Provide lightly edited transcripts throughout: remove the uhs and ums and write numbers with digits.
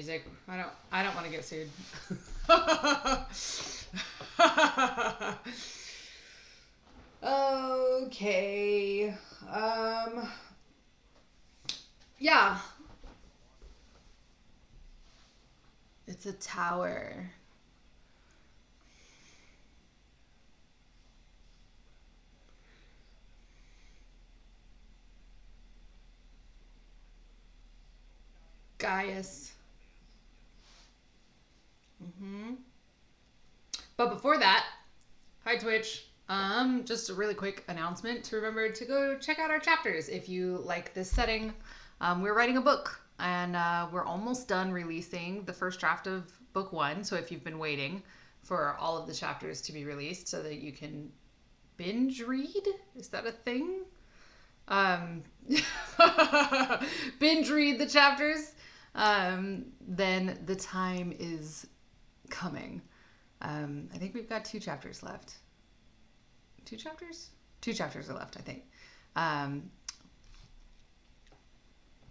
music. I don't want to get sued. Okay. Yeah. It's a tower. Gaius. Hmm. But before that, hi Twitch. Just a really quick announcement to remember to go check out our chapters if you like this setting. We're writing a book and we're almost done releasing the first draft of book one. So if you've been waiting for all of the chapters to be released so that you can binge read, is that a thing? Um, binge read the chapters, then the time is coming. I think we've got 2 chapters left. 2 chapters? 2 chapters are left, I think. Um,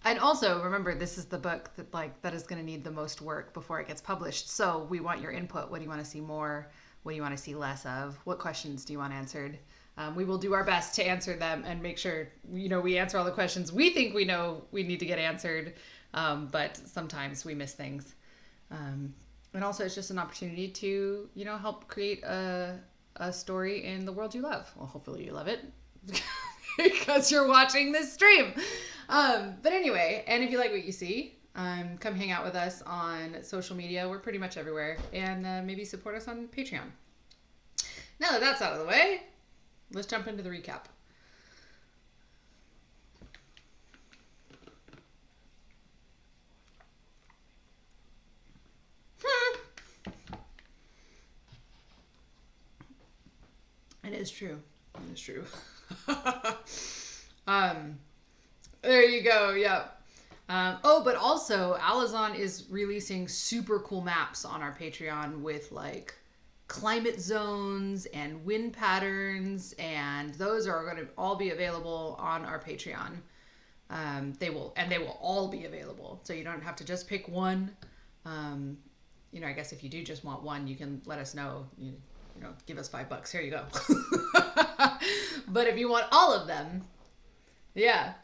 and also remember, this is the book that is going to need the most work before it gets published. So we want your input. What do you want to see more? What do you want to see less of? What questions do you want answered? We will do our best to answer them and make sure we answer all the questions we think we know we need to get answered. But sometimes we miss things. And also, it's just an opportunity to help create a story in the world you love. Well, hopefully you love it because you're watching this stream. But anyway, and if you like what you see, come hang out with us on social media. We're pretty much everywhere. And maybe support us on Patreon. Now that that's out of the way, let's jump into the recap. It is true. It is true. There you go. Yep. But also, Alazon is releasing super cool maps on our Patreon with like climate zones and wind patterns, and those are going to all be available on our Patreon. They will all be available, so you don't have to just pick one. I guess if you do just want one, you can let us know. Give us $5. Here you go. But if you want all of them, yeah.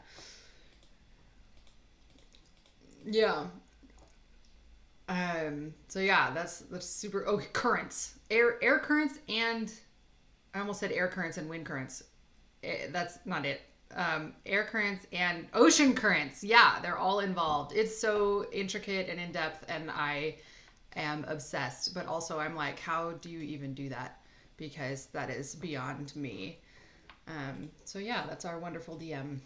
Yeah. So yeah, that's super. Oh, currents, air currents, and I almost said air currents and wind currents. That's not it. Air currents and ocean currents. Yeah, they're all involved. It's so intricate and in depth, and I am obsessed. But also, I'm like, how do you even do that? Because that is beyond me. So yeah, that's our wonderful DM.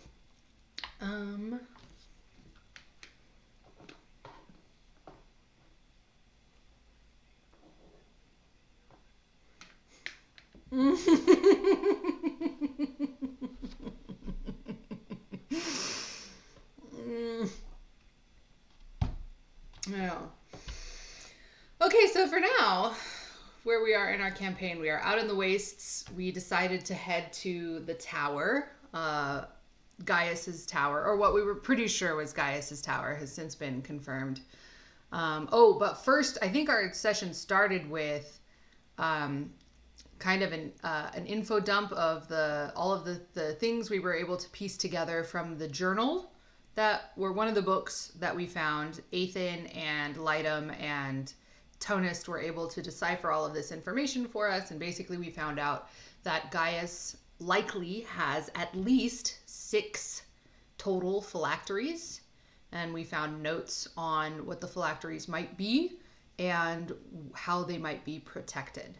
Yeah. Okay, so for now, where we are in our campaign, we are out in the wastes. We decided to head to the tower, Gaius's tower, or what we were pretty sure was Gaius's tower, has since been confirmed. But first, I think our session started with kind of an info dump of all of the things we were able to piece together from the journal that were one of the books that we found. Athen and Lightum and Tonist were able to decipher all of this information for us, and basically we found out that Gaius likely has at least 6 total phylacteries, and we found notes on what the phylacteries might be and how they might be protected.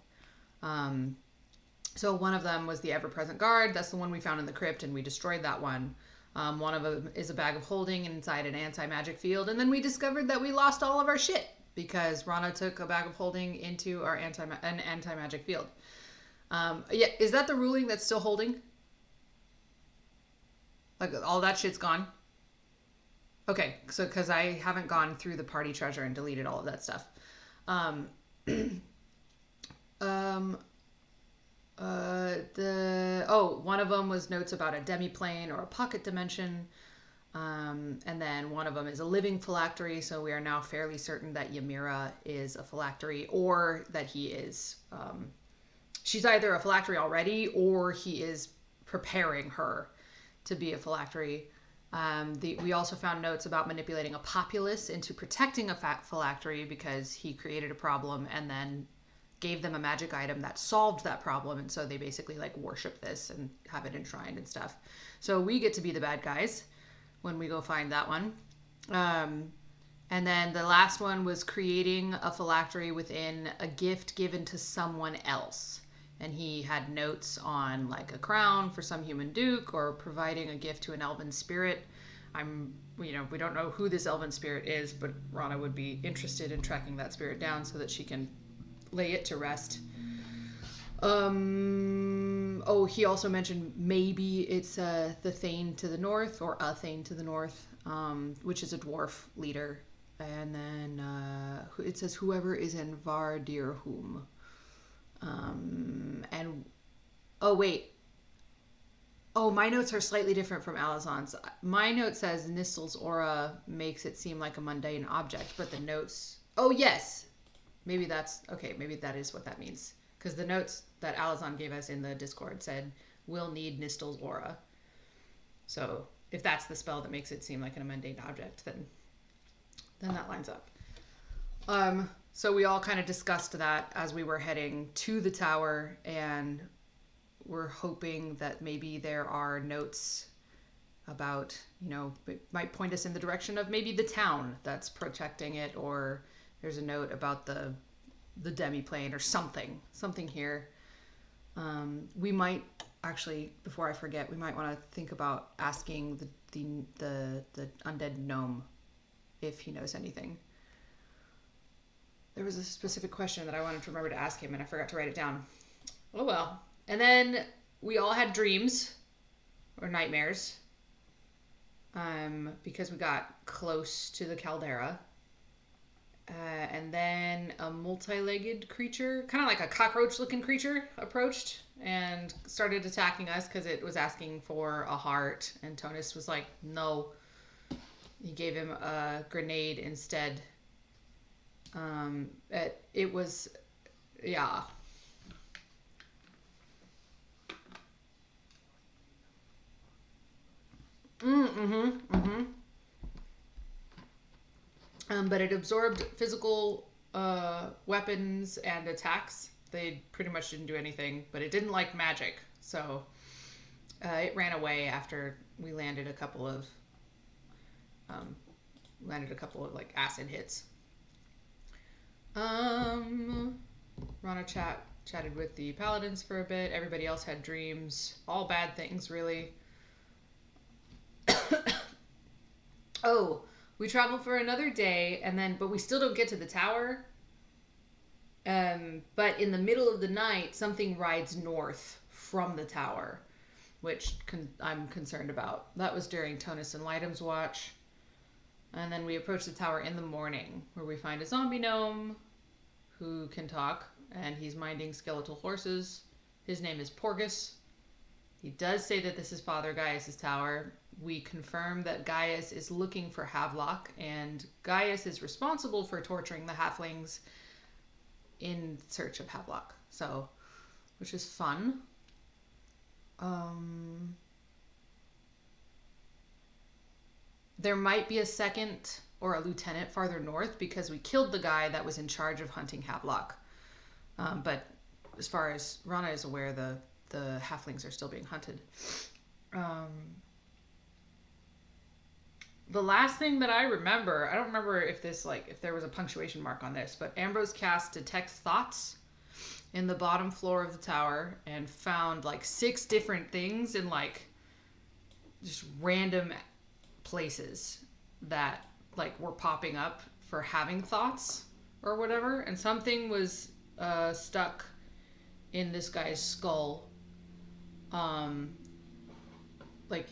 So one of them was the Ever-Present Guard. That's the one we found in the crypt, and we destroyed that one. One of them is a bag of holding inside an anti-magic field, and then we discovered that we lost all of our shit because Rana took a bag of holding into our anti-magic field. Is that the ruling that's still holding? Like all that shit's gone? Okay, so because I haven't gone through the party treasure and deleted all of that stuff. One of them was notes about a demiplane or a pocket dimension. And then one of them is a living phylactery, so we are now fairly certain that Ymira is a phylactery, or that he is. She's either a phylactery already, or he is preparing her to be a phylactery. We also found notes about manipulating a populace into protecting a phylactery because he created a problem and then gave them a magic item that solved that problem, and so they basically like worship this and have it enshrined and stuff. So we get to be the bad guys when we go find that one. And then the last one was creating a phylactery within a gift given to someone else. And he had notes on like a crown for some human duke, or providing a gift to an elven spirit. We don't know who this elven spirit is, but Rana would be interested in tracking that spirit down so that she can lay it to rest. He also mentioned maybe it's the Thane to the north, or a Thane to the north, which is a dwarf leader. And then it says whoever is in Vardirhum. My notes are slightly different from Alazan's. My note says Nistel's aura makes it seem like a mundane object, but the notes... Oh, yes! Maybe that's... Okay, maybe that is what that means. Because the notes that Alazan gave us in the Discord said, we'll need Nistel's aura. So if that's the spell that makes it seem like a mundane object, then that lines up. So we all kind of discussed that as we were heading to the tower, and we're hoping that maybe there are notes about, it might point us in the direction of maybe the town that's protecting it, or there's a note about the demiplane or something here. We might actually, before I forget, we might want to think about asking the undead gnome if he knows anything. There was a specific question that I wanted to remember to ask him, and I forgot to write it down. Oh well. And then we all had dreams or nightmares, because we got close to the caldera. And then a multi-legged creature, kind of like a cockroach-looking creature, approached and started attacking us because it was asking for a heart. And Tonus was like, no. He gave him a grenade instead. It was, yeah. But it absorbed physical weapons and attacks. They pretty much didn't do anything, but it didn't like magic. So it ran away after we landed a couple of like acid hits. Rana chatted with the paladins for a bit. Everybody else had dreams. All bad things, really. We travel for another day, but we still don't get to the tower. But in the middle of the night, something rides north from the tower, which I'm concerned about. That was during Tonus and Lightum's watch. And then we approach the tower in the morning, where we find a zombie gnome who can talk, and he's minding skeletal horses. His name is Porgus. He does say that this is Father Gaius' tower. We confirm that Gaius is looking for Havelock, and Gaius is responsible for torturing the halflings in search of Havelock. So, which is fun. There might be a second or a lieutenant farther north because we killed the guy that was in charge of hunting Havelock. But as far as Rana is aware, the halflings are still being hunted. The last thing that I remember, I don't remember if there was a punctuation mark on this, but Ambrose cast Detect Thoughts in the bottom floor of the tower and found 6 different things in just random places that were popping up for having thoughts or whatever, and something was stuck in this guy's skull,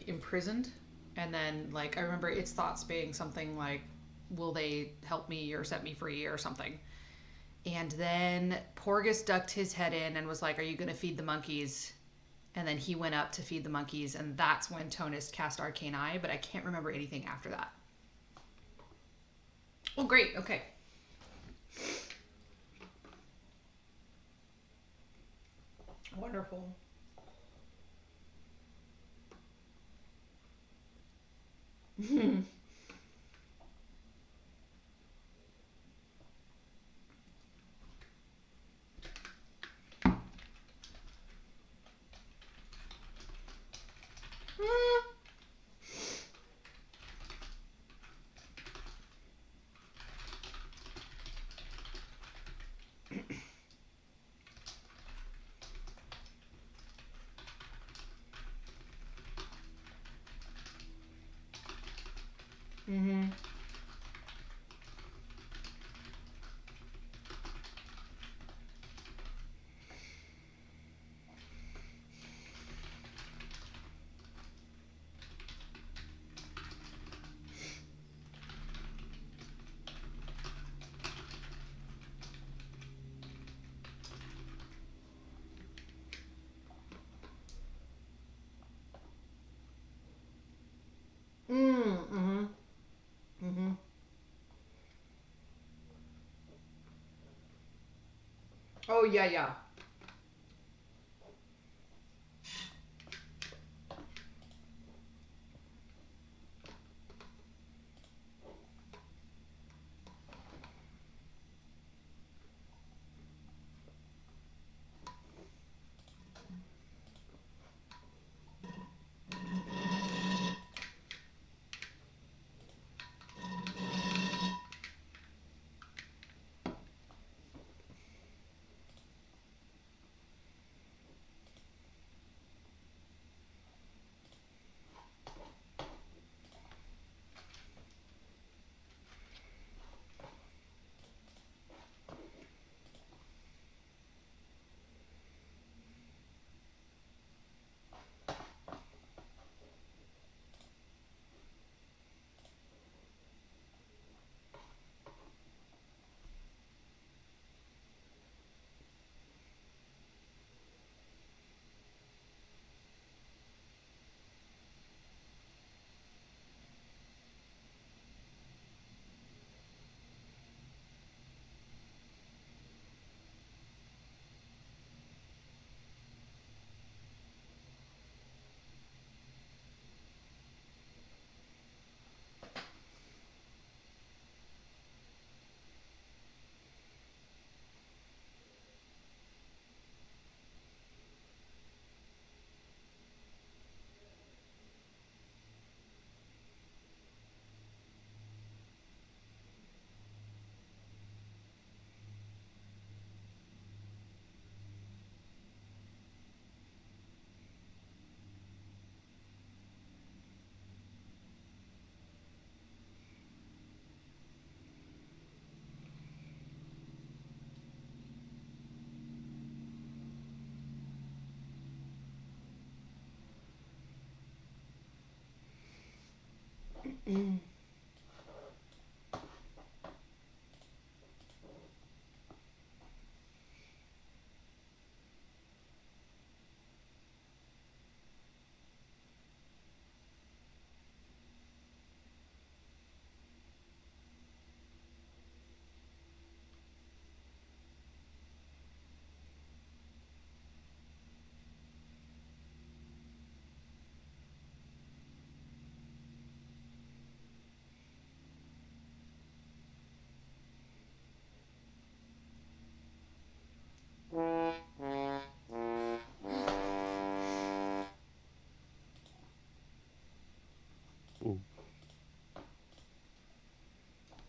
imprisoned. And then I remember its thoughts being something like, will they help me or set me free or something. And then Porgus ducked his head in and was like, are you gonna feed the monkeys? and then he went up to feed the monkeys, and that's when Tonus cast Arcane Eye, but I can't remember anything after that. Oh, great. Okay. Wonderful. Mm-hmm. Mm-hmm. Mm-hmm. Oh, yeah, yeah. Ooh.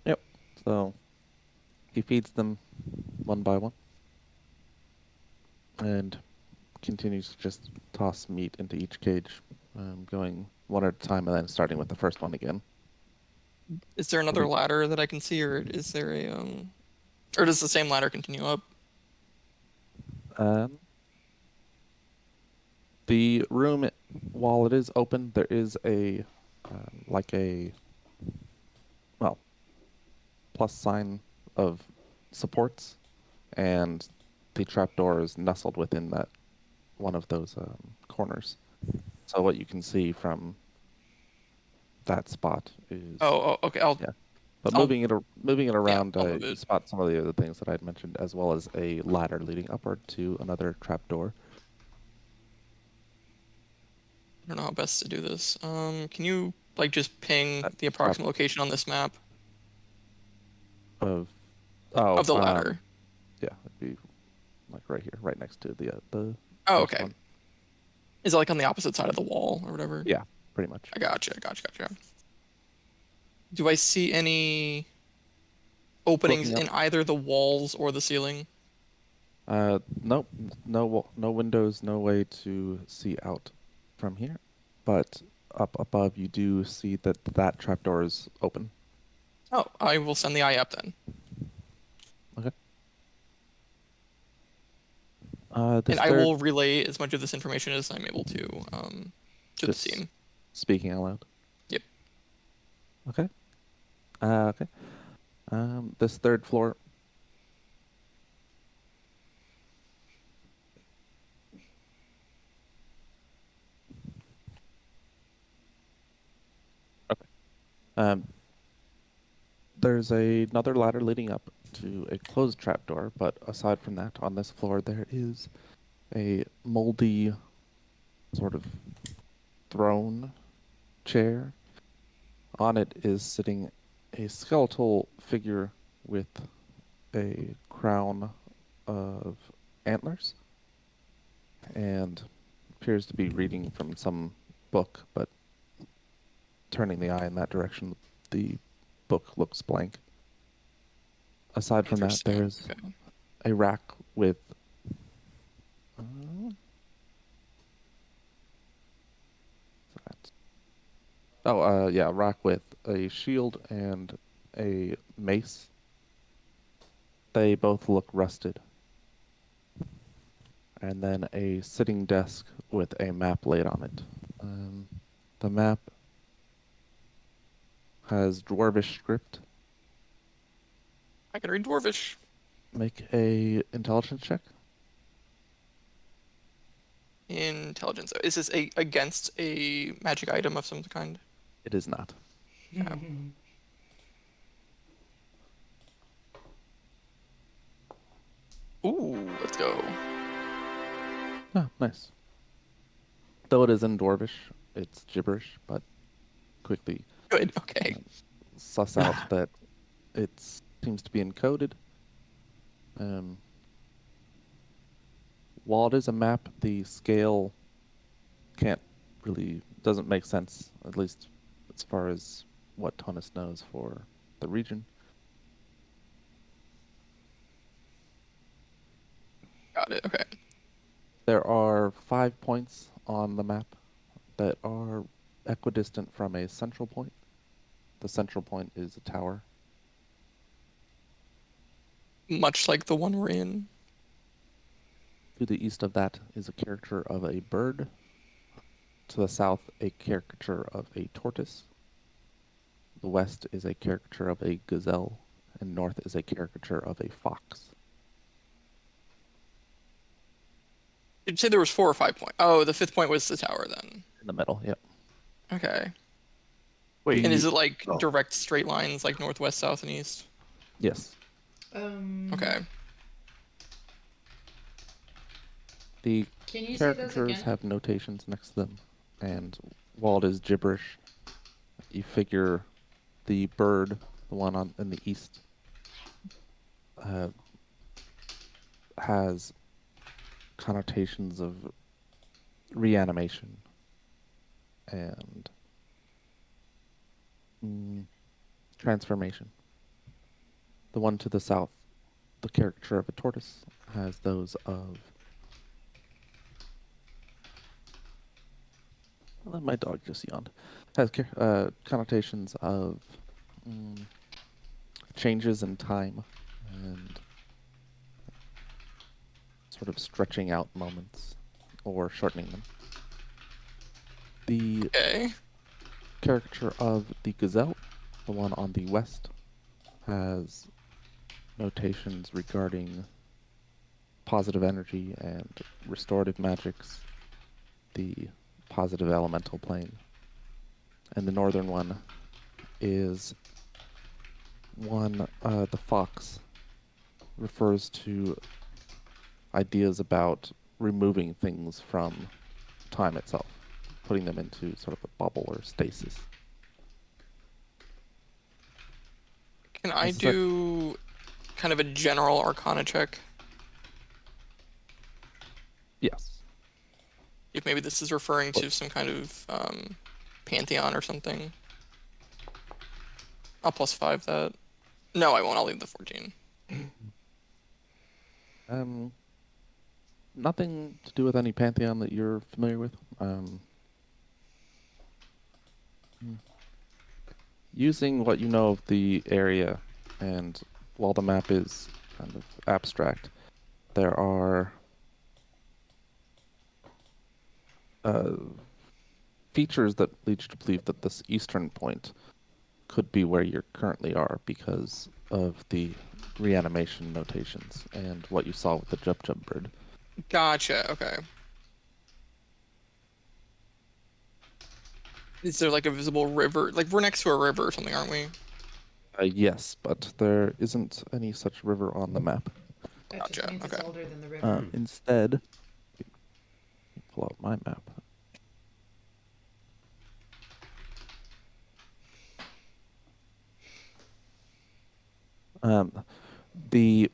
Yep. So he feeds them one by one and continues to just toss meat into each cage, going one at a time and then starting with the first one again. Is there another ladder that I can see, or is there a or does the same ladder continue up? Um, the room, while it is open, there is a like a well plus sign of supports, and the trapdoor is nestled within that one of those corners. So what you can see from that spot is Oh, okay. yeah. But I'll- moving it around, I'll move you it. spot some of the other things that I'd mentioned, as well as a ladder leading upward to another trapdoor. I don't know how best to do this. Can you like just ping That the approximate location on this map of of the ladder? yeah, it'd be like right here, right next to the Oh, first okay. one. Is it like on the opposite side of the wall or whatever? Yeah, pretty much. I gotcha. Do I see any openings Looking up, in either the walls or the ceiling? nope, no windows, no way to see out from here. But up above, you do see that trapdoor is open. Oh, I will send the eye up then. Okay. And This I third, will relay as much of this information as I'm able to the just scene. speaking out loud. Yep. Okay. Okay. This third floor. Okay. There's another ladder leading up to a closed trapdoor, but aside from that, on this floor there is a moldy sort of throne chair. On it is sitting a skeletal figure with a crown of antlers and appears to be reading from some book, but turning the eye in that direction, the book looks blank. Aside from that, Interesting. there's Okay. a rack with yeah, rack with a shield and a mace. They both look rusted. And then a sitting desk with a map laid on it. The map has Dwarvish script. I can read Dwarvish. Make a intelligence check. Intelligence. Is this against a magic item of some kind? It is not. Yeah. Ooh, let's go. Oh, nice. Though it is in Dwarvish, it's gibberish, but quickly Good. Okay. suss out that it seems to be encoded. While it is a map, the scale doesn't make sense, at least as far as what Tonus knows for the region. Got it. Okay. There are 5 points on the map that are equidistant from a central point. The central point is a tower. Much like the one we're in. To the east of that is a caricature of a bird. To the south, a caricature of a tortoise. The west is a caricature of a gazelle, and north is a caricature of a fox. Did you say there was 4 or 5 points? Oh, the 5th point was the tower then. In the middle, yep. Okay. Wait, And is it like direct straight lines, like northwest, south, and east? Yes. Okay. The Can you say those caricatures again? have notations next to them, and while it is gibberish, you figure the bird, the one in the east, has connotations of reanimation and transformation. The one to the south, the caricature of a tortoise, has those of... Well, my dog just yawned. Has connotations of changes in time and sort of stretching out moments or shortening them. The Okay. caricature of the gazelle, the one on the west, has notations regarding positive energy and restorative magics. the positive elemental plane. And the northern one is one, the fox refers to ideas about removing things from time itself, putting them into sort of a bubble or stasis. Can I This is like- do kind of a general Arcana check? Yes. If maybe this is referring to some kind of pantheon or something. I'll +5 that. No, I won't. I'll leave the 14. Nothing to do with any pantheon that you're familiar with. Using what you know of the area, and while the map is kind of abstract, there are features that lead you to believe that this eastern point could be where you currently are because of the reanimation notations and what you saw with the Jub Jub bird. Gotcha. Okay. Is there like a visible river? Like we're next to a river or something, aren't we? Yes, but there isn't any such river on the map. That just Gotcha, means it's okay. older than the river. Instead, let me pull out my map. The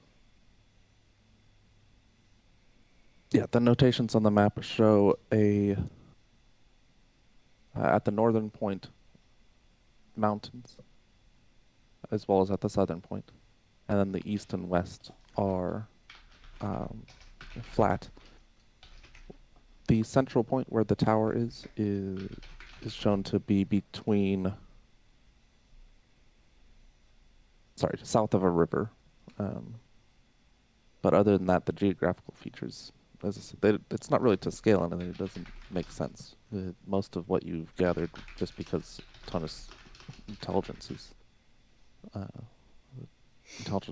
the notations on the map show a at the northern point mountains, as well as at the southern point, and then the east and west are flat. The central point where the tower is shown to be between, south of a river. But other than that, the geographical features, as I said, it's not really to scale anything. It doesn't make sense. Most of what you've gathered, just because Tonus' intelligence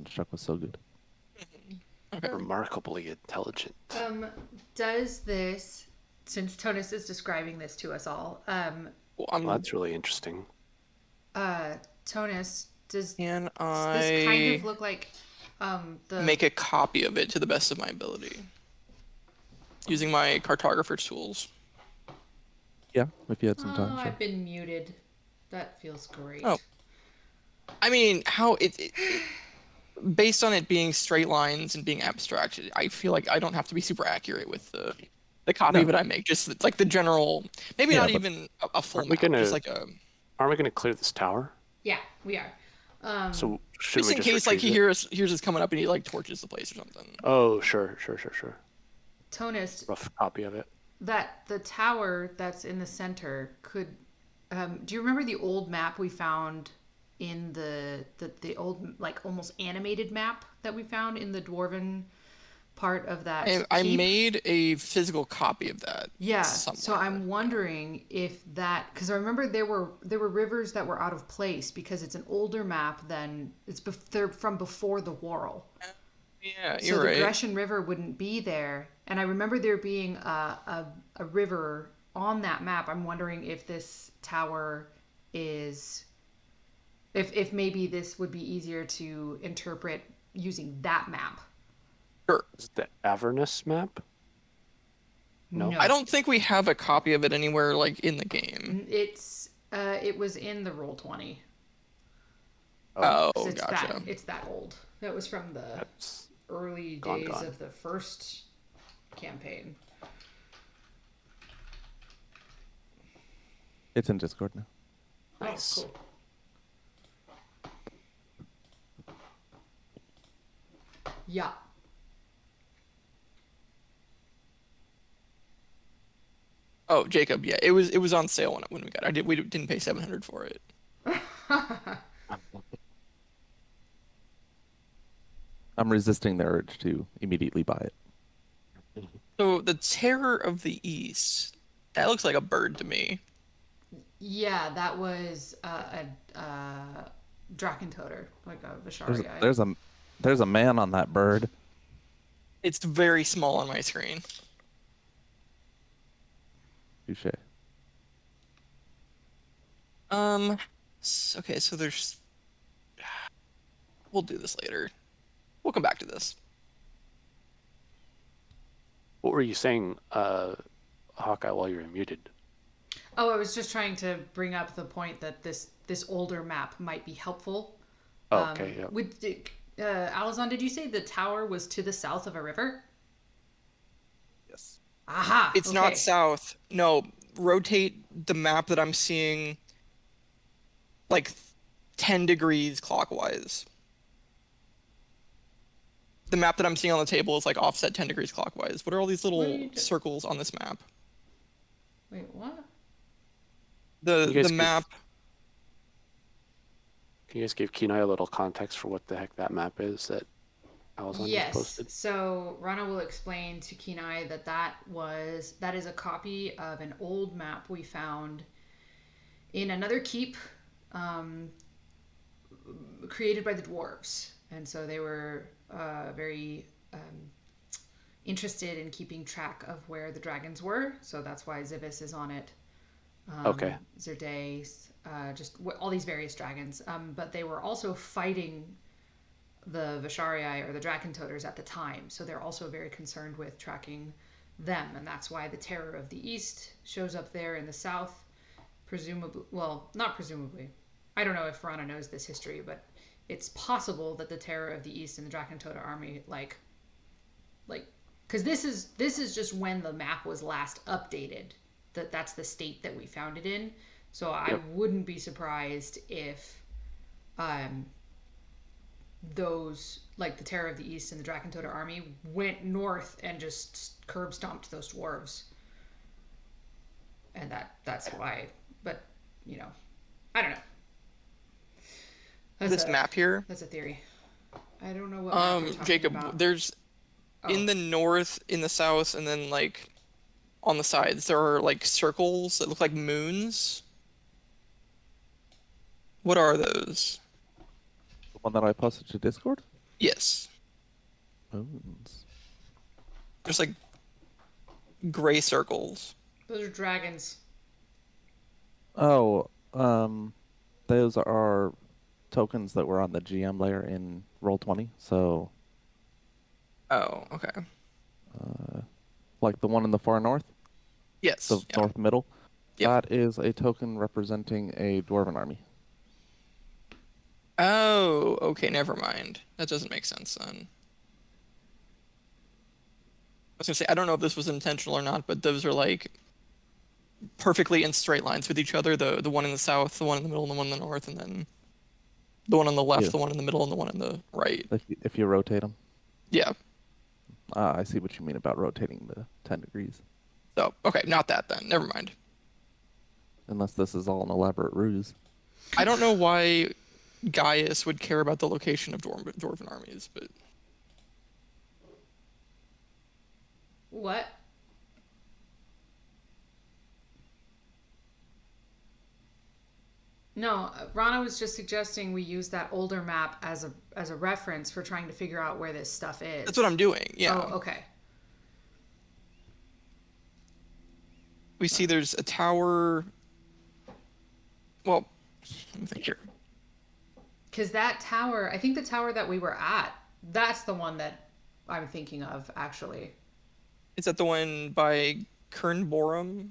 check was so good. Okay. Remarkably intelligent. Does this, since Tonus is describing this to us all, Well, Well, that's really interesting. Tonus, does Can this kind I of look like the make a copy of it to the best of my ability using my cartographer tools? Yeah, if you had some Oh, time, sure. I've been muted. That feels great. Oh. I mean, how based on it being straight lines and being abstract, I feel like I don't have to be super accurate with the copy of it I make. Just like the general, maybe Yeah, not but even a full Aren't we map, gonna- just like a Aren't we going to clear this tower? Yeah, we are. So should just we in just case like he retrieve it? hears us coming up and he like torches the place or something. Oh, sure. Tonus, Rough copy of it. that the tower that's in the center could. Do you remember the old map we found in the old like almost animated map that we found in the dwarven part of that I keep? made a physical copy of that. Yeah. So somewhere. I'm wondering if that, because I remember there were rivers that were out of place because it's an older map than they're from before the Whorl. Yeah, So you're the right. Grecian River wouldn't be there, and I remember there being a river on that map. I'm wondering if this tower is, if maybe this would be easier to interpret using that map. Sure. Is it the Avernus map? No. I don't think we have a copy of it anywhere like in the game. It was in the Roll20. Oh, 'Cause it's gotcha. it's that old. That was from the That's early gone. days of the first campaign. It's in Discord now. nice. Oh, cool. Yeah. Oh, Jacob, yeah, it was on sale when we got it. We didn't pay 700 for it. I'm resisting the urge to immediately buy it. So the Terror of the East, that looks like a bird to me. Yeah, that was a Drakentoter, like a There's Vishari. there's a man on that bird. It's very small on my screen. Touche. Okay, so there's. We'll do this later. We'll come back to this. What were you saying, Hawkeye, while you were muted? Oh, I was just trying to bring up the point that this older map might be helpful. Oh, okay, yeah. Alazan, did you say the tower was to the south of a river? Yes. Aha! It's okay. not south. No, rotate the map that I'm seeing like 10 degrees clockwise. The map that I'm seeing on the table is like offset 10 degrees clockwise. What are all these What are little you do- circles on this map? Wait, what? The You guys map. Can you guys give Kenai a little context for what the heck that map is that Alazan just Yes. posted? So Rana will explain to Kenai that is a copy of an old map we found in another keep, created by the dwarves, and so they were very interested in keeping track of where the dragons were. So that's why Zivis is on it. Okay. Zerday, all these various dragons. But they were also fighting the Visharii or the Drakentoters at the time, so they're also very concerned with tracking them, and that's why the Terror of the East shows up there in the south. Presumably, well, not presumably. I don't know if Rana knows this history, but it's possible that the Terror of the East and the Drakentota army, like, because this is just when the map was last updated. That's the state that we found it in. So I wouldn't be surprised if those, like the Terror of the East and the Drakentota army, went north and just curb stomped those dwarves. And that's why. But, I don't know. This map here. That's a theory. I don't know what map you're talking Jacob, about. there's in the north, in the south, and then like on the sides, there are like circles that look like moons. What are those? The one that I posted to Discord? Yes. Moons. There's like gray circles. Those are dragons. Oh, those are tokens that were on the GM layer in Roll20. So, Oh, okay. like the one in the far north, Yes. the Yeah. north middle, Yep. that is a token representing a dwarven army. Oh, okay, never mind. That doesn't make sense then. I was gonna say, I don't know if this was intentional or not, but those are like perfectly in straight lines with each other. The one in the south, the one in the middle, and the one in the north, and then the one on the left, Yeah. the one in the middle, and the one in the right. If you rotate them. Yeah. I see what you mean about rotating the 10 degrees. So, okay, not that then. Never mind. Unless this is all an elaborate ruse. I don't know why Gaius would care about the location of dwarven armies, but What? No, Rana was just suggesting we use that older map as a reference for trying to figure out where this stuff is. that's what I'm doing. Yeah. Oh, okay. We see there's a tower. Well, let me think here. Because that tower, I think the tower that we were at, that's the one that I'm thinking of, actually. Is that the one by Kernborum?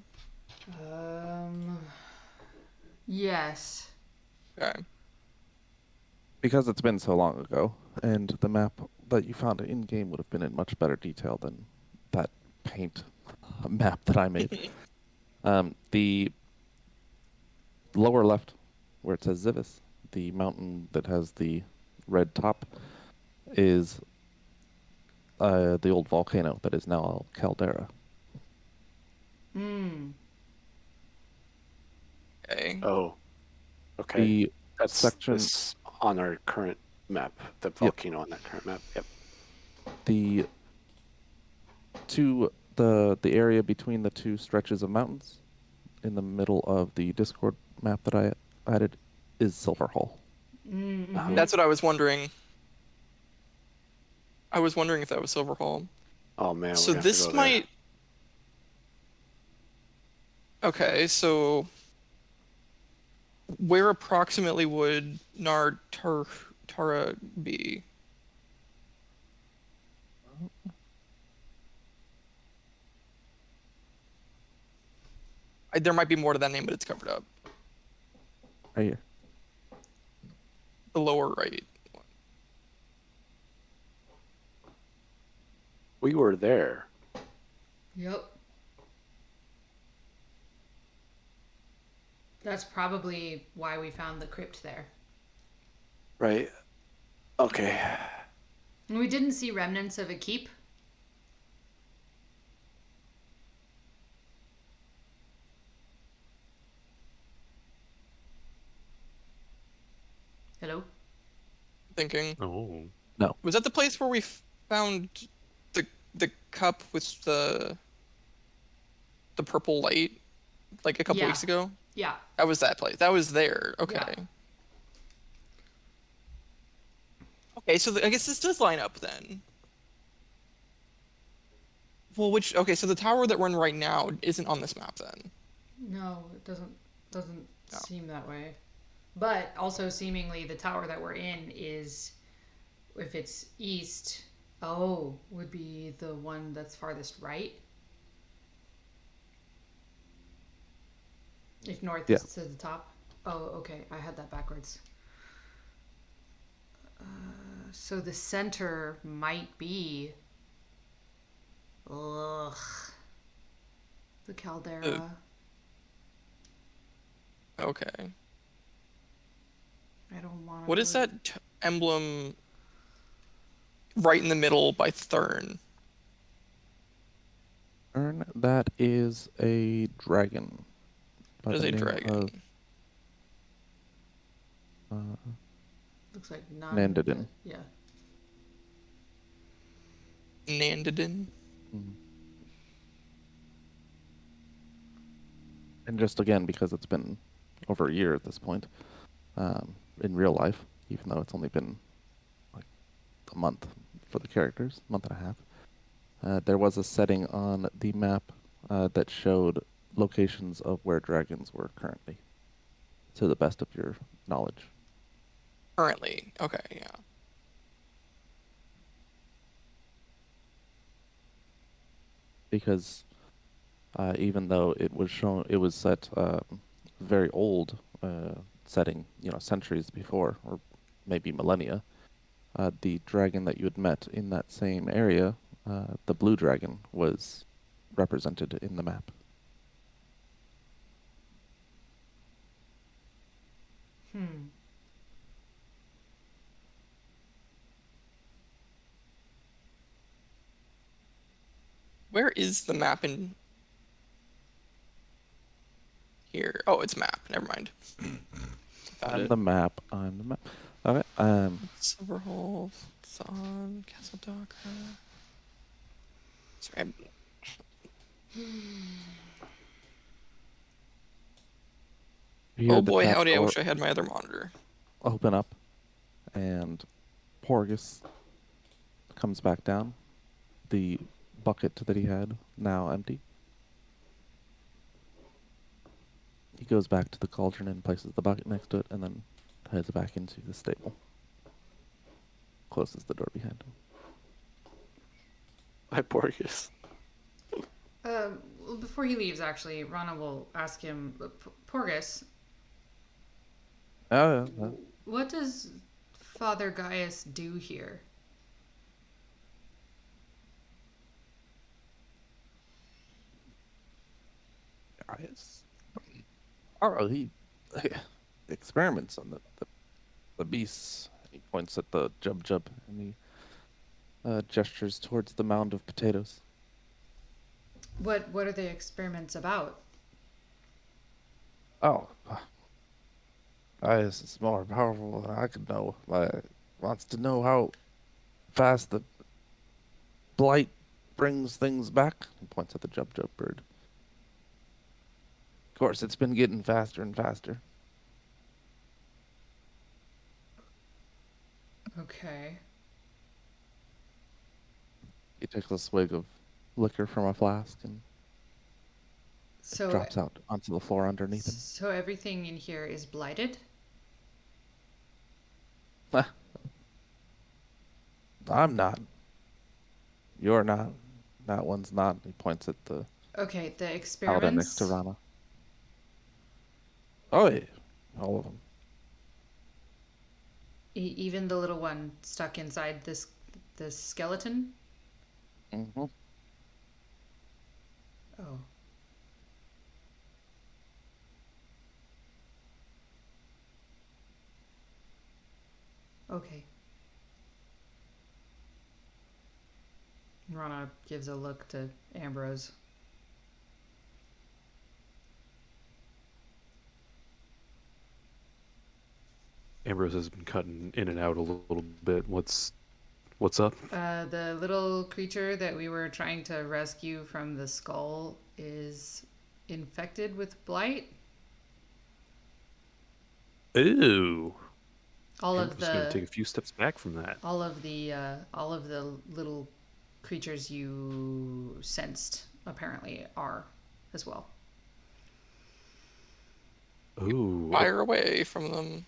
Yes. Okay. Because it's been so long ago, and the map that you found in game would have been in much better detail than that paint map that I made. The lower left, where it says Zivis, the mountain that has the red top, is the old volcano that is now Caldera. Okay. Oh, okay. The That's section, this on our current map, the volcano on that current map. Yep. the the area between the two stretches of mountains in the middle of the Discord map that I added is Silverhall. That's what I was wondering. I was wondering if that was Silverhall. Oh man. So we're gonna have to this go there. might. Okay, so where approximately would Tara be? There might be more to that name, but it's covered up. Right here. The lower right. We were there. Yep. That's probably why we found the crypt there. Right. Okay. And we didn't see remnants of a keep. Hello? Thinking. Oh. Was that the place where we found the cup with the purple light like a couple Yeah. weeks ago? Yeah. That was that place. That was there. Okay. Yeah. Okay, so I guess this does line up then. Well, okay, so the tower that we're in right now isn't on this map then. No, it doesn't No. seem that way. But also seemingly the tower that we're in is, if it's east, would be the one that's farthest right. If north Yeah. is to the top. Oh, okay. I had that backwards. So the center might be. Ugh. The caldera. Okay. I don't want to. What is that emblem right in the middle by Thurn? That is a dragon. By What is the a name dragon? Of, Looks like none. Nandadin. Yeah. Nandadin? Mhm. And just again, because it's been over a year at this point, in real life, even though it's only been like a month for the characters, month and a half, there was a setting on the map that showed locations of where dragons were currently, to the best of your knowledge. Currently. Okay, yeah. Because even though it was shown, it was set very old setting, centuries before, or maybe millennia. The dragon that you had met in that same area, the blue dragon, was represented in the map. Hmm. Where is the map in here? Oh, it's map. Never mind. Found On it. the map. On the map. Okay. Silverhole, Thon, Castle Dogger. Sorry, You hear oh the boy, trap howdy! I door wish I had my other monitor. open up, and Porgus comes back down. The bucket that he had now empty. He goes back to the cauldron and places the bucket next to it, and then heads back into the stable. Closes the door behind him. Hi, Porgus. Well, before he leaves, actually, Rana will ask him, Porgus, Oh, yeah. what does Father Gaius do here? Gaius. Oh, he experiments on the beasts. He points at the Jub, and he gestures towards the mound of potatoes. What are the experiments about? Oh, Gaius is more powerful than I could know. Wants to know how fast the blight brings things back. He points at the Jub bird. Of course, it's been getting faster and faster. Okay. He takes a swig of liquor from a flask and So, drops out onto the floor underneath him. so everything in here is blighted? Ah, I'm not. You're not. That one's not. He points at the Okay, the paladin next experiments. to Rana. Oh yeah, all of them. Even the little one stuck inside this skeleton? Hmm. Oh. Okay. Rana gives a look to Ambrose. Ambrose has been cutting in and out a little bit. What's up? The little creature that we were trying to rescue from the skull is infected with blight. Ooh. All I'm of just gonna the take a few steps back from that. all of the little creatures you sensed apparently are as well. Ooh. Fire away from them.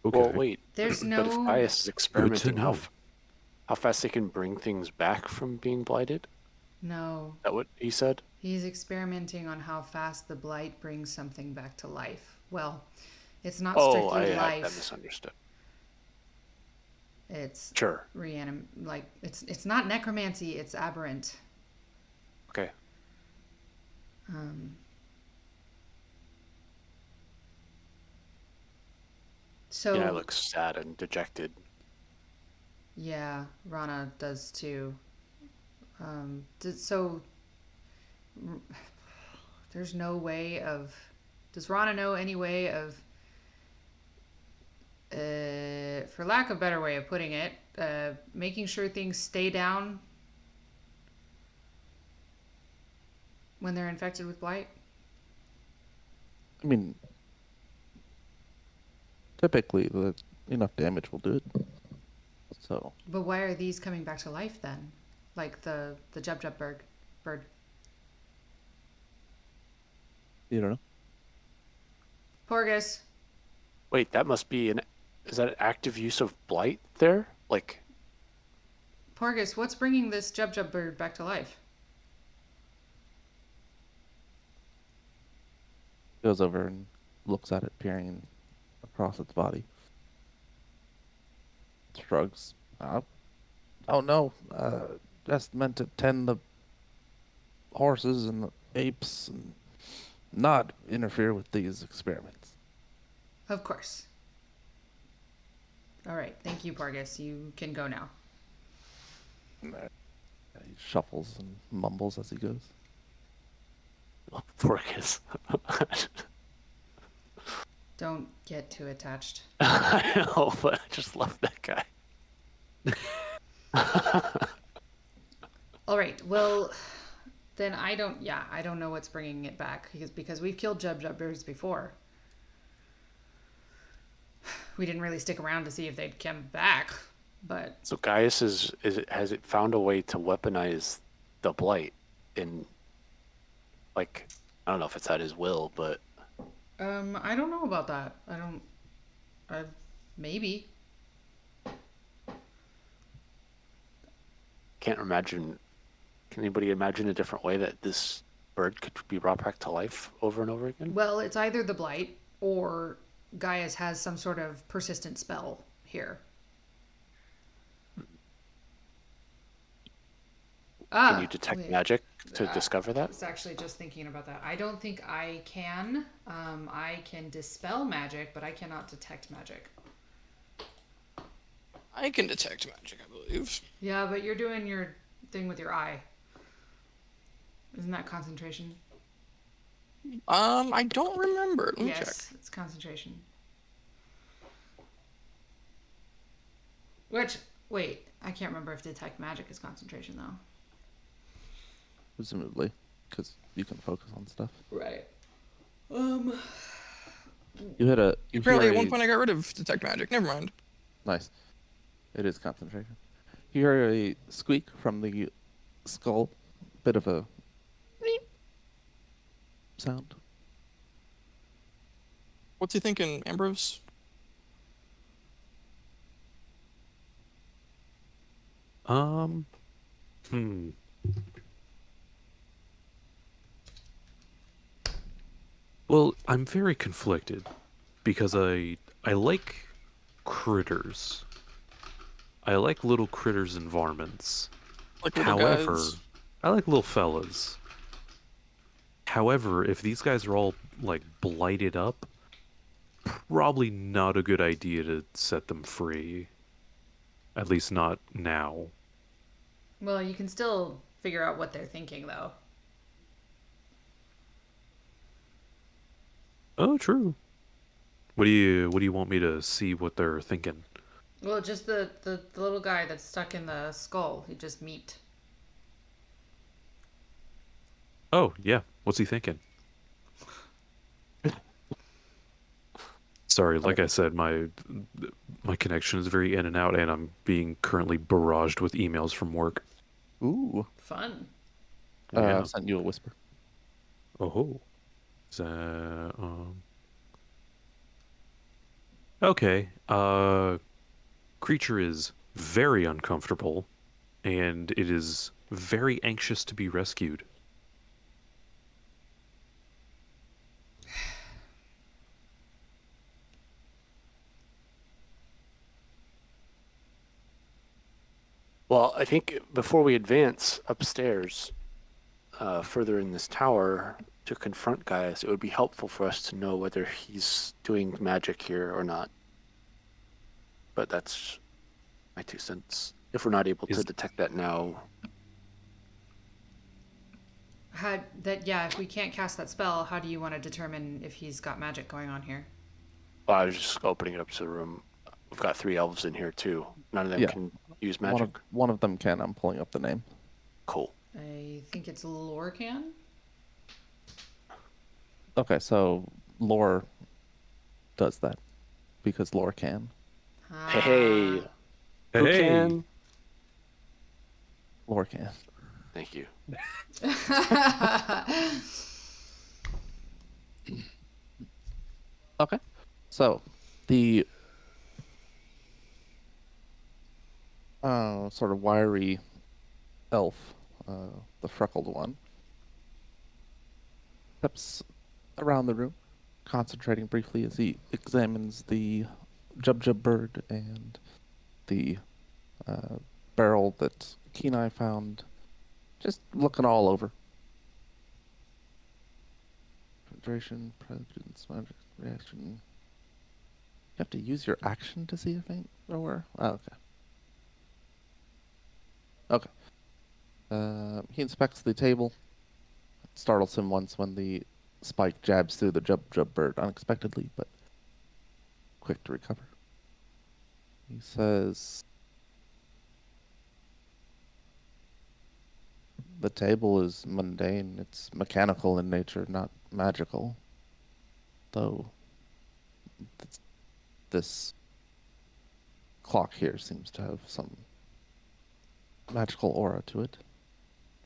Okay. Well, wait. There's But if no Gaius is experimenting, know. how fast they can bring things back from being blighted? no. Is that what he said? He's experimenting on how fast the blight brings something back to life. Well, it's not Oh, strictly I had that life. misunderstood. It's Sure. it's not necromancy, it's aberrant. Okay. Um, so Yeah, I look sad and dejected. yeah, Rana does too. So there's no way of. Does Rana know any way of, for lack of a better way of putting it, making sure things stay down when they're infected with blight? I mean, typically enough damage will do it. So But why are these coming back to life then? Like the Jub Jub bird. you don't know. Porgus. Wait, that must be is that an active use of blight there? Like, Porgus, what's bringing this Jub Jub bird back to life? Goes over and looks at it, peering across its body. Shrugs. Oh no. Just meant to tend the horses and the apes and not interfere with these experiments. Of course. All right, thank you, Porgus. You can go now. He shuffles and mumbles as he goes. Porcus. Don't get too attached. I know, but I just love that guy. All right, well, then I don't know what's bringing it back because we've killed Jub Jub birds before. We didn't really stick around to see if they'd come back, but So Gaius has it found a way to weaponize the blight in, like, I don't know if it's at his will, but I don't know about that. Maybe. can't imagine. Can anybody imagine a different way that this bird could be brought back to life over and over again? Well, it's either the blight or Gaius has some sort of persistent spell here. Can you detect wait. magic to discover I that? was actually just thinking about that. I don't think I can. I can dispel magic, but I cannot detect magic. I can detect magic, I believe. Yeah, but you're doing your thing with your eye. Isn't that concentration? I don't remember. Let me check. Yes, it's concentration. Which, wait, I can't remember if detect magic is concentration though. Presumably, because you can focus on stuff. Right. You hit a. You Apparently, hear at one a- point, I got rid of detect magic. Never mind. Nice. It is concentration. You hear a squeak from the skull, bit of a sound. What's he thinking, Ambrose? Hmm. Well, I'm very conflicted because I like critters. I like little critters and varmints. Like little However, guys? I like little fellas. However, if these guys are all like blighted up, probably not a good idea to set them free. At least not now. Well, you can still figure out what they're thinking, though. Oh, true. What do you want me to see what they're thinking? Well, just the little guy that's stuck in the skull. He just meat. Oh, yeah. What's he thinking? Sorry, like I said, my connection is very in and out, and I'm being currently barraged with emails from work. Ooh. Fun. Yeah. Sent you a whisper. Oh. Okay. Creature is very uncomfortable, and it is very anxious to be rescued. Well, I think before we advance upstairs, further in this tower to confront Gaius, it would be helpful for us to know whether he's doing magic here or not. But that's my 2 cents. If we're not able to Is- detect that now, If we can't cast that spell, how do you want to determine if he's got magic going on here? well, I was just opening it up to the room. We've got 3 elves in here too. None of them Yeah. can use One magic. one of them can. I'm pulling up the name. Cool. I think it's Lorcan. Okay, so Lore does that because Lore can. Hey, who Hey! can? Lore can. Thank you. Okay. So the sort of wiry elf, the freckled one, steps around the room, concentrating briefly as he examines the Jubjub bird and the barrel that Kenai found, just looking all over. Concentration, presence, magic, reaction. You have to use your action to see a faint nowhere? Oh, okay. Okay. He inspects the table. It startles him once when the spike jabs through the Jub bird unexpectedly, but quick to recover. He says, "The table is mundane. It's mechanical in nature, not magical. Though this clock here seems to have some magical aura to it.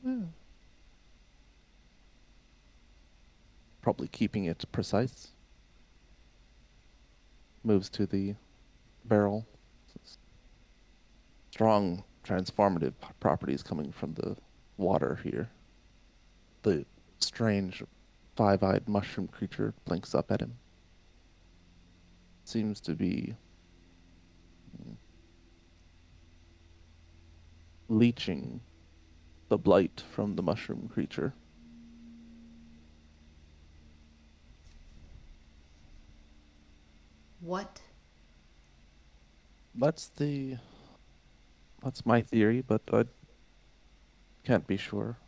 Yeah. Probably keeping it precise." Moves to the barrel. Strong transformative properties coming from the water here. The strange five-eyed mushroom creature blinks up at him. Seems to be leeching the blight from the mushroom creature. What? That's my theory, but I can't be sure.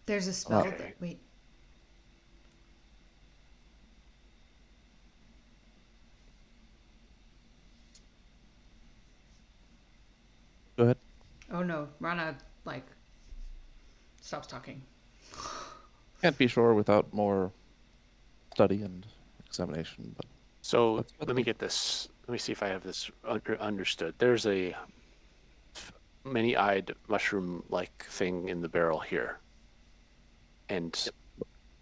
There's a spell Okay. that. Wait. Go ahead. Oh no, Rana stops talking. Can't be sure without more study and examination, but So That's what let me we- get this. let me see if I have this understood. There's a many-eyed mushroom-like thing in the barrel here, and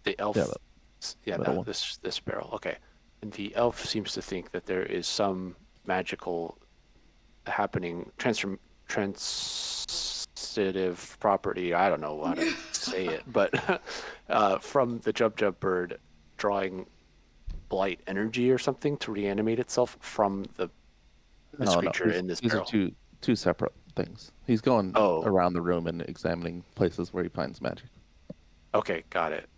the elf, Yeah, yeah, middle one. this barrel. Okay, and the elf seems to think that there is some magical happening, transitive property. I don't know how to say it, but from the Jub Jub bird drawing blight energy or something to reanimate itself from this No, no. creature in this These are barrel. two separate things. He's going Oh, around the room and examining places where he finds magic. okay, got it.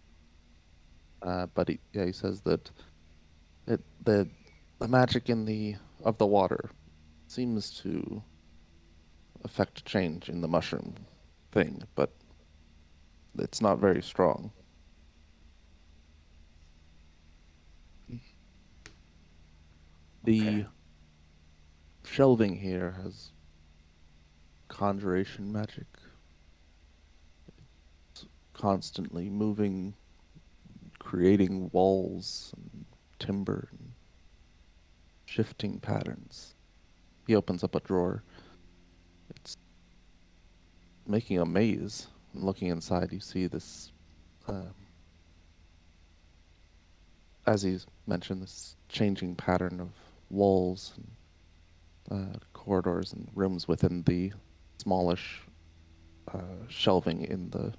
But he says that it the magic in the of the water seems to affect change in the mushroom thing, but it's not very strong. Okay. The shelving here has conjuration magic. It's constantly moving, creating walls and timber and shifting patterns. He opens up a drawer. It's making a maze. And looking inside, you see this, as he's mentioned, this changing pattern of walls and corridors and rooms within the smallish shelving in the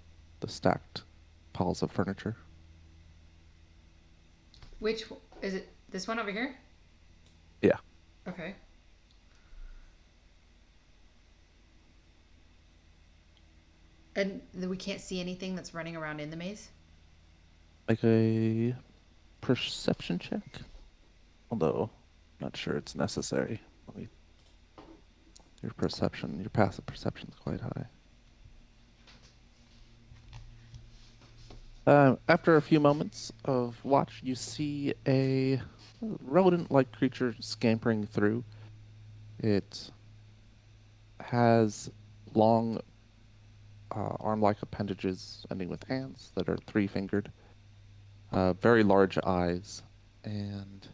stacked piles of furniture. Which is it? This one over here? Yeah. Okay. And we can't see anything that's running around in the maze? Make a perception check. Although, not sure it's necessary. Your passive perception is quite high. After a few moments of watch, you see a rodent-like creature scampering through. It has long arm-like appendages ending with hands that are three-fingered, very large eyes, and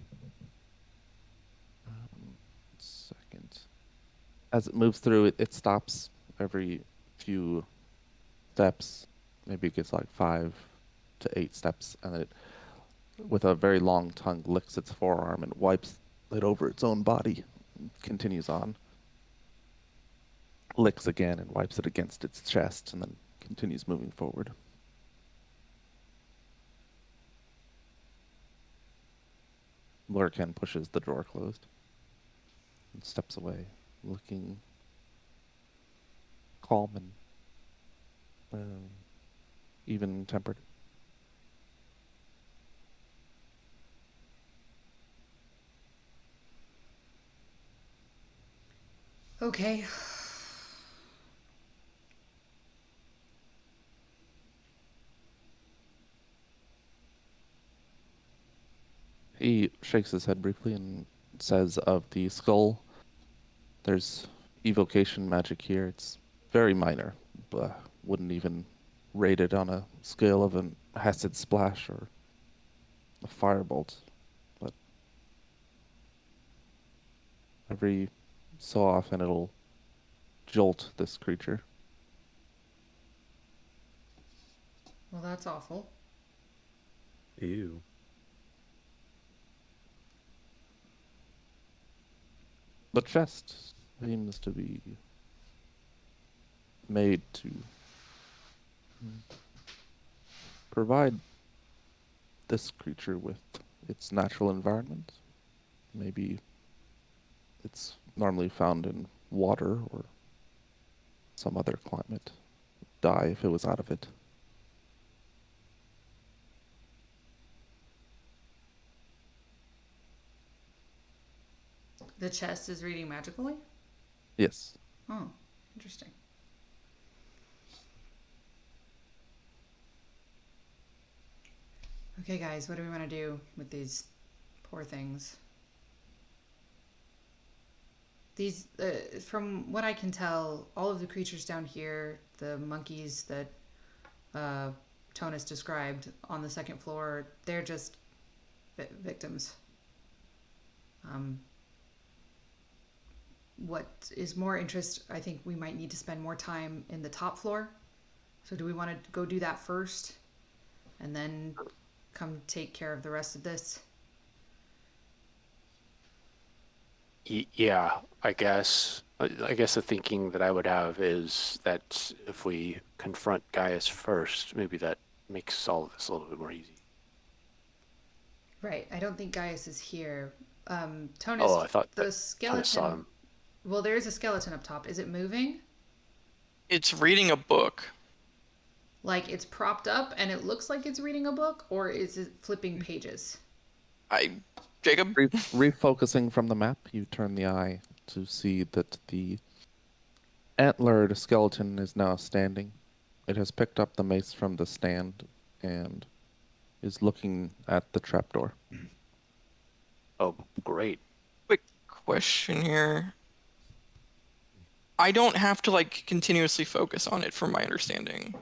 second, as it moves through, it stops every few steps. Maybe it gets like 5 to 8 steps, and then it, with a very long tongue, licks its forearm and wipes it over its own body. And continues on. Licks again and wipes it against its chest, and then continues moving forward. Lurken pushes the drawer closed and steps away, looking calm and even tempered. Okay. He shakes his head briefly and says of the skull, there's evocation magic here. It's very minor, but wouldn't even rate it on a scale of an acid splash or a firebolt. But every so often it'll jolt this creature. Well, that's awful. Ew. The chest seems to be made to provide this creature with its natural environment. Maybe it's normally found in water or some other climate. Die if it was out of it. The chest is reading magically? Yes. Oh, interesting. Okay, guys, what do we want to do with these poor things? These, from what I can tell, all of the creatures down here, the monkeys that Tonus described on the second floor, they're just victims. what is more interest, I think we might need to spend more time in the top floor. So do we want to go do that first and then come take care of the rest of this? Yeah, I guess. I guess the thinking that I would have is that if we confront Gaius first, maybe that makes all of this a little bit more easy. Right. I don't think Gaius is here. Tonus, Oh, I thought the that kind of saw skeleton. him. Well, there is a skeleton up top. Is it moving? It's reading a book. Like it's propped up and it looks like it's reading a book, or is it flipping pages? Jacob? Refocusing from the map, you turn the eye to see that the antlered skeleton is now standing. It has picked up the mace from the stand and is looking at the trapdoor. Oh, great. Quick question here. I don't have to like continuously focus on it from my understanding.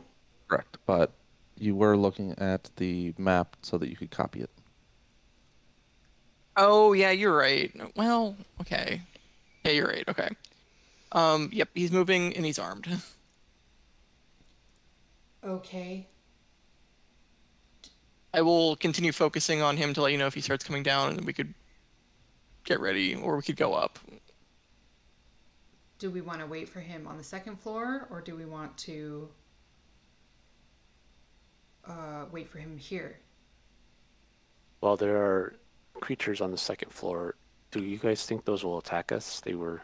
Correct, but you were looking at the map so that you could copy it. Oh, yeah, you're right. Well, okay. Yeah, you're right. Okay. Yep, he's moving and he's armed. Okay. I will continue focusing on him to let you know if he starts coming down and we could get ready or we could go up. Do we want to wait for him on the second floor, or do we want to wait for him here? Well, there are creatures on the second floor. Do you guys think those will attack us? They were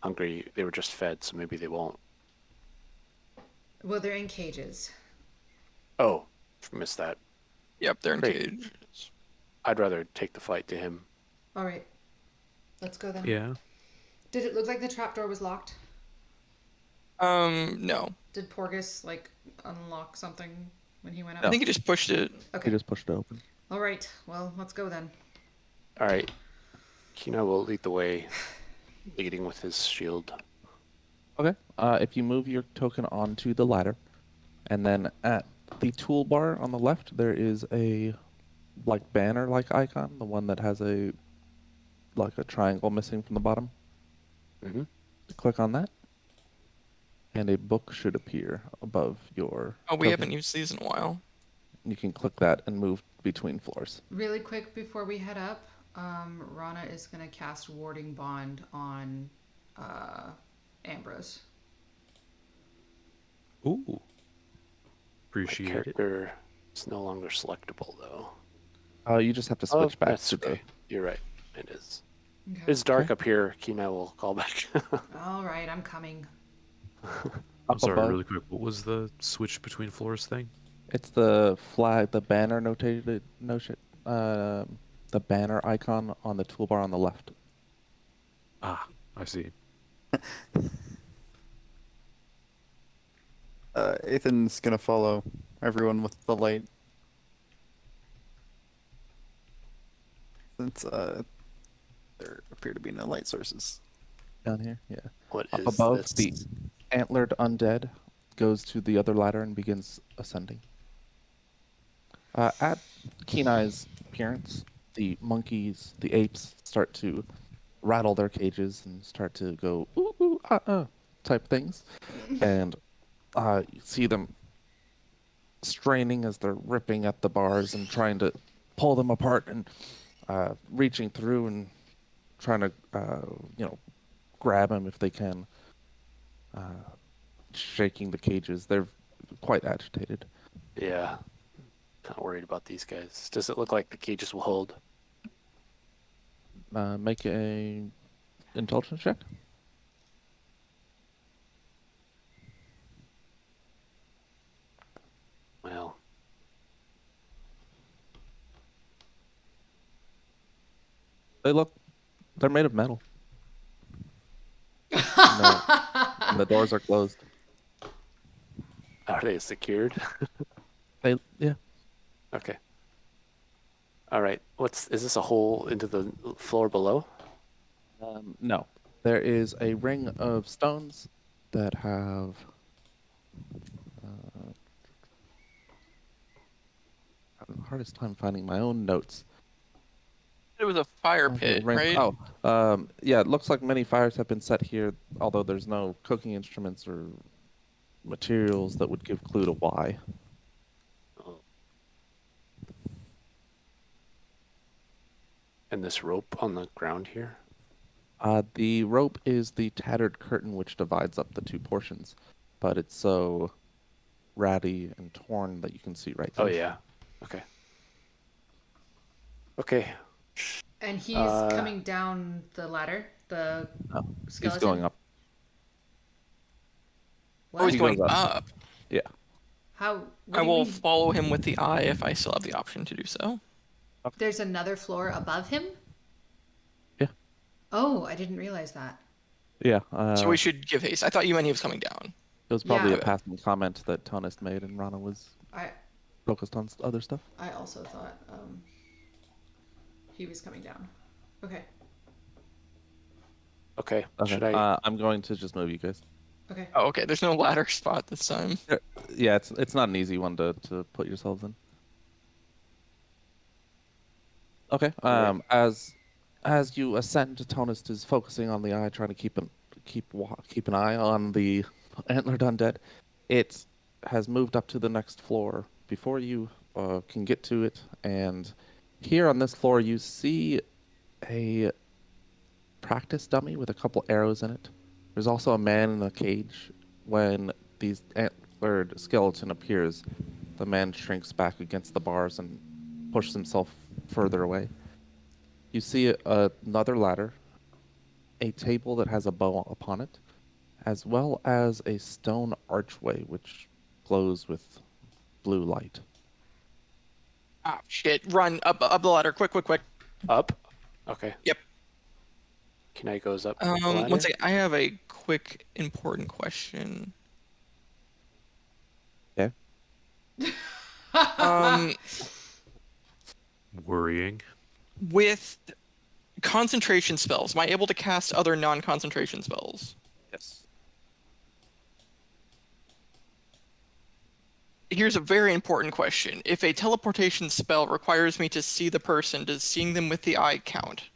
hungry. They were just fed, so maybe they won't. Well, they're in cages. Oh, missed that. Yep, they're in Great. cage. I'd rather take the fight to him. All right. Let's go then. Yeah. Did it look like the trapdoor was locked? No. Did Porgus like unlock something when he went up? I think he just pushed it. Okay. You just pushed it open. All right. Well, let's go then. All right. Kina will lead the way, leading with his shield. Okay. If you move your token onto the ladder, and then at the toolbar on the left, there is a like banner-like icon, the one that has a triangle missing from the bottom. Mm-hmm. Click on that, and a book should appear above your. Oh, we token. haven't used these in a while. You can click that and move between floors. Really quick before we head up, Rana is going to cast Warding Bond on Ambrose. Ooh. My Appreciate it. character is no longer selectable, though. You just have to switch back that's to the. okay. You're right. It is. Okay. It's dark Okay. up here. Kina will call back. All right, I'm coming. I'm Up sorry, above. really quick. What was the switch between floors thing? It's the flag, the banner notated notion, the banner icon on the toolbar on the left. Ah, I see. Ethan's gonna follow everyone with the light. Since there appear to be no light sources. Down here, yeah. What Up is above, this? the antlered undead goes to the other ladder and begins ascending. At Kenai's appearance, the monkeys, the apes start to rattle their cages and start to go ooh, ooh, type things, and you see them straining as they're ripping at the bars and trying to pull them apart and reaching through and trying to grab them if they can, shaking the cages. They're quite agitated. Yeah. Kind of worried about these guys. Does it look like the cages will hold? Make a intelligence check. Well, They're made of metal. And the doors are closed. are they secured? Yeah. Okay. All right. Is this a hole into the floor below? No. There is a ring of stones that have. Having the hardest time finding my own notes. It was a fire Okay, pit, rain- right? Oh, yeah, it looks like many fires have been set here, although there's no cooking instruments or materials that would give clue to why. Oh. And this rope on the ground here? The rope is the tattered curtain which divides up the two portions, but it's so ratty and torn that you can see right Oh through. yeah. Okay. Okay. And he's Uh, coming down the ladder, the Oh, skeleton. he's going up. What? Oh, he's He going goes up. up. Yeah. How? What I do you will mean? follow him with the eye if I still have the option to do so. There's another floor above him? Yeah. Oh, I didn't realize that. Yeah. So we should give haste. I thought you meant he was coming down. It was probably Yeah. a passing comment that Tonist made, and Rana was I focused on other stuff. I also thought he was coming down. Okay. okay. Okay. Should I? I'm going to just move you guys. Okay. Oh, okay. There's no ladder spot this time. Yeah, it's not an easy one to put yourselves in. Okay. Alright. As you ascend, Tonist is focusing on the eye, trying to keep an eye on the antlered undead. It has moved up to the next floor before you can get to it, and here on this floor you see a practice dummy with a couple arrows in it. There's also a man in a cage. When the antlered skeleton appears, the man shrinks back against the bars and pushes himself further away. You see another ladder, a table that has a bow upon it, as well as a stone archway which glows with blue light. Ah, shit. Run up the ladder. Quick, quick, quick. Up? Okay. Yep. Can I goes up the ladder? One second. I have a quick, important question. Okay. Um, Worrying. with concentration spells, am I able to cast other non-concentration spells? Yes. Here's a very important question. If a teleportation spell requires me to see the person, does seeing them with the eye count?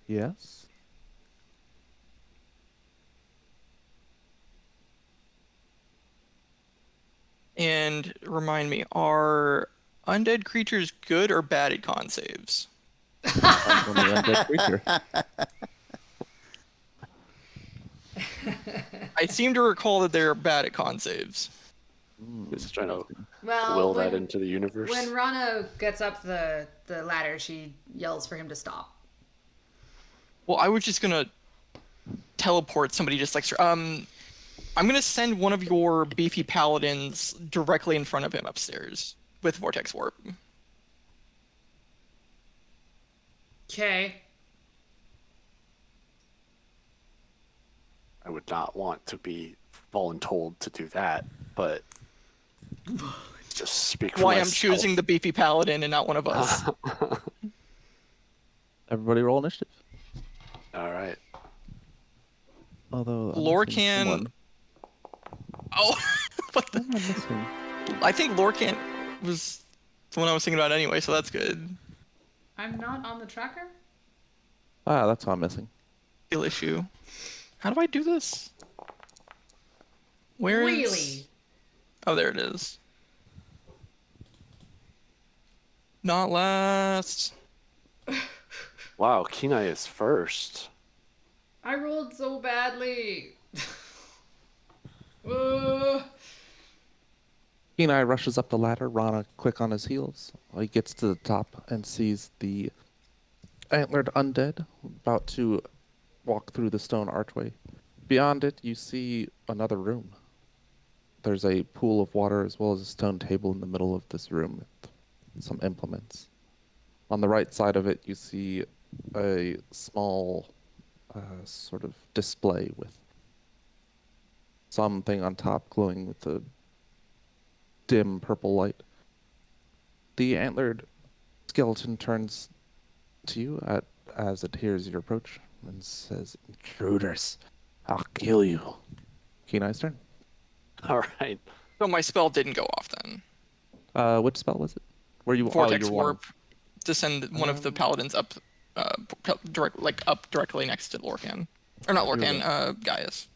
Yes. And remind me, are undead creatures good or bad at con saves? Depends on the undead creature. I seem to recall that they're bad at con saves. Just trying to Well, will when, that into the universe. when Rana gets up the ladder, she yells for him to stop. Well, I was just gonna teleport somebody just like I'm gonna send one of your beefy paladins directly in front of him upstairs with vortex warp. Okay. I would not want to be voluntold to do that, but just speak for Why I'm myself. choosing the beefy paladin and not one of us. Everybody roll initiative. All right. Although I'm Lorcan. missing someone. Oh, what Who the? am I missing? I think Lorcan was the one I was thinking about anyway, so that's good. I'm not on the tracker? Ah, that's what I'm missing. Skill issue. How do I do this? Where is? Really? Oh, there it is. Not last. Wow, Kenai is first. I rolled so badly. Ugh. Kenai rushes up the ladder, Rana quick on his heels. He gets to the top and sees the antlered undead about to walk through the stone archway. Beyond it, you see another room. There's a pool of water as well as a stone table in the middle of this room with some implements. On the right side of it, you see a small sort of display with something on top glowing with a dim purple light. The antlered skeleton turns to you as it hears your approach and says, "Intruders, I'll kill you." Kenai's turn. All right. So my spell didn't go off then. Which spell was it? Where you? Oh, vortex you're one. warp to send one of the paladins up, directly next to Lorcan, or not You're Lorcan, right. Gaius.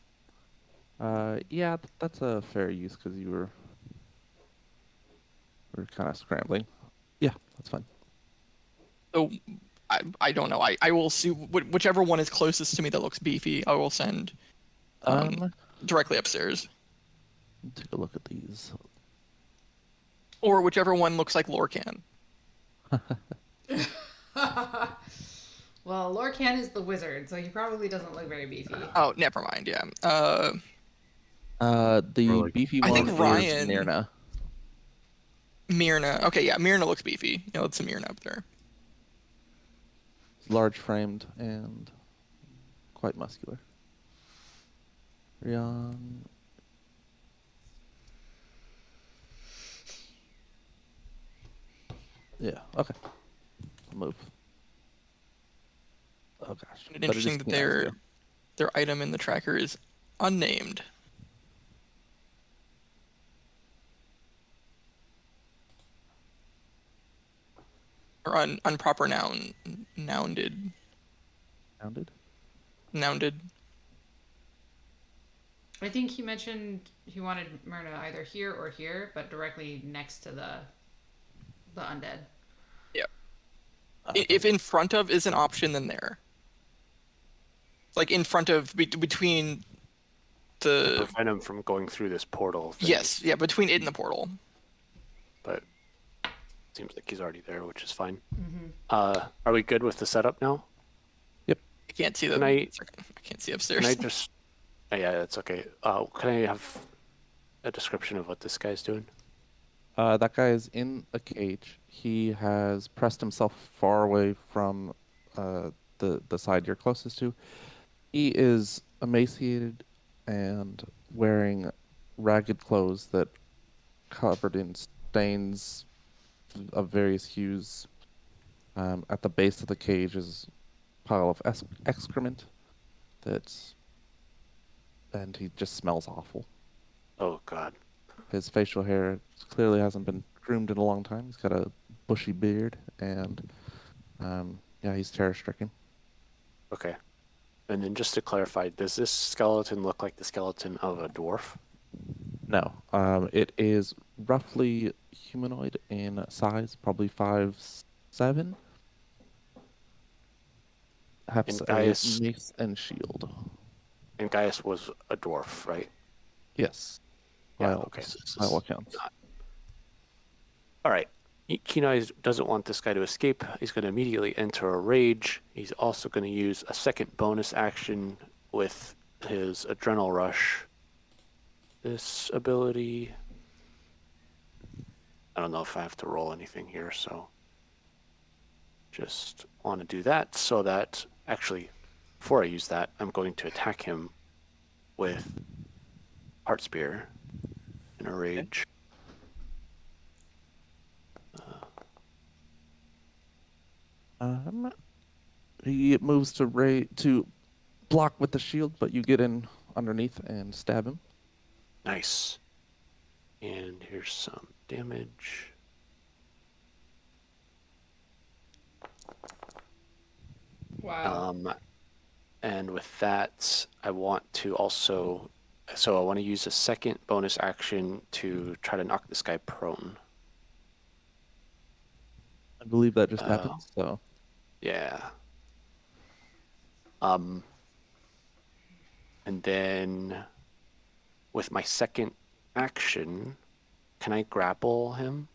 Yeah, that's a fair use because you were kind of scrambling. Yeah, that's fine. So I don't know. I will see whichever one is closest to me that looks beefy. I will send Um, directly upstairs, take a look at these. or whichever one looks like Lorcan. Well, Lorcan is the wizard, so he probably doesn't look very beefy. Oh, never mind. Yeah. The Or like- beefy I one think is Ryan- Myrna. Myrna. Okay, yeah, Myrna looks beefy. Yeah, let's send Myrna up there. Large framed and quite muscular. Rion. Yeah, okay. I'll move. Oh gosh. And But it is interesting that Keen Eyes, their item in the tracker is unnamed. Or unproper nounded. Sounded. I think he mentioned he wanted Myrna either here or here, but directly next to the undead. If in front of is an option, then there. Like in front of, between the... Prevent him from going through this portal thing. Yes, yeah, between it and the portal. But seems like he's already there, which is fine. Mm-hmm. Are we good with the setup now? I can't see the... Can I- I can't see upstairs. Can I just... yeah, that's okay. Can I have a description of what this guy's doing? That guy is in a cage. He has pressed himself far away from the side you're closest to. He is emaciated and wearing ragged clothes that covered in stains of various hues. At the base of the cage is a pile of excrement and he just smells awful. Oh, God. His facial hair clearly hasn't been groomed in a long time. He's got a bushy beard, and yeah, he's terror-stricken. Okay. And then just to clarify, does this skeleton look like the skeleton of a dwarf? No, it is roughly humanoid in size, probably 5'7". Has And a Gaius- mace and shield. And Gaius was a dwarf, right? Yes. Yeah, By all- okay, so this by all is accounts. All right. Keen Eyes doesn't want this guy to escape. He's going to immediately enter a rage. He's also going to use a second bonus action with his Adrenal Rush. This ability... I don't know if I have to roll anything here, so... Just want to do that so that... Actually, before I use that, I'm going to attack him with Heart Spear in a rage. He moves to block with the shield, but you get in underneath and stab him. Nice. And here's some damage. Wow. And with that, I want to also... So I want to use a second bonus action to try to knock this guy prone. I believe that just Oh. happened. So Yeah. And then with my second action, can I grapple him?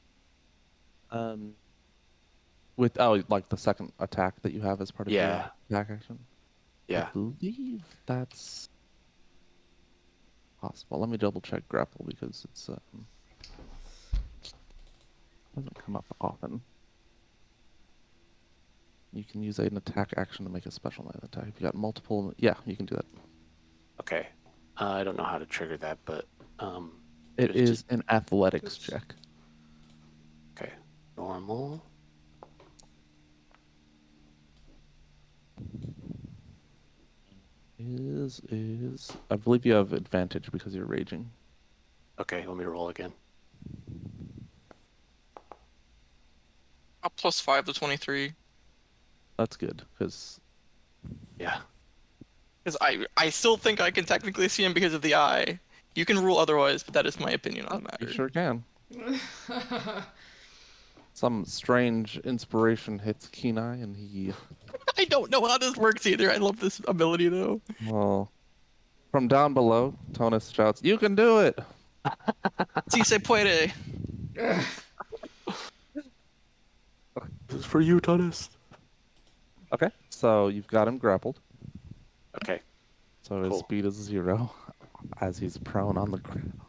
with like the second attack that you have as part of Yeah. your attack action. Yeah. I believe that's possible. Let me double check grapple because it's doesn't come up often. You can use an attack action to make a special knife attack. If you got multiple, yeah, you can do that. Okay. I don't know how to trigger that, but It Just- is an athletics check. okay. Normal. Is I believe you have advantage because you're raging. Okay, let me roll again. A +5 to 23. That's good because Yeah. Because I still think I can technically see him because of the eye. You can rule otherwise, but that is my opinion on the you matter. sure can. Some strange inspiration hits Kenai, and he, I don't know how this works either. I love this ability though. well, from down below, Tonus shouts, "You can do it!" Si se puede. This is for you, Tunis. Okay, so you've got him grappled. Okay. So his Cool. speed is 0 as he's prone on the ground.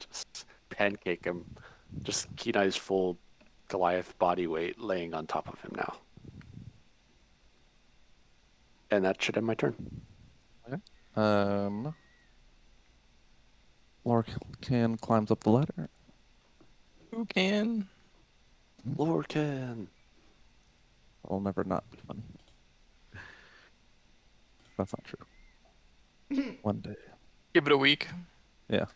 Just pancake him. Just Kenai's full Goliath body weight laying on top of him now. And that should end my turn. Lorcan climbs up the ladder. Who can? Lorcan. It'll never not be funny. That's not true. One day. Give it a week. Yeah.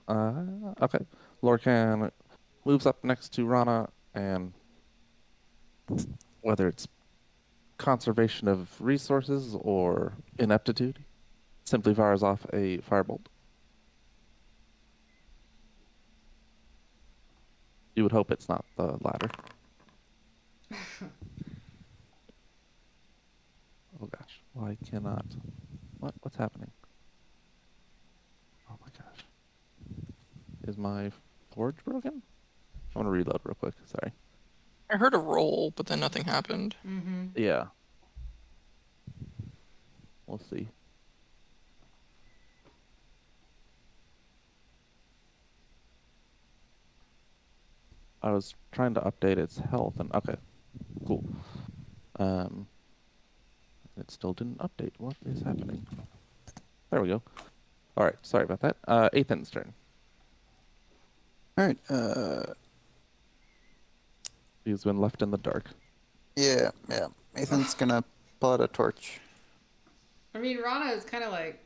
Okay. Lorcan moves up next to Rana, and whether it's conservation of resources or ineptitude, simply fires off a firebolt. You would hope it's not the latter. Oh gosh, why cannot? What's happening? Oh my gosh. Is my forge broken? I'm gonna reload real quick, sorry. I heard a roll, but then nothing happened. Mm-hmm. Yeah. We'll see. I was trying to update its health and okay. Cool. It still didn't update. What is happening? There we go. Alright, sorry about that. Ethan's turn. All right. He's been left in the dark. Yeah. Ethan's gonna pull out a torch. I mean, Rana is kind of like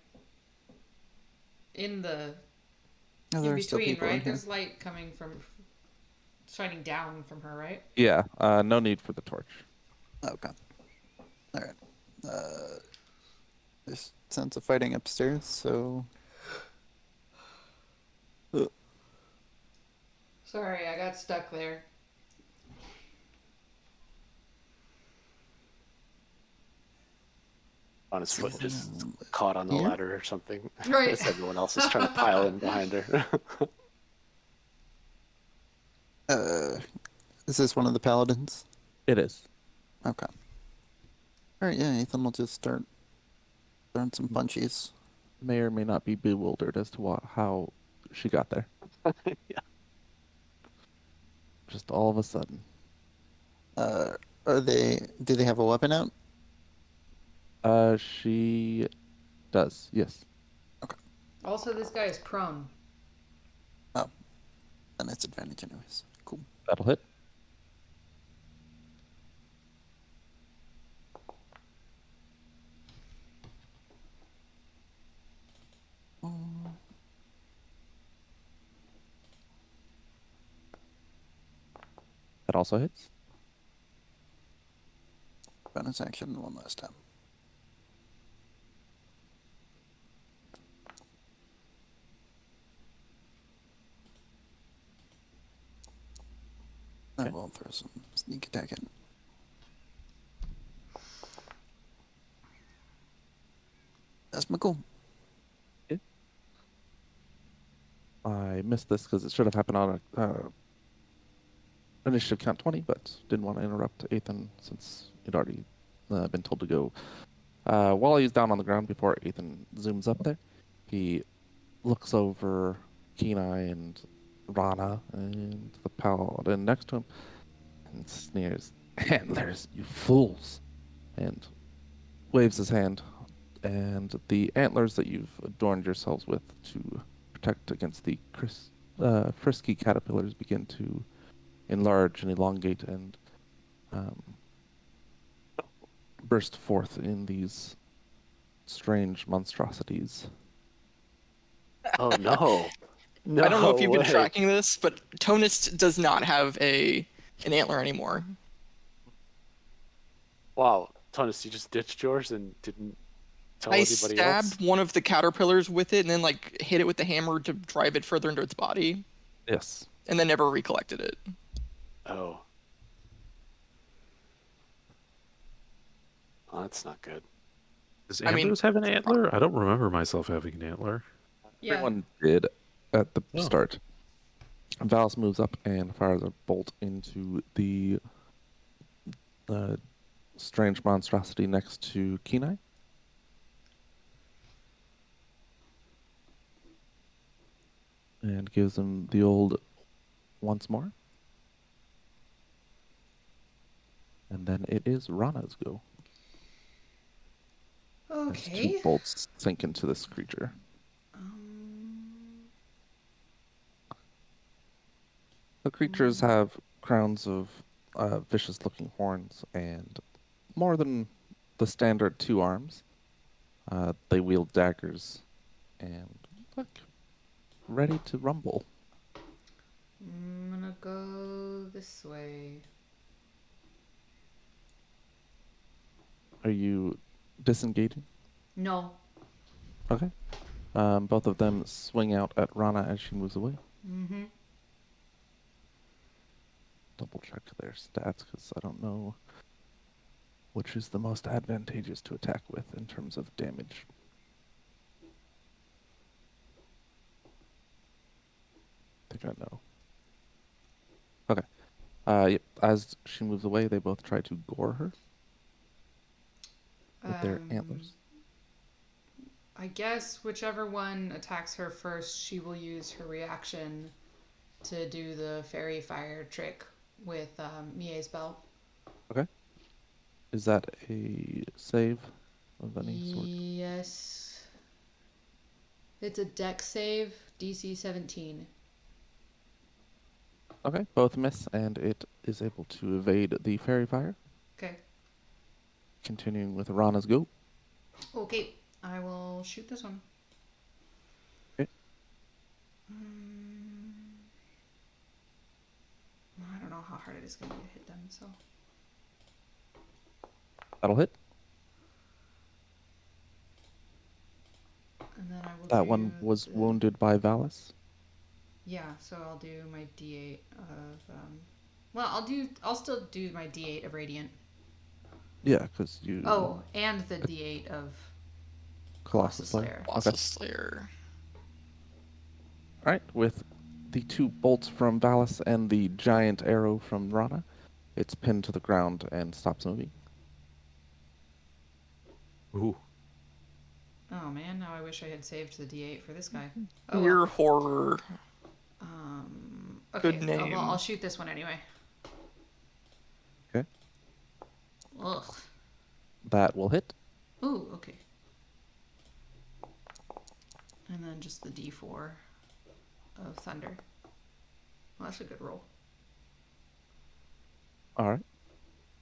in the Oh, in there are still between, people in right? here. There's light coming from shining down from her, right? Yeah, no need for the torch. Okay. All right. There's sounds of fighting upstairs, so Sorry, I got stuck there. On his foot, just um, caught on the here? ladder or something. Right. As everyone else is trying to pile in behind her. Is this one of the paladins? It is. Okay. All right. Yeah. Ethan will just start throwing some punchies. May or may not be bewildered as to how she got there. Yeah. Just all of a sudden. Are they? Do they have a weapon out? She does, yes. Also, this guy is prone. Then it's advantage anyways. Cool. That'll hit. That also hits. Bonus action one last time. I Okay. will throw some sneak attack in. That's my goal. I missed this because it should have happened on a initiative count 20, but didn't want to interrupt Ethan since he'd already been told to go. While he's down on the ground before Ethan zooms up there, he looks over Kenai and Rana and the paladin next to him and sneers, "Antlers, you fools!" and waves his hand. And the antlers that you've adorned yourselves with to protect against the frisky caterpillars begin to enlarge and elongate and burst forth in these strange monstrosities. Oh no. No I don't know if you've been way. tracking this, but Tonist does not have an antler anymore. Wow, Tonus, you just ditched yours and didn't tell I anybody else? stabbed one of the caterpillars with it and then like hit it with the hammer to drive it further into its body, Yes. and then never recollected it. Oh. Oh, that's not good. Does I mean, Ambrose have an antler? I don't remember myself having an antler. Yeah. Everyone did at the Oh. start. Valis moves up and fires a bolt into the strange monstrosity next to Kenai. And gives him the old once more. And then it is Rana's go. As two Okay. bolts sink into this creature. The creatures have crowns of vicious-looking horns and more than the standard 2 arms. They wield daggers and look ready to rumble. I'm gonna go this way. Are you disengaging? No. Okay. Both of them swing out at Rana as she moves away. Mm-hmm. Double check their stats because I don't know which is the most advantageous to attack with in terms of damage. I think I know. Okay. Yep. As she moves away, they both try to gore her with their antlers. I guess whichever one attacks her first, she will use her reaction to do the fairy fire trick with Mie's bell. Okay. Is that a save of any sort? Yes. It's a dex save, DC 17. Okay. Both miss, and it is able to evade the fairy fire. Okay. Continuing with Rana's go. Okay. I will shoot this one. Okay. I don't know how hard it is going to be to hit them, so. That'll hit. And then I will That do one was the- wounded by Valis. Yeah, so I'll do my D8 of I'll still do my D8 of radiant. Yeah, because you. Oh, and the D8 of Colossus Slayer. Slayer. Colossus Slayer. All right, with the 2 bolts from Valis and the giant arrow from Rana, it's pinned to the ground and stops moving. Ooh. Oh man, now I wish I had saved the D8 for this guy. Oh Pure well. horror. Okay, Good name. I'll shoot this one anyway. Okay. Ugh. That will hit. Ooh, okay. And then just the D4 of thunder. Well, that's a good roll. All right.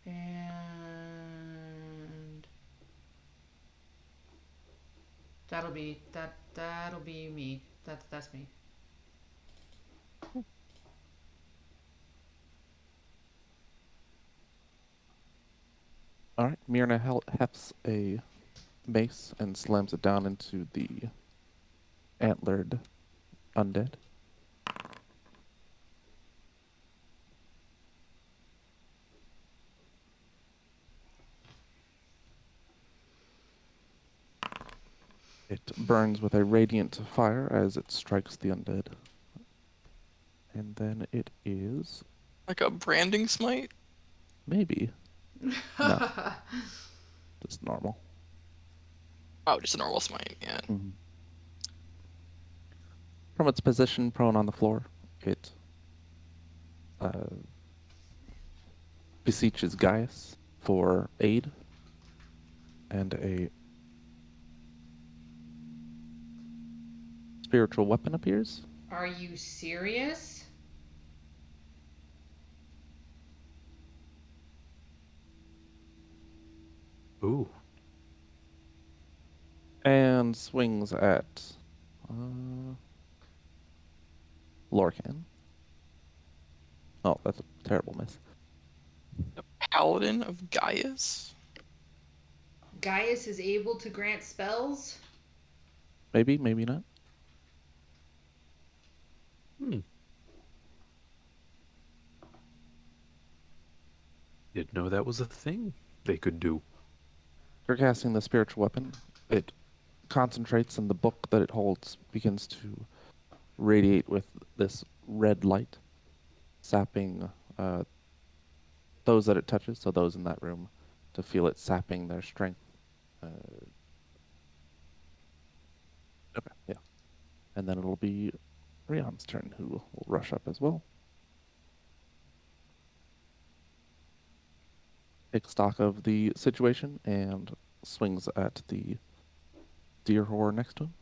And that'll be me. That's me. All right. Myrna hefts a mace and slams it down into the antlered undead. It burns with a radiant fire as it strikes the undead. And then it is Like a branding smite? maybe no, just normal. Oh, just a normal smite, yeah. From its position prone on the floor, it beseeches Gaius for aid, and a spiritual weapon appears. Are you serious? Ooh. And swings at Lorcan. Oh, that's a terrible miss. Paladin of Gaius. Gaius is able to grant spells. Maybe, maybe not. Hmm. Didn't know that was a thing they could do. You're casting the spiritual weapon. It concentrates, and the book that it holds begins to radiate with this red light, sapping those that it touches, so those in that room, to feel it sapping their strength. Okay, yeah. And then it'll be Rion's turn, who will rush up as well. Takes stock of the situation and swings at the deer horror next to him.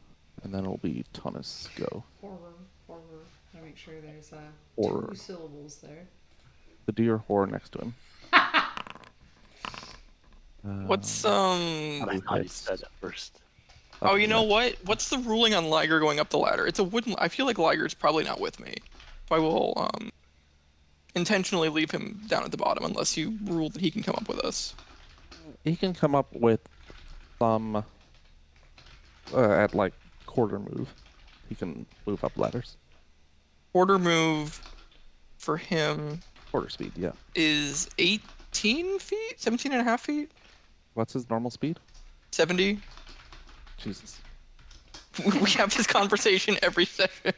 And then it'll be Tunis go. Horror. I make sure there's Horror. 2 syllables there. The deer horror next to him. What's How I do you thought you hit? said at first. Oh, Okay, you know yeah. what? What's the ruling on Liger going up the ladder? It's a wooden. I feel like Liger's probably not with me. So I will intentionally leave him down at the bottom unless you rule that he can come up with us. He can come up with some at like quarter move. He can move up ladders. Quarter move for him Quarter speed, yeah. is 18 feet? 17 and a half feet? What's his normal speed? 70? Jesus. We have this conversation every session.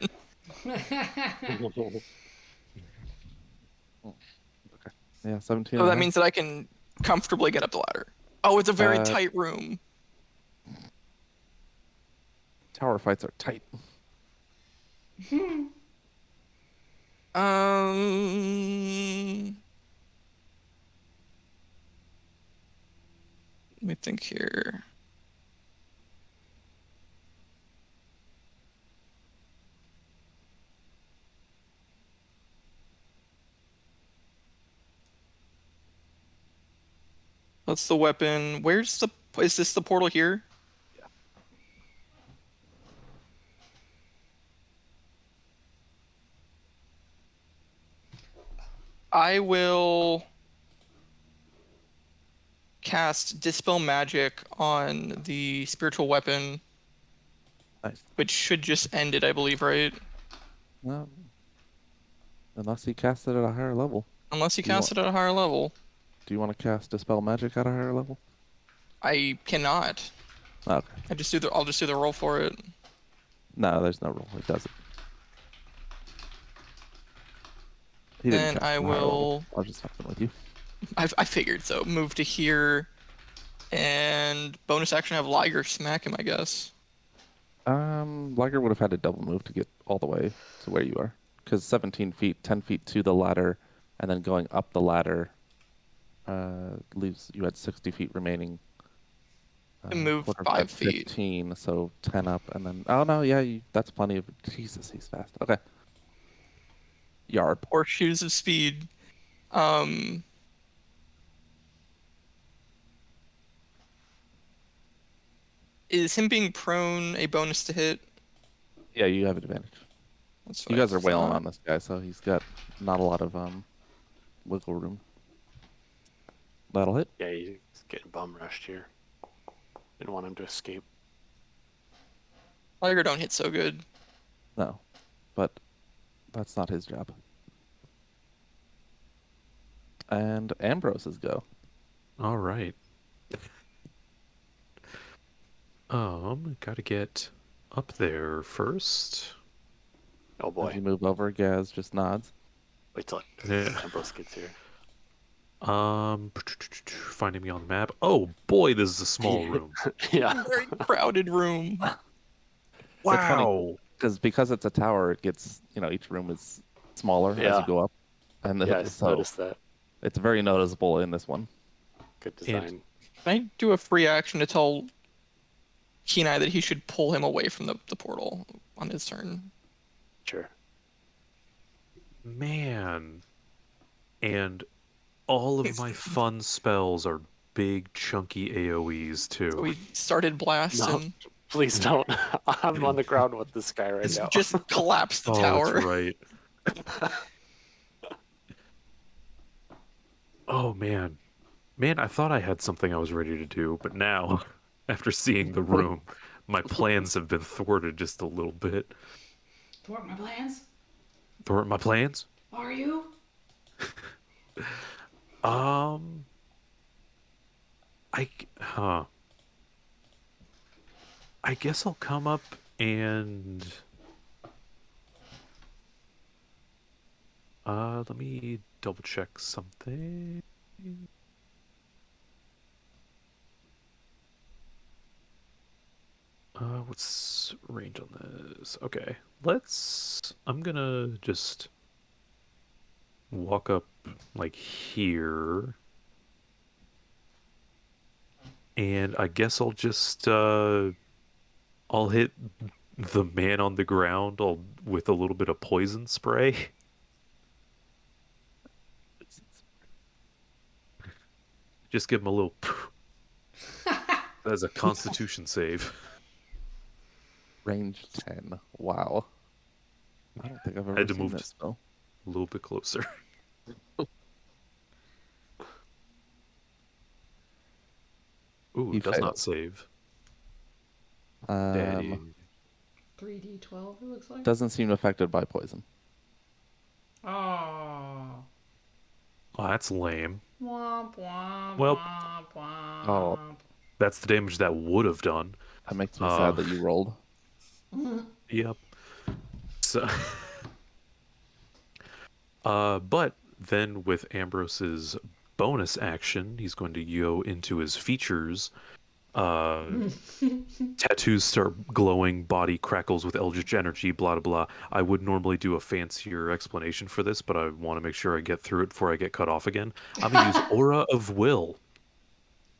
Yeah, 17. So and a that half. means that I can comfortably get up the ladder. Oh, it's a very Uh, tight room. Tower fights are tight. Let me think here. That's the weapon. Where's the? Is this the portal here? I will cast Dispel Magic on the spiritual weapon, Nice. which should just end it, I believe, right? Well, unless he casts it at a higher level. Unless you Do you cast it at a higher level. Do you want to cast Dispel Magic at a higher level? I cannot. Okay. I'll just do the roll for it. No, there's no rule. It doesn't. He didn't Then cast I it at a higher level. will. I was just fucking with you. I figured so. Move to here, and bonus action have Liger smack him, I guess. Liger would have had to double move to get all the way to where you are. Because 17 feet, 10 feet to the ladder, and then going up the ladder leaves you had 60 feet remaining. And move quarter 5 feet. 15, so 10 up, and then... Oh, no, yeah, that's plenty of... Jesus, he's fast. Okay. Yarp. Horseshoes of speed. Is him being prone a bonus to hit? Yeah, you have advantage. That's You what I guys are wailing thought. on this guy, so he's got not a lot of wiggle room. That'll hit. Yeah, he's getting bum rushed here. Didn't want him to escape. Liger don't hit so good. No, but that's not his job. And Ambrose's go. All right. Gotta get up there first. Oh As boy. you move over, Gaz just nods. Wait till Yeah. Ambrose gets here. Finding me on the map. Oh boy, this is a small room. Yeah. Very crowded room. Wow. Because it's a tower, it gets, each room is smaller as Yeah. you go up. And Yeah, I so noticed that. it's very noticeable in this one. Good design. Can I do a free action to tell Kenai that he should pull him away from the portal on his turn? Sure. Man. And all of my fun spells are big chunky AoEs too. So we started blasting. Please don't. I'm on the ground with this guy right now. Just collapse the Oh, tower. that's right. Oh man, man, I thought I had something I was ready to do, but now, after seeing the room, my plans have been thwarted just a little bit. Thwart my plans? Thwart my plans? Are you? Um, huh. I guess I'll come up and let me double check something. What's range on this? Okay, I'm gonna just walk up like here, and I guess I'll just I'll hit the man on the ground with a little bit of poison spray. Just give him a little. That's a Constitution save. Range 10. Wow. I don't think I've ever Had to seen move this spell. A little bit closer. Ooh, You does fail. not save. Daddy. 3d12, it looks like. Doesn't seem affected by poison. Oh. Oh, that's lame. Womp womp Well- womp womp. Oh. That's the damage that would have done. That makes me sad that you rolled. Yep. So, but then with Ambrose's bonus action, he's going to go into his features. Tattoos start glowing, body crackles with eldritch energy, blah, blah, blah. I would normally do a fancier explanation for this, but I want to make sure I get through it before I get cut off again. I'm going to use Aura of Will.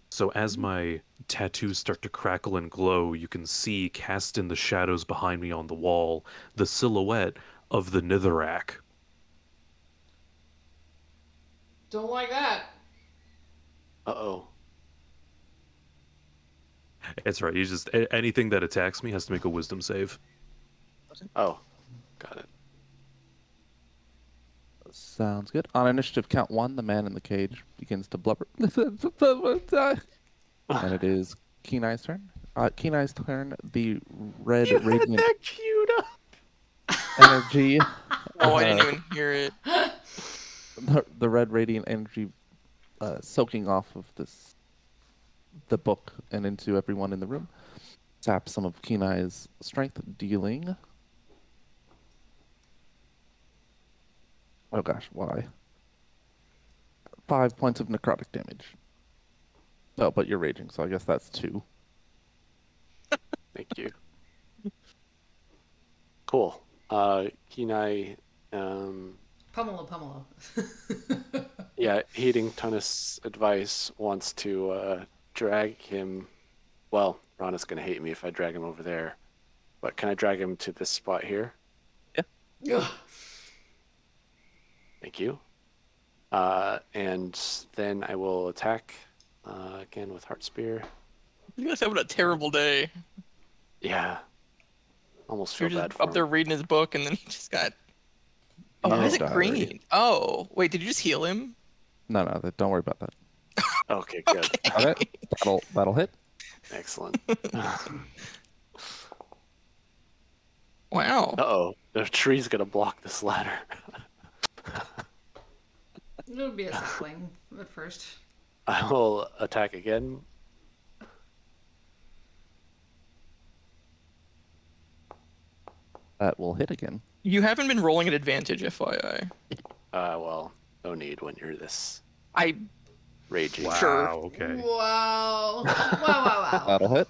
So as my tattoos start to crackle and glow, you can see cast in the shadows behind me on the wall the silhouette of the Nithorak. Don't like that. Uh-oh. It's right. You just anything that attacks me has to make a wisdom save. Oh, got it. Sounds good. On initiative count 1, the man in the cage begins to blubber. And it is Keen Eye's turn. Keen Eye's turn. The red radiant that queued up. energy. Oh, I didn't even hear it. The red radiant energy soaking off of the book and into everyone in the room. Saps some of Keen Eye's strength, dealing. Oh gosh, why? 5 points of necrotic damage. Oh, but you're raging, so I guess that's 2. Thank you. Cool. Kenai, Pummelo. yeah, heeding Tunis' advice, wants to drag him. Well, Rana's going to hate me if I drag him over there. But can I drag him to this spot here? Ugh. Thank you. And then I will attack again with Heart Spear. You guys having a terrible day. Yeah. Almost You're feel just bad for up there him. reading his book, and then he just got. Oh, Yeah, why is it diary. green? Oh, wait, did you just heal him? No, don't worry about that. Okay, good. Got it? That'll hit. Excellent. Wow. Uh-oh. The tree's going to block this ladder. It'll be a sapling at first. I will attack again. That will hit again. You haven't been rolling at advantage, FYI. Well, no need when you're this I raging. Wow. Sure. Okay. Wow. Wow. That'll hit.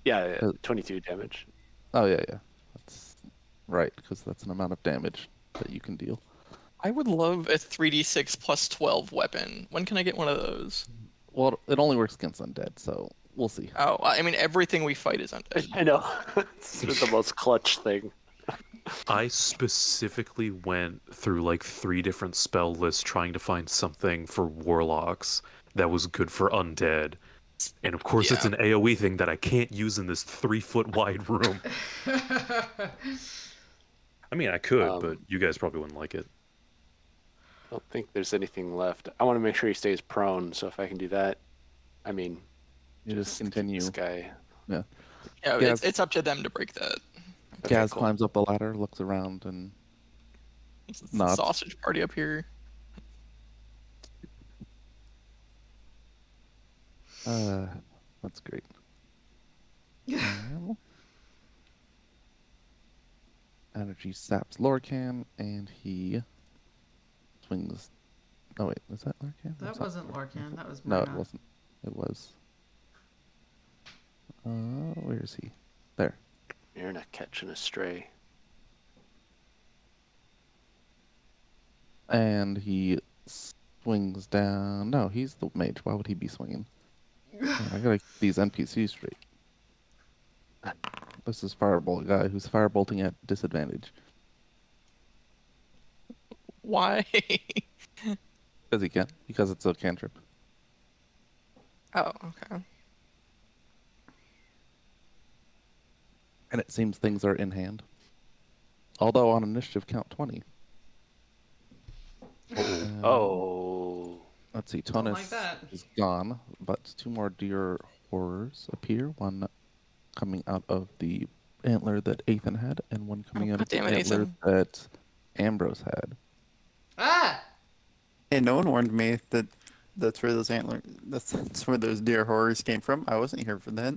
Yeah, 22 damage. Oh yeah. That's right, because that's an amount of damage that you can deal. I would love a 3d6 plus 12 weapon. When can I get one of those? Well, it only works against undead, so we'll see. Oh, I mean, everything we fight is undead. I know. It's the most clutch thing. I specifically went through like 3 different spell lists trying to find something for warlocks that was good for undead. And of course, it's Yeah. an AoE thing that I can't use in this 3-foot wide room. I mean, I could, but Um, you guys probably wouldn't like it. I don't think there's anything left. I want to make sure he stays prone, so if I can do that, I mean, You just keep continue. this guy. Yeah. Yeah, Gaz, it's up to them to break that. Okay, Gaz cool. climbs up the ladder, looks around, and It's a nods. sausage party up here. That's great. Um, energy saps Lorcan, and he swings. Oh wait, was that Lorcan? That wasn't Lorcan. That was No, Myrna. it wasn't. It was. Where is he? There. You're not catching a stray. And he swings down. No, he's the mage. Why would he be swinging? Man, I gotta keep these NPCs straight. This is Firebolt guy who's firebolting at disadvantage Why? because he can, because it's a cantrip. Oh, okay. And it seems things are in hand. Although on initiative count 20. Oh, Let's see, Don't Tonus like that. is gone, but two more deer horrors appear. One coming out of the antler that Ethan had, and one coming out of the goddammit, antler Ethan. that Ambrose had. Ah! Hey, no one warned me that that's where those that's where those deer horrors came from. I wasn't here for that.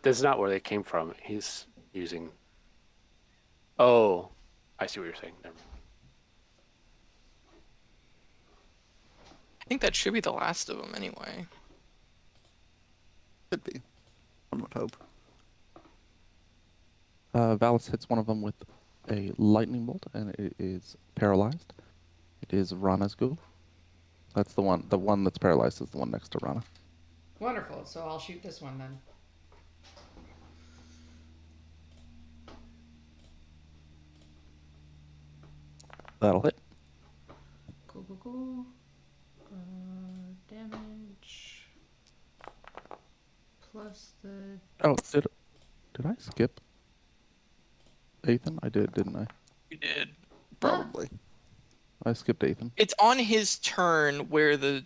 that's not where they came from. He's using. Oh, I see what you're saying. Never mind. I think that should be the last of them anyway. Could be. One would hope. Valis hits one of them with a lightning bolt, and it is paralyzed. It is Rana's go. That's the one. The one that's paralyzed is the one next to Rana. Wonderful. So I'll shoot this one then. That'll hit. Cool, cool, cool. Damage. Plus the. Oh, did I skip Ethan? I did, didn't I? You did. Probably. I skipped Ethan. It's on his turn where the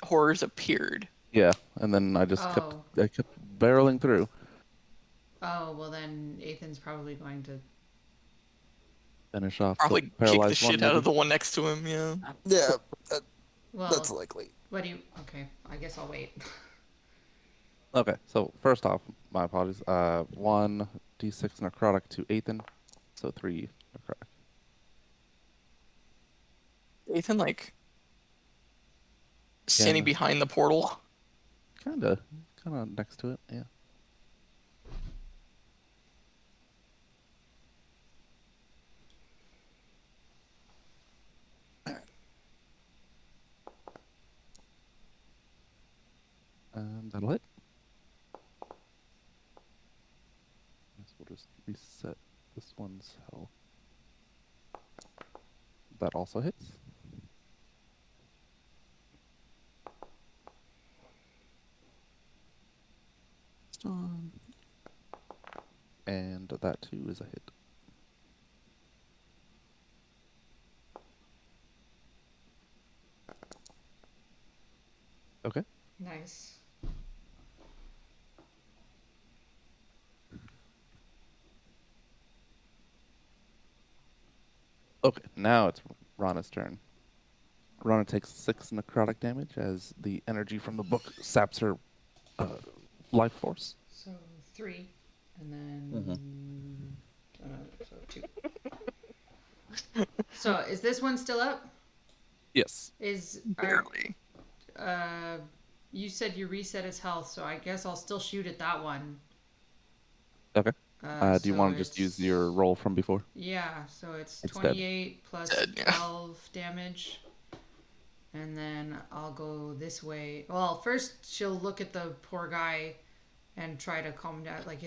horrors appeared. Yeah, and then I just Oh. kept barreling through. Oh, well then Ethan's probably going to. Finish off Probably the kick the paralyzed one. shit out of maybe? the one next to him. Yeah. Yeah, Well, that's likely. what do you. Okay, I guess I'll wait. Okay, so first off, my apologies. 1d6 necrotic to Ethan, so 3 necrotic. Ethan, like, standing Yeah. behind the portal. Kinda next to it, yeah. And that'll hit. Guess we'll just reset this one's health. That also hits. And that too is a hit. Okay. Nice. Okay, now it's Rana's turn. Rana takes 6 necrotic damage as the energy from the book saps her life force. So 3, and then. So 2. So is this one still up? Yes. Is. Barely. You said you reset his health, so I guess I'll still shoot at that one. Okay. Do you So want to just use your it's- roll from before? Yeah, so it's It's dead. 28 plus Dead, yeah. 12 damage. And then I'll go this way. Well, first she'll look at the poor guy and try to calm him down. Like,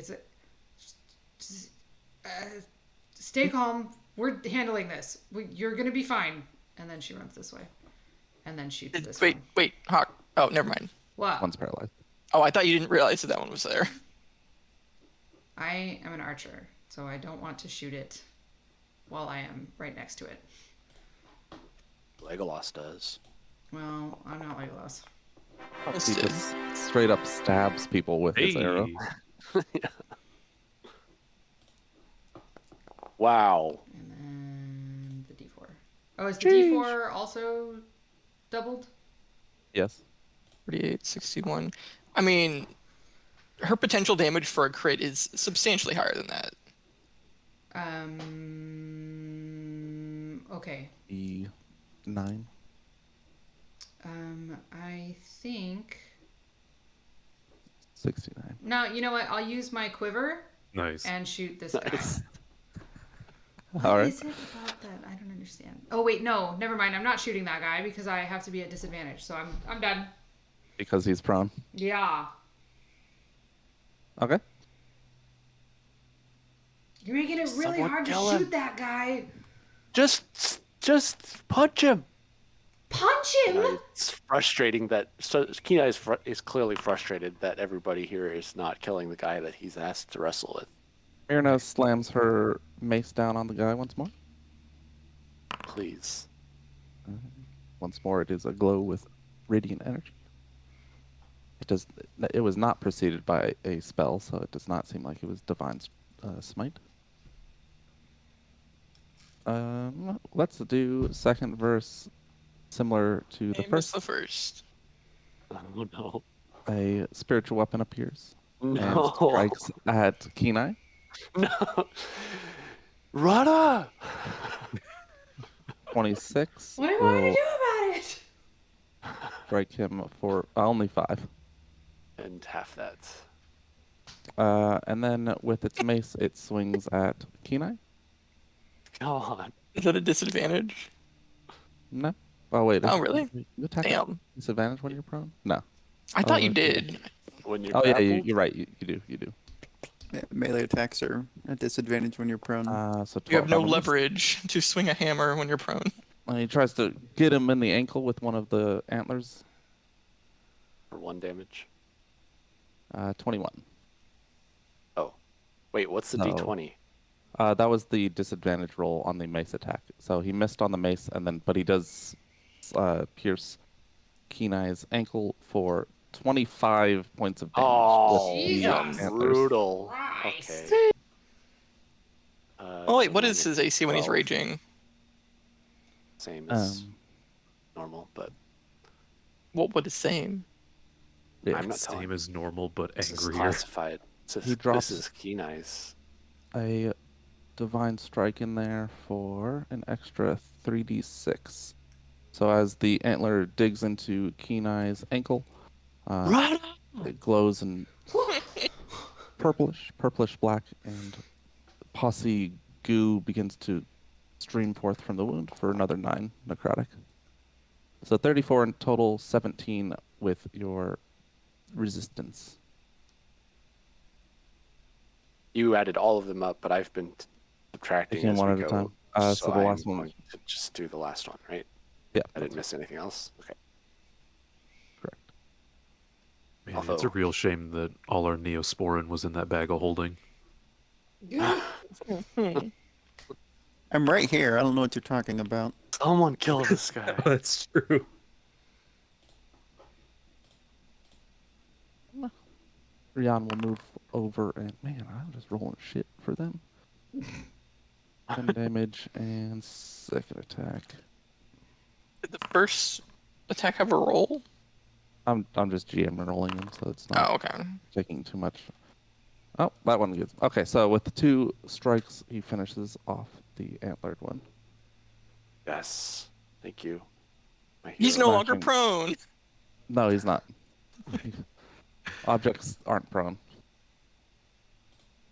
stay calm. We're handling this. You're going to be fine. And then she runs this way. And then shoots this one. Wait, Hawk. Oh, never mind. What? One's paralyzed. Oh, I thought you didn't realize that one was there. I am an archer, so I don't want to shoot it while I am right next to it. Legolas does. Well, I'm not Legolas. He Understood. just straight up stabs people with his arrow. Wow. And then the D4. Oh, is the Jeez. D4 also doubled? Yes. 48, 61. I mean, her potential damage for a crit is substantially higher than that. Okay. E9. I think. 69. No, you know what? I'll use my quiver Nice. and shoot this Nice. guy. What All right. is it about that? I don't understand. Oh wait, no, never mind. I'm not shooting that guy because I have to be at disadvantage. So I'm done. Because he's prone. Yeah. Okay. You're making it really Someone hard to kill him. shoot that guy. Just punch him. Punch him. It's frustrating that Kenai is clearly frustrated that everybody here is not killing the guy that he's asked to wrestle with. Myrna slams her mace down on the guy once more. Please. Once more, it is aglow with radiant energy. It was not preceded by a spell, so it does not seem like it was divine smite. Let's do second verse, similar to the I missed first. the first. Oh no. A spiritual weapon appears and No. strikes at Kenai. No. Rada! 26 What do I will do about it? strike him for only 5. And half that. And then with its mace, it swings at Kenai. Come on. Is that a disadvantage? No. Oh wait. Oh, is- really? You attack at Damn. disadvantage when you're prone? No. I thought you okay. did. When you're Oh yeah, grappled, you're right. You do. Yeah, melee attacks are at disadvantage when you're prone. So You have 12 no on the mace. leverage to swing a hammer when you're prone. He tries to get him in the ankle with one of the antlers. for 1 damage. 21. Oh. Wait, what's the No. d20? That was the disadvantage roll on the mace attack. So he missed on the mace, but he does pierce Kenai's ankle for 25 points of damage. Oh, with the Jesus. antlers. brutal. Christ. Okay. Oh wait, so what then is it's his AC when he's 12. raging? Same as Um, normal, but What would it say? yeah. I'm not telling. Same as normal, but This is angrier. classified. He drops- This is Kenai's. A divine strike in there for an extra 3d6. So as the antler digs into Kenai's ankle, it glows in purplish black, and posse goo begins to stream forth from the wound for another 9 necrotic. So 34 in total, 17 with your resistance. You added all of them up, but I've been subtracting Taking as one we at a go. time. So the I'm last one- going to just do the last one, right? Yeah, I didn't miss anything else. Okay. correct. Man, it's a Although- real shame that all our Neosporin was in that bag of holding. I'm right here. I don't know what you're talking about. Someone kill this guy. That's true. Rian will move over and man, I'm just rolling shit for them. 10 damage and second attack. Did the first attack have a roll? I'm just GM rolling them, so it's not Oh, okay. taking too much. Oh, that one gets okay. So with the 2 strikes, he finishes off the antlered one. Yes. Thank you. My He's hero. no longer Slashing. prone. No, he's not. Objects aren't prone.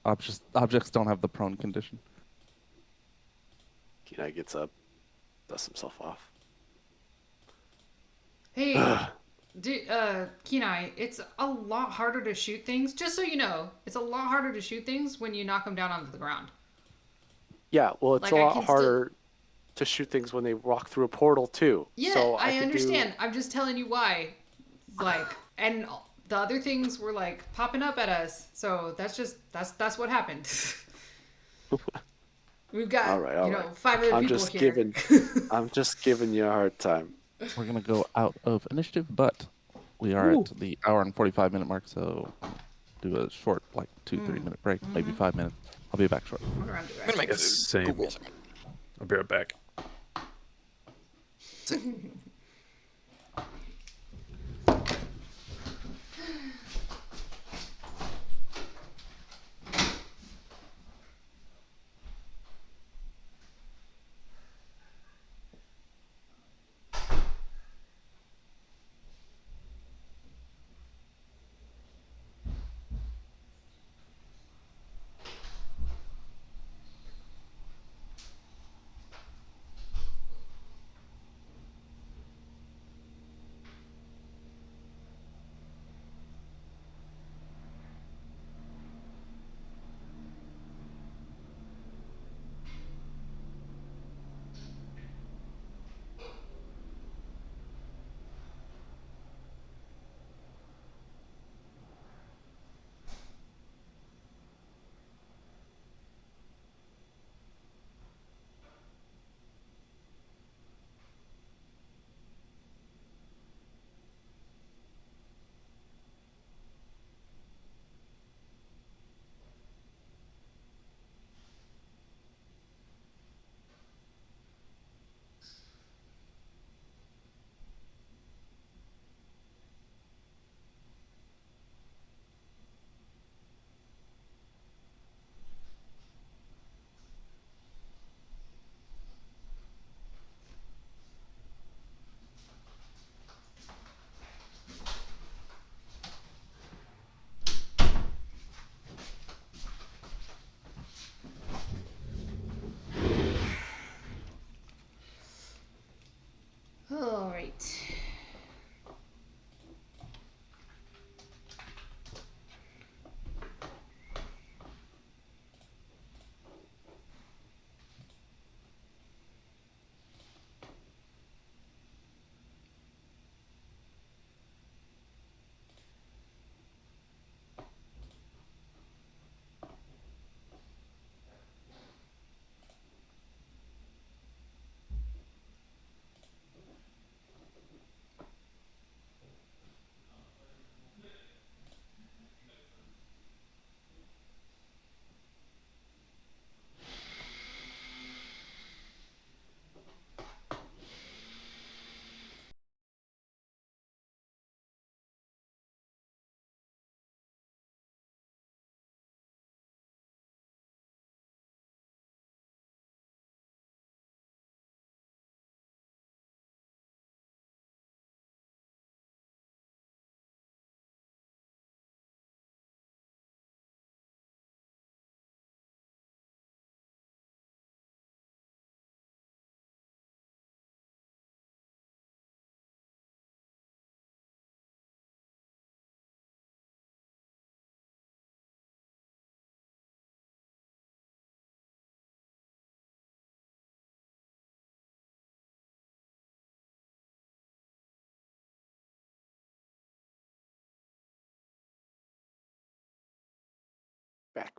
Objects don't have the prone condition. Kenai gets up, dusts himself off. Hey, Kenai, it's a lot harder to shoot things. Just so you know, it's a lot harder to shoot things when you knock them down onto the ground. Yeah, well, it's Like, a I lot can still- harder to shoot things when they walk through a portal too. Yeah, so I could understand. I'm just telling you why. Like, and the other things were like popping up at us. So that's what happened. We've got All right. 5 other I'm people just here. I'm just giving you a hard time. We're gonna go out of initiative, but we are at the hour and 45-minute mark, so do a short, like 2-3 minute break, maybe 5 minutes. I'll be back shortly. Walk around I'm gonna make Yes, food. same. Google a second. I'll be right back. All right.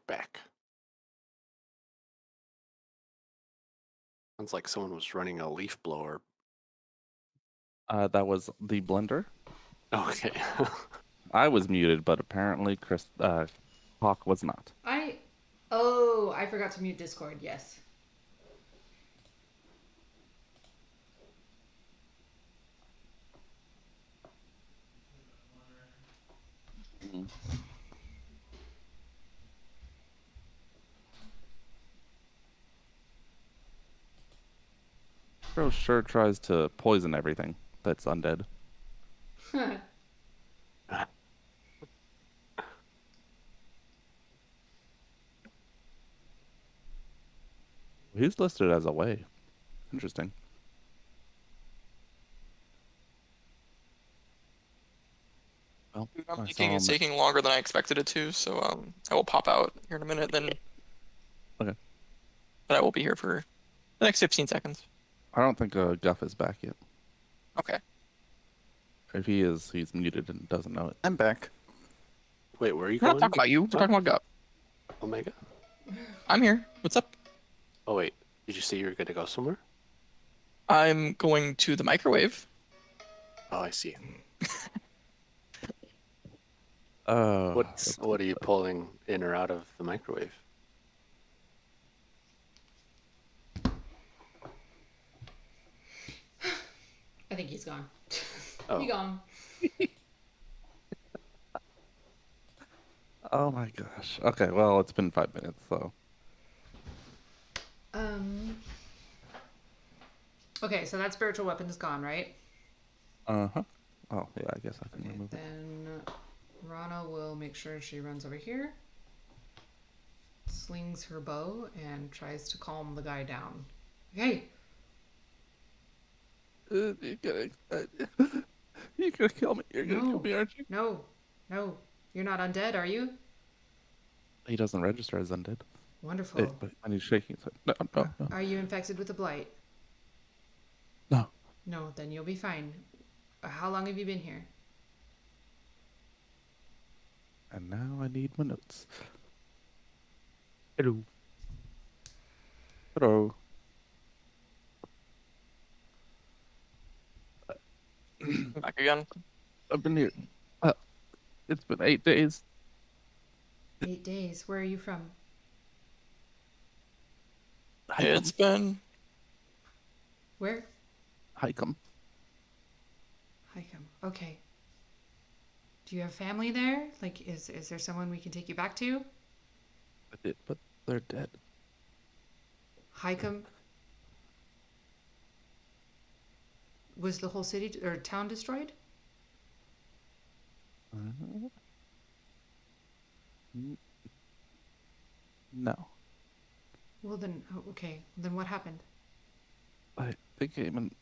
Back. Sounds like someone was running a leaf blower. That was the blender. Okay. I was muted, but apparently Hawk was not. I forgot to mute Discord. Yes. Bro sure tries to poison everything that's undead. He's listed as away. Interesting. Well, I'm I thinking saw it's him. taking longer than I expected it to, so I will pop out here in a minute. Then, Okay. but I will be here for the next 15 seconds. I don't think Guff is back yet. Okay. If he is, he's muted and doesn't know it. I'm back. Wait, where are you We're not going? talking about you. We're talking about Gup. Omega? I'm here. What's up? Oh wait, did you say you were gonna go somewhere? I'm going to the microwave. Oh, I see. Let's What are you pulling in or out of the microwave? I think he's gone. Oh. He gone. Oh my gosh. Okay, well, it's been 5 minutes, so Okay, so that spiritual weapon is gone, right? uh-huh. Oh yeah, I guess I can Okay, remove it. then Rana will make sure she runs over here, slings her bow, and tries to calm the guy down. Okay, You're gonna kill me. You're gonna kill no, me, aren't you? no, no. You're not undead, are you? He doesn't register as undead. Wonderful. But and he's shaking his head. No, no, no. Are you infected with the blight? No. No, then you'll be fine. How long have you been here? And now I need my notes. Hello. Hello. Back again. I've been here. It's been 8 days. 8 days. Where are you from? It's been Where? Hikem. Hikem. Okay. Do you have family there? Like, is there someone we can take you back to? I did, but they're dead. Hikem. Was the whole city or town destroyed? No. Well then, oh, okay. Then what happened? They came and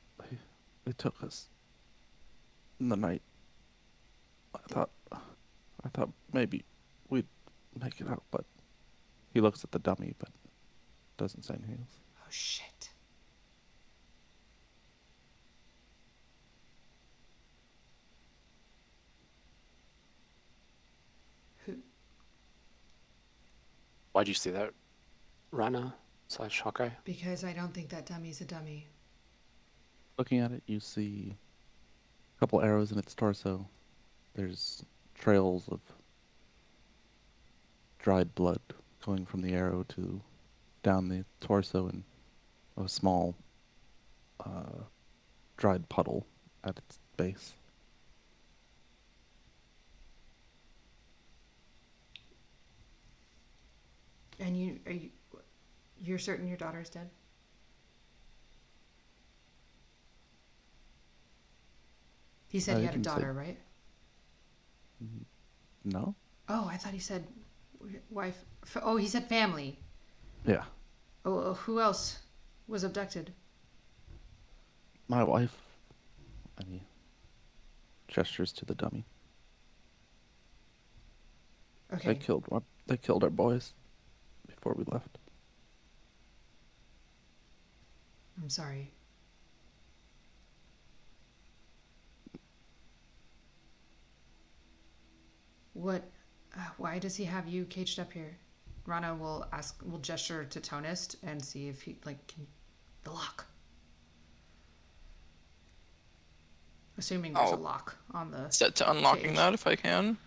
they took us in the night. I thought maybe we'd make it out, but he looks at the dummy, but doesn't say anything else. Oh shit. Who? Why'd you say that, Rana / Hawkeye? Because I don't think that dummy's a dummy. Looking at it, you see a couple arrows in its torso. There's trails of dried blood going from the arrow to down the torso and a small dried puddle at its base. And you're certain your daughter's dead? He said he You had a can say- daughter, right? No? Oh, I thought he said wife. Oh, he said family. Yeah. Oh, who else was abducted? My wife. And he gestures to the dummy. Okay. They killed our boys before we left. I'm sorry. What? Why does he have you caged up here? Rana will gesture to Tonist and see if he the lock. Assuming there's a Oh. lock on the. set to unlocking Cage. that if I can.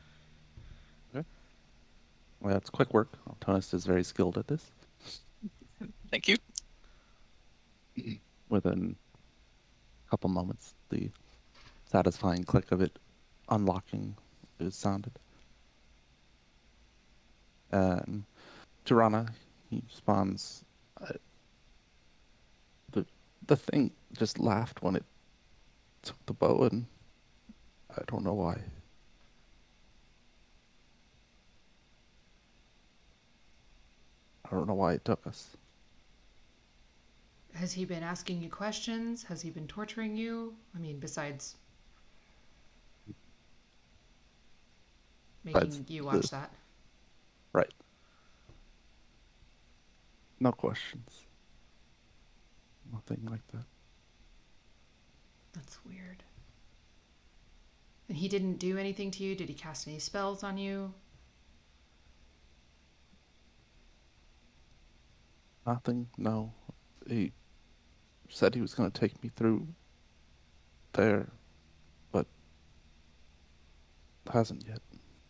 Well, that's quick work. Tonist is very skilled at this. Thank you. Within a couple moments, the satisfying click of it unlocking is sounded. And Tirana, he responds, the thing just laughed when it took the bow, and I don't know why. I don't know why it took us. Has he been asking you questions? Has he been torturing you? I mean, besides making Besides you watch the- that. Right. No questions. Nothing like that. That's weird. And he didn't do anything to you? Did he cast any spells on you? Nothing. No. He said he was going to take me through there, but hasn't yet.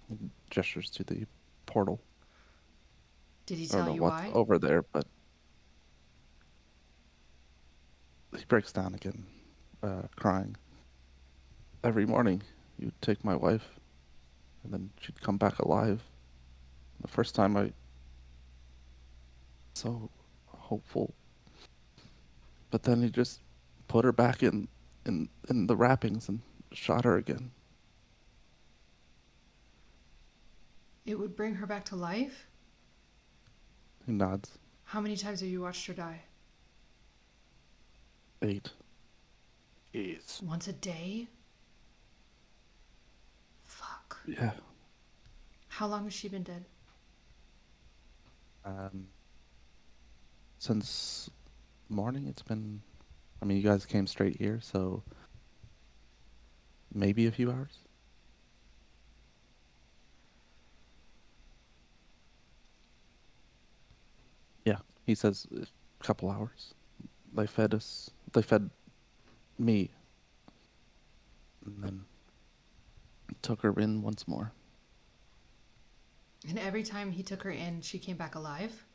He gestures to the portal. Did he I don't tell know you what's why? over there, but he breaks down again, crying. Every morning, you'd take my wife, and then she'd come back alive. The first time I so hopeful, but then he just put her back in the wrappings and shot her again. It would bring her back to life? He nods. How many times have you watched her die? 8. Jeez. Once a day? Fuck. Yeah. How long has she been dead? Since morning, it's been. I mean, you guys came straight here, so maybe a few hours. Yeah, he says a couple hours. They fed us. They fed me, and then took her in once more. And every time he took her in, she came back alive?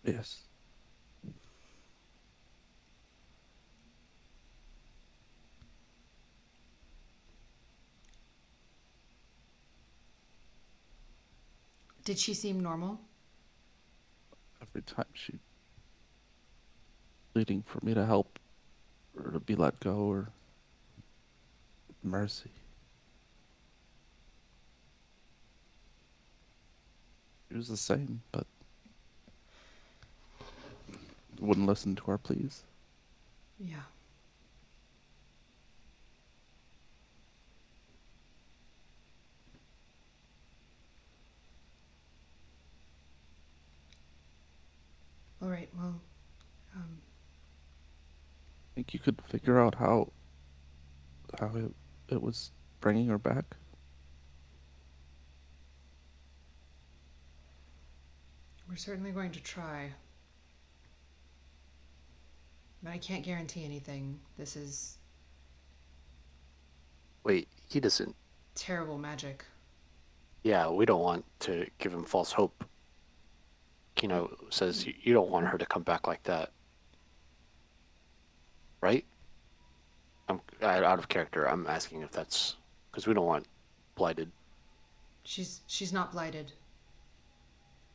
Yes. Did she seem normal? Every time she pleading for me to help or to be let go or mercy. She was the same, but wouldn't listen to our pleas. Yeah. All right, well, Think you could figure out how it was bringing her back? we're certainly going to try. But I can't guarantee anything. This is Wait, he doesn't. terrible magic. Yeah, we don't want to give him false hope. Kino says you don't want her to come back like that. Right? I'm out of character. I'm asking if that's because we don't want blighted. She's not blighted.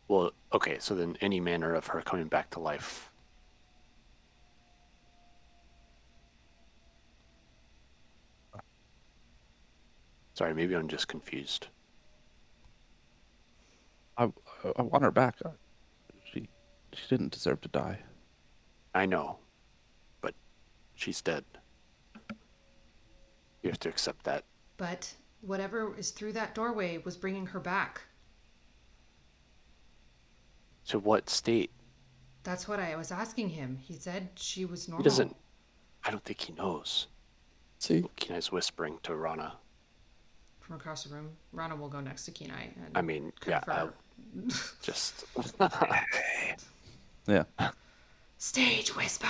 Well, okay, so then any manner of her coming back to life. Sorry, maybe I'm just confused. I I want her back. She she didn't deserve to die. I know, but she's dead. You have to accept that. But whatever is through that doorway was bringing her back. To what state? That's what I was asking him. He said she was normal. He doesn't. I don't think he knows. See, Kenai's whispering to Rana. From across the room. Rana will go next to Kenai and I mean, confer. yeah, just. Yeah. Stage whisper.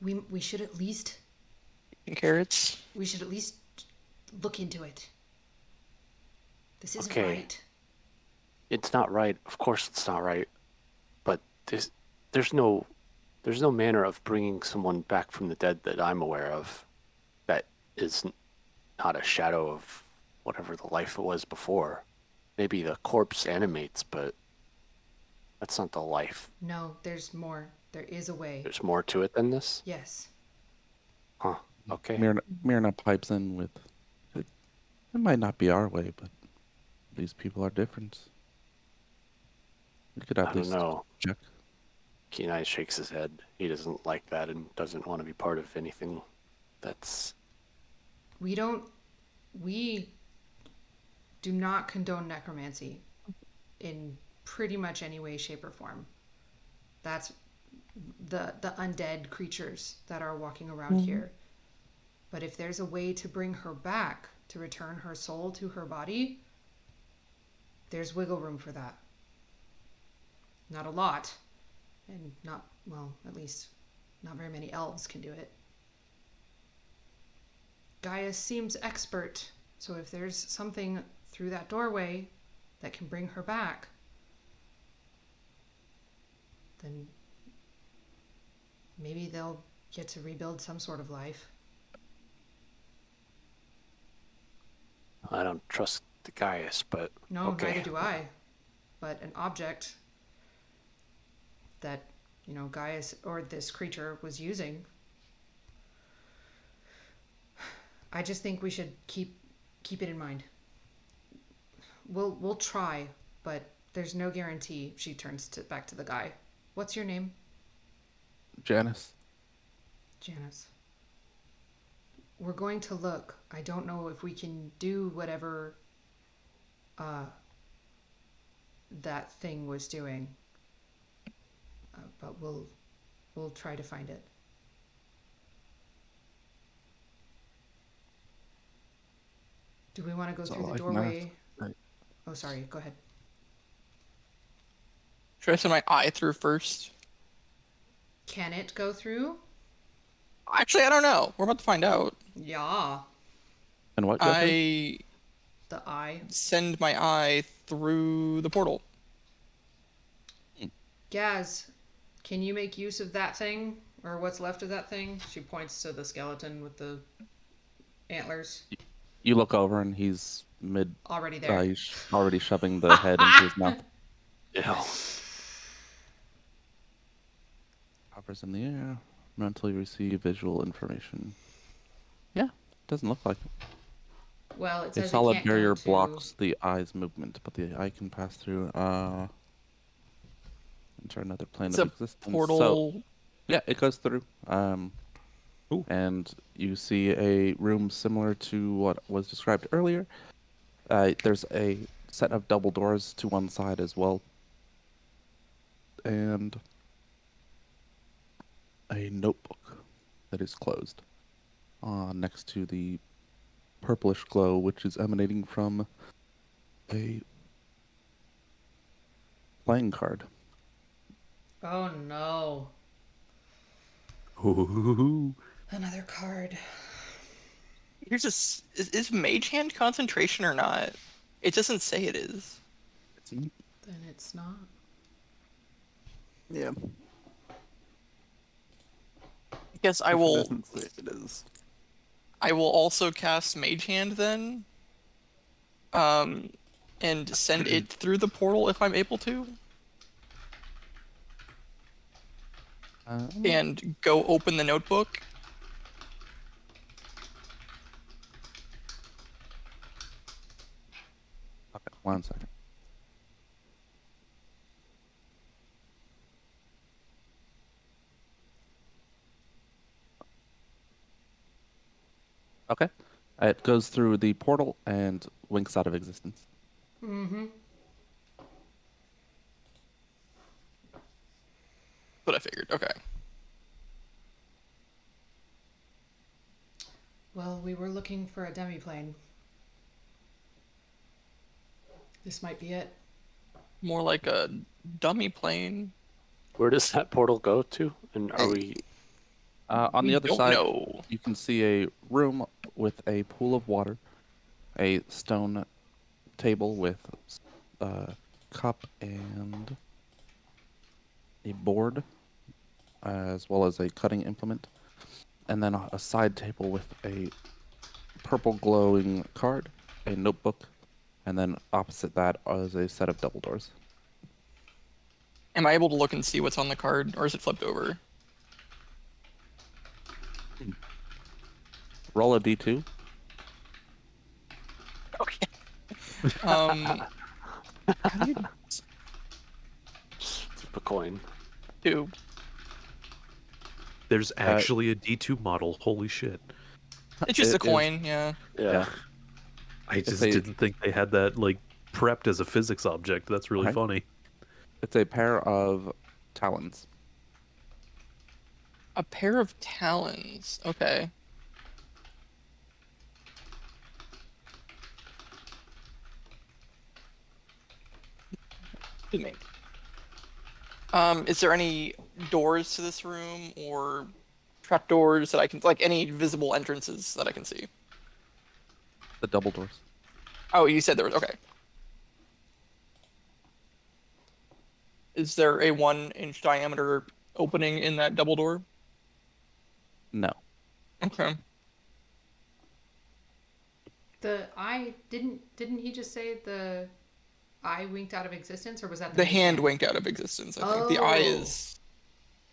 We should at least carrots. look into it. This isn't Okay. right. It's not right. Of course, it's not right. But there's no manner of bringing someone back from the dead that I'm aware of that is not a shadow of whatever the life it was before. Maybe the corpse animates, but that's not the life. No, there's more. There is a way. There's more to it than this. Yes. Huh. Okay. Myrna pipes in with, it might not be our way, but these people are different. We could I at don't least know. check. Kenai shakes his head. He doesn't like that and doesn't want to be part of anything that's. We do not condone necromancy in pretty much any way, shape, or form. That's the undead creatures that are walking around here. But if there's a way to bring her back, to return her soul to her body, there's wiggle room for that. Not a lot. And not, well, at least not very many elves can do it. Gaius seems expert, so if there's something through that doorway that can bring her back, then maybe they'll get to rebuild some sort of life. I don't trust the Gaius, but No, okay. neither do I. But an object that, Gaius or this creature was using, I just think we should keep it in mind. We'll try, but there's no guarantee. She turns back to the guy. What's your name? Janice. Janice. We're going to look. I don't know if we can do whatever that thing was doing, but we'll try to find it. Do we want to go That's through all the I can doorway? Right. Oh, sorry. Go ahead. Should I send my eye through first? Can it go through? Actually, I don't know. We're about to find out. Yeah. And what? Go through? I The eye. send my eye through the portal. Gaz, can you make use of that thing? Or what's left of that thing? She points to the skeleton with the antlers You look over and he's already there. he's already shoving the head into his mouth. Yeah. Hovers in the air. Mentally receive visual information. Yeah, doesn't look like it. Well, it A says it solid can't barrier go to... blocks the eye's movement, but the eye can pass through enter another plane It's of a existence. portal. So yeah, it goes through. Ooh. And you see a room similar to what was described earlier. There's a set of double doors to one side as well, and a notebook that is closed next to the purplish glow which is emanating from a playing card. Oh no. Ooh. Another card. Here's is Mage Hand concentration or not? It doesn't say it is. Then it's not. Yeah. I guess I If it will. doesn't say it is. I will also cast Mage Hand then. And send it through the portal if I'm able to, and go open the notebook. Okay, 1 second. Okay. It goes through the portal and winks out of existence. Mm-hmm. But I figured, okay. Well, we were looking for a demiplane. This might be it. More like a dummy plane. Where does that portal go to? And are we? On We the other don't side, know. you can see a room with a pool of water, a stone table with a cup and a board, as well as a cutting implement, and then a side table with a purple glowing card, a notebook, and then opposite that is a set of double doors. Am I able to look and see what's on the card, or is it flipped over? Roll a d2. Okay. How do you Flip a coin. do? There's actually a D2 model. Holy shit. It's just It a is- coin, yeah. Yeah. I just a- didn't think they had that like prepped as a physics object. That's really Okay. funny. It's a pair of talons. A pair of talons. Okay. Good name. Is there any doors to this room or trapdoors that I can, like, any visible entrances that I can see? The double doors. Oh, you said there was, okay. Is there a 1-inch diameter opening in that double door? No. Okay. The eye didn't he just say the eye winked out of existence, or was that the The mage hand winked out of existence, I think. The eye Oh. is.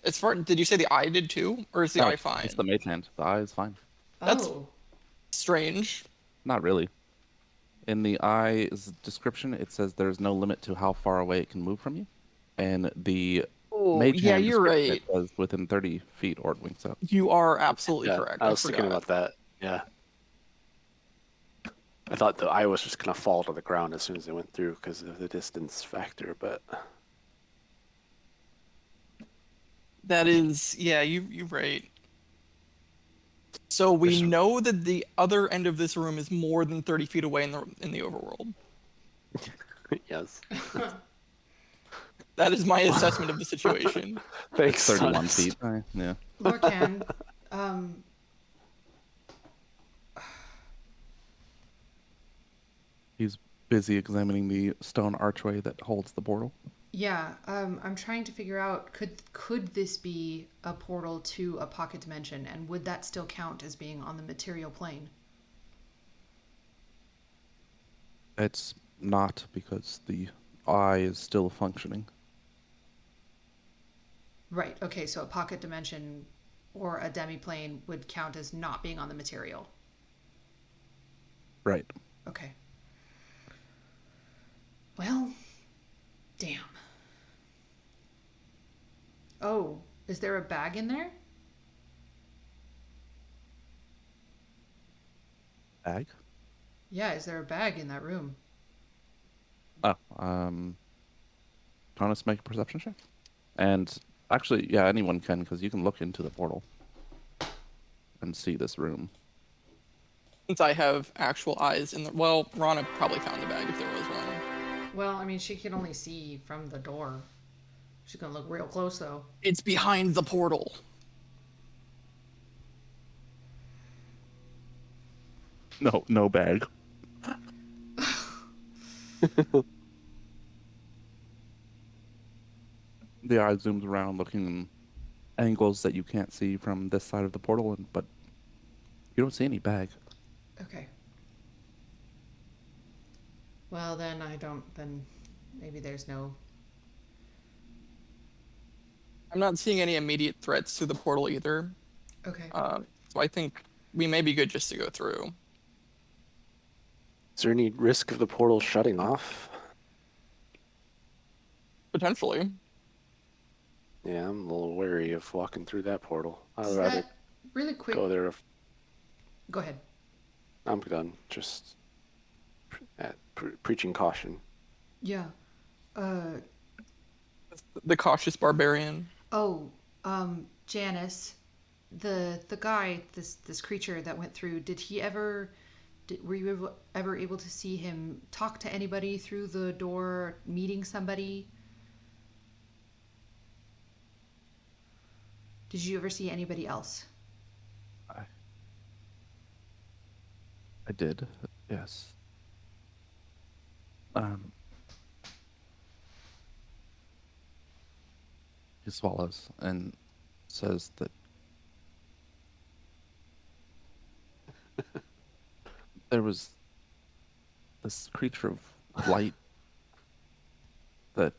As far, did you say the eye did too? Or is the No, eye fine? it's the mage hand. The eye is fine. That's Oh. strange. Not really. In the eye's description, it says there's no limit to how far away it can move from you. And the Oh, mage yeah, hand you're description, right. it says within 30 feet or it winks out. You are absolutely Yeah, correct. I was thinking forgot. about that. Yeah. I thought the eye was just gonna fall to the ground as soon as it went through because of the distance factor, but That is, yeah, you're right. So we There's- know that the other end of this room is more than 30 feet away in the overworld. yes. That is my assessment of the situation. Thanks. 31 Sonus. feet. Yeah. Lorcan, um, He's busy examining the stone archway that holds the portal. yeah, I'm trying to figure out could this be a portal to a pocket dimension, and would that still count as being on the material plane? It's not because the eye is still functioning. Right. Okay, so a pocket dimension or a demiplane would count as not being on the material. Right. Okay. Well, damn. Oh, is there a bag in there? Bag? Yeah, is there a bag in that room? Oh, Jonas, make a perception check. And actually, yeah, anyone can because you can look into the portal and see this room. Since I have actual eyes in the, well, Rana probably found the bag if there was one. Well, I mean, she can only see from the door. She's gonna look real close, though. It's behind the portal. No, no bag. The eye zooms around looking in angles that you can't see from this side of the portal, but you don't see any bag. Okay. Well, then then maybe there's no. I'm not seeing any immediate threats to the portal either. Okay. So I think we may be good just to go through. Is there any risk of the portal shutting off? Potentially. Yeah, I'm a little wary of walking through that portal. I'd Is rather that really quick? go there. Go ahead. I'm done. Just preaching caution. Yeah. The cautious barbarian. Oh, Janice, the guy, this creature that went through. Were you ever able to see him talk to anybody through the door, meeting somebody? Did you ever see anybody else? I did, yes. He swallows and says that there was this creature of light that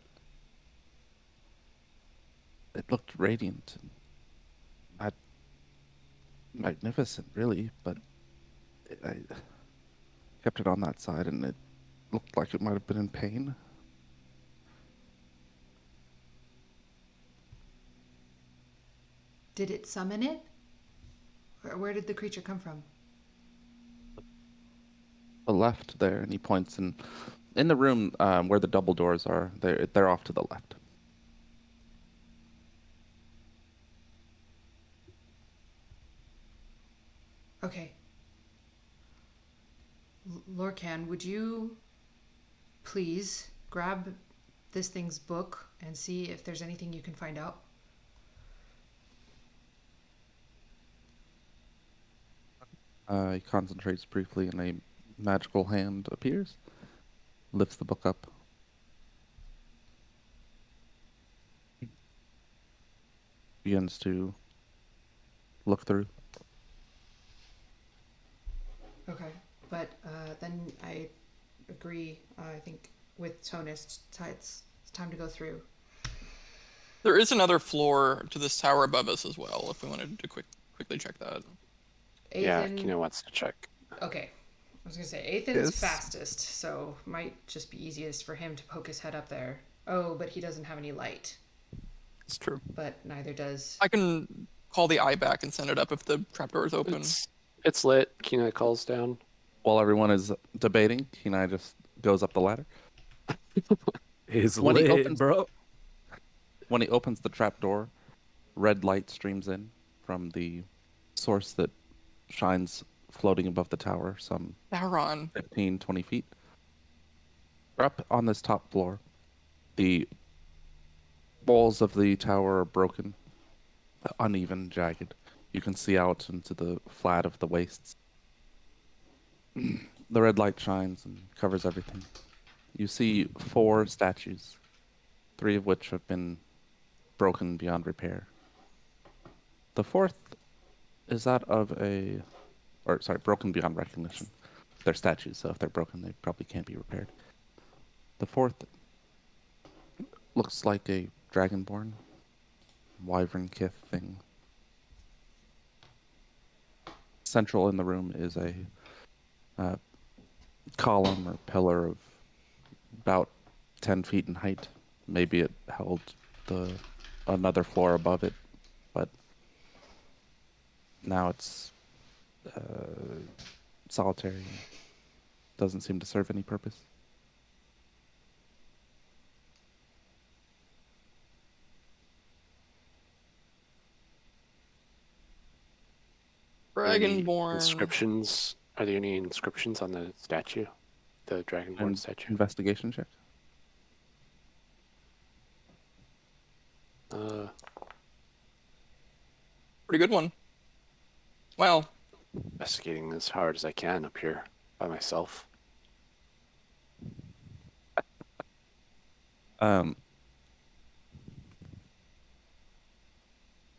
it looked radiant and magnificent, really, but I kept it on that side and it looked like it might have been in pain. Did it summon it? Or where did the creature come from? The left there, and he points in the room where the double doors are. They're off to the left. Okay. Lorcan, would you please grab this thing's book and see if there's anything you can find out? He concentrates briefly, and a magical hand appears, lifts the book up. Begins to look through. Okay, but then I agree. I think with Tonus, it's time to go through. There is another floor to this tower above us as well, if we wanted to quickly check that. Yeah, Ethan, Kino wants to check. okay. I was gonna say Ethan's Yes. fastest, so might just be easiest for him to poke his head up there. Oh, but he doesn't have any light. It's true. But neither does. I can call the eye back and send it up if the trapdoor is open. It's lit. Kino calls down. While everyone is debating, Kenai just goes up the ladder. Is When he lit, opens- bro. When he opens the trapdoor, red light streams in from the source that shines floating above the tower, some Sauron. 15, 20 feet. Up on this top floor, the walls of the tower are broken, uneven, jagged. You can see out into the flat of the wastes. The red light shines and covers everything. You see 4 statues, 3 of which have been broken beyond repair. The 4th is that of broken beyond recognition. They're statues, so if they're broken, they probably can't be repaired. The 4th looks like a dragonborn, wyvern kith thing. Central in the room is a column or pillar of about 10 feet in height. Maybe it held another floor above it, but now it's solitary. Doesn't seem to serve any purpose. Are there any Dragonborn. inscriptions? Are there any inscriptions on the statue? The Dragonborn And statue? investigation check. Pretty good one. Wow. Investigating as hard as I can up here by myself.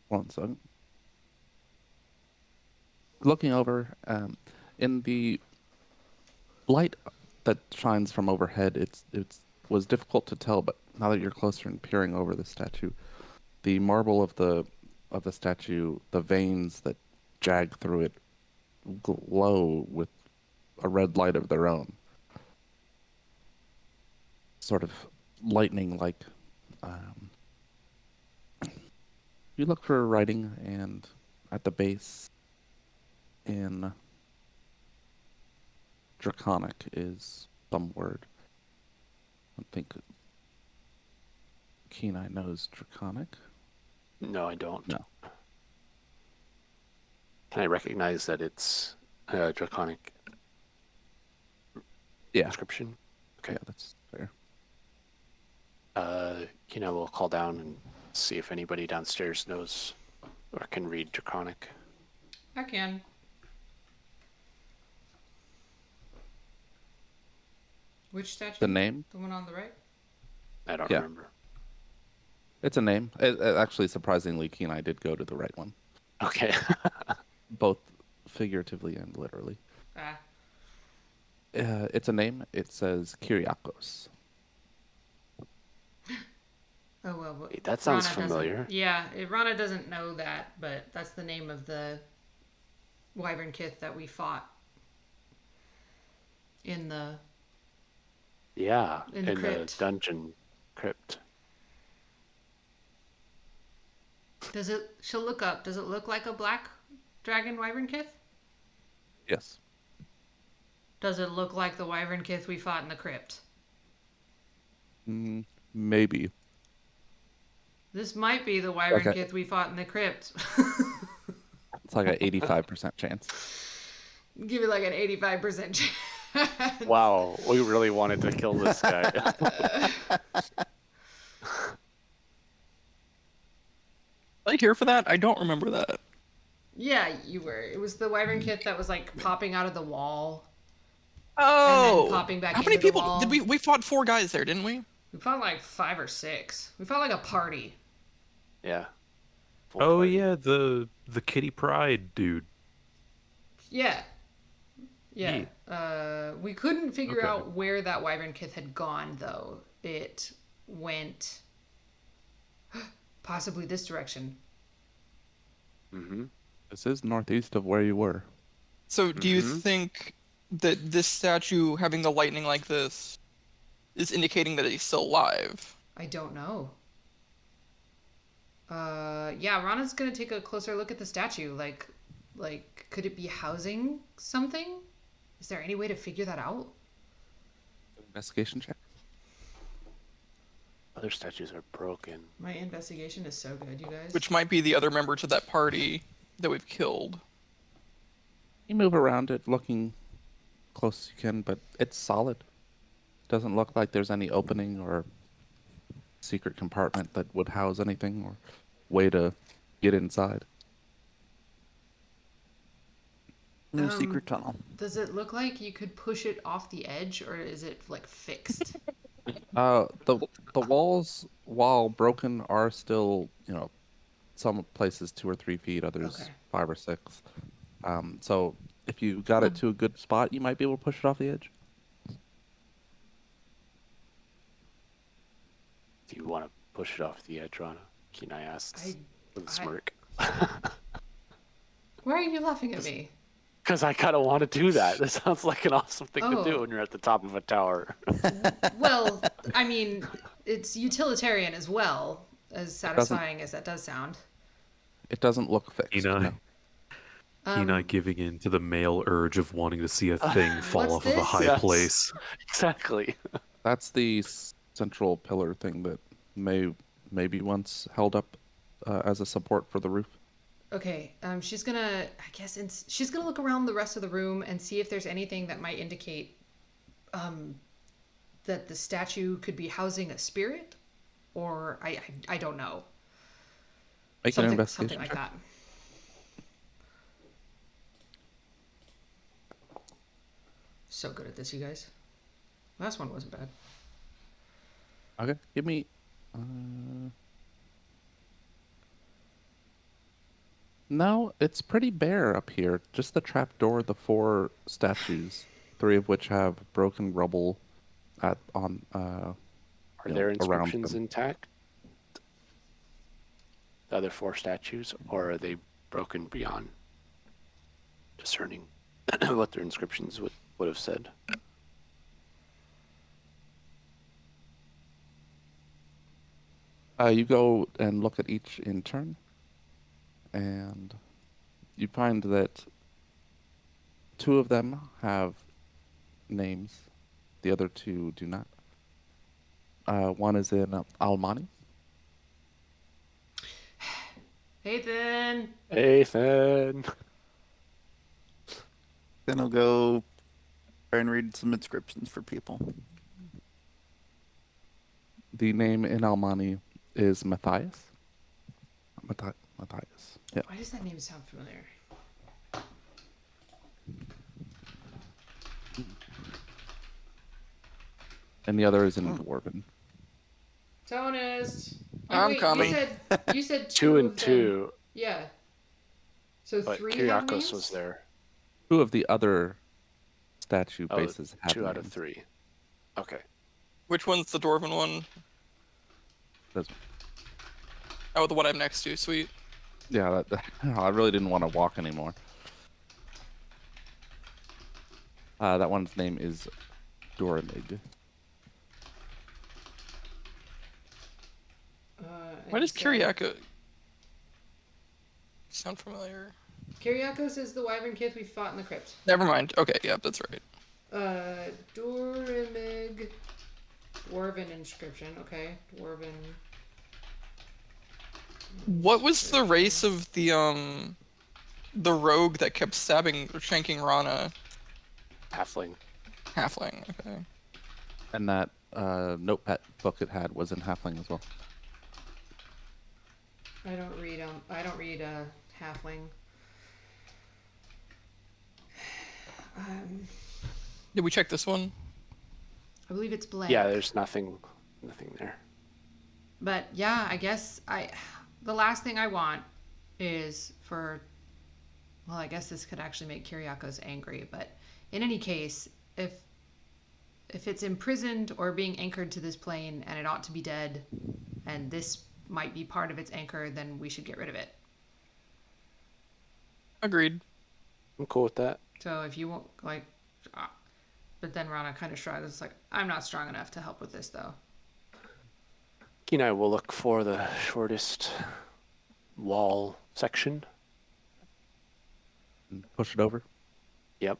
One second. Looking over, in the light that shines from overhead, it was difficult to tell, but now that you're closer and peering over the statue, the marble of the statue, the veins that jag through it, glow with a red light of their own, sort of lightning-like. You look for writing, and at the base, in Draconic, is some word. I think Kenai knows Draconic. No, I don't. No. Can I recognize that it's a Draconic Yeah, inscription? Okay. yeah, that's fair. We'll call down and see if anybody downstairs knows or can read Draconic. I can. Which statue? The name? The one on the right? I don't Yeah. remember. It's a name. Actually, surprisingly, Kenai did go to the right one, Okay. both figuratively and literally. Ah. It's a name. It says Kyriakos. Oh well. But Hey, that sounds Rana doesn't- familiar. Yeah, Rana doesn't know that, but that's the name of the wyvern kith that we fought in the. Yeah, In the in the crypt. dungeon crypt. She'll look up. Does it look like a black dragon wyvern kith? Yes. Does it look like the wyvern kith we fought in the crypt? Maybe. This might be the wyvern Okay. kith we fought in the crypt. It's like an 85% chance. Give it like an 85% chance. Wow, we really wanted to kill this guy. Was I here for that? I don't remember that. Yeah, you were. It was the wyvern kith that was like popping out of the wall and then Oh, popping back how into many the people wall. did we? We fought 4 guys there, didn't we? We fought like 5 or 6. We fought like a party. Yeah. Full Oh party. yeah, the Kitty Pride dude. Yeah. Yeah. Yeah. We couldn't figure Okay. out where that wyvern kith had gone though. It went possibly this direction. Mm-hmm. This is northeast of where you were. So, do you Mhm. think that this statue having the lightning like this is indicating that he's still alive? I don't know. Yeah, Rana's gonna take a closer look at the statue. Like, could it be housing something? Is there any way to figure that out? Investigation check. Other statues are broken. My investigation is so good, you guys. Which might be the other member to that party that we've killed. You move around it, looking close as you can, but it's solid. Doesn't look like there's any opening or secret compartment that would house anything or way to get inside. No Um, secret tunnel. Does it look like you could push it off the edge, or is it like fixed? The walls, while broken, are still, some places 2 or 3 feet, others Okay. 5 or 6. So if you got it to a good spot, you might be able to push it off the edge. Do you want to push it off the edge, Rana? Kenai asks with a I- smirk. Why are you laughing at me? Because I kind of want to do that. That sounds like an awesome thing to Oh. do when you're at the top of a tower. Well, I mean, it's utilitarian as well, as satisfying as that does sound. It doesn't look fixed. Kenai. no. Kenai giving in to the male urge of wanting to see a thing fall What's off of a this? high Yes. place. Exactly. That's the central pillar thing that maybe once held up as a support for the roof. Okay, she's gonna, she's gonna look around the rest of the room and see if there's anything that might indicate that the statue could be housing a spirit, or I don't know. Make an Something investigation like check. that. So good at this, you guys. Last one wasn't bad. Okay, give me. No, it's pretty bare up here. Just the trapdoor, the 4 statues, 3 of which have broken rubble on. Are You know, there around inscriptions them. intact? The other 4 statues, or are they broken beyond discerning what their inscriptions would have said? You go and look at each in turn, and you find that 2 of them have names, the other 2 do not. One is in Almani. Ethan! Ethan! Then I'll go try and read some inscriptions for people. The name in Almani is Matthias. Matthias. Yeah. Why does that name sound familiar? And the other is in Dwarven. Tonist! I'm coming. You said 2 of and them. 2, Yeah. So but 3 have Kyriakos names? was there. 2 of the other statue Oh, bases have 2 out of names. 3. Okay. Which one's the dwarven one? This one. Oh, the one I'm next to. Sweet. Yeah, I really didn't want to walk anymore. That one's name is Doramig. Why does Kyriakos sound familiar? Kyriakos is the wyvern kith we fought in the crypt. Never mind. Okay, yeah, that's right. Dorimig. Dwarven inscription. Okay, Dwarven. What was the race of the rogue that kept stabbing or shanking Rana? Halfling. Halfling. Okay. And that notepad book it had was in Halfling as well. I don't read halfling. Did we check this one? I believe it's blank. Yeah, there's nothing there. But yeah, I guess the last thing I want is for, well, I guess this could actually make Kyriakos angry, but in any case, if it's imprisoned or being anchored to this plane and it ought to be dead, and this might be part of its anchor, then we should get rid of it. Agreed. I'm cool with that. So if you won't, like, but then Rana kind of shrugs. It's like, I'm not strong enough to help with this, though. Kenai will look for the shortest wall section. And push it over. Yep.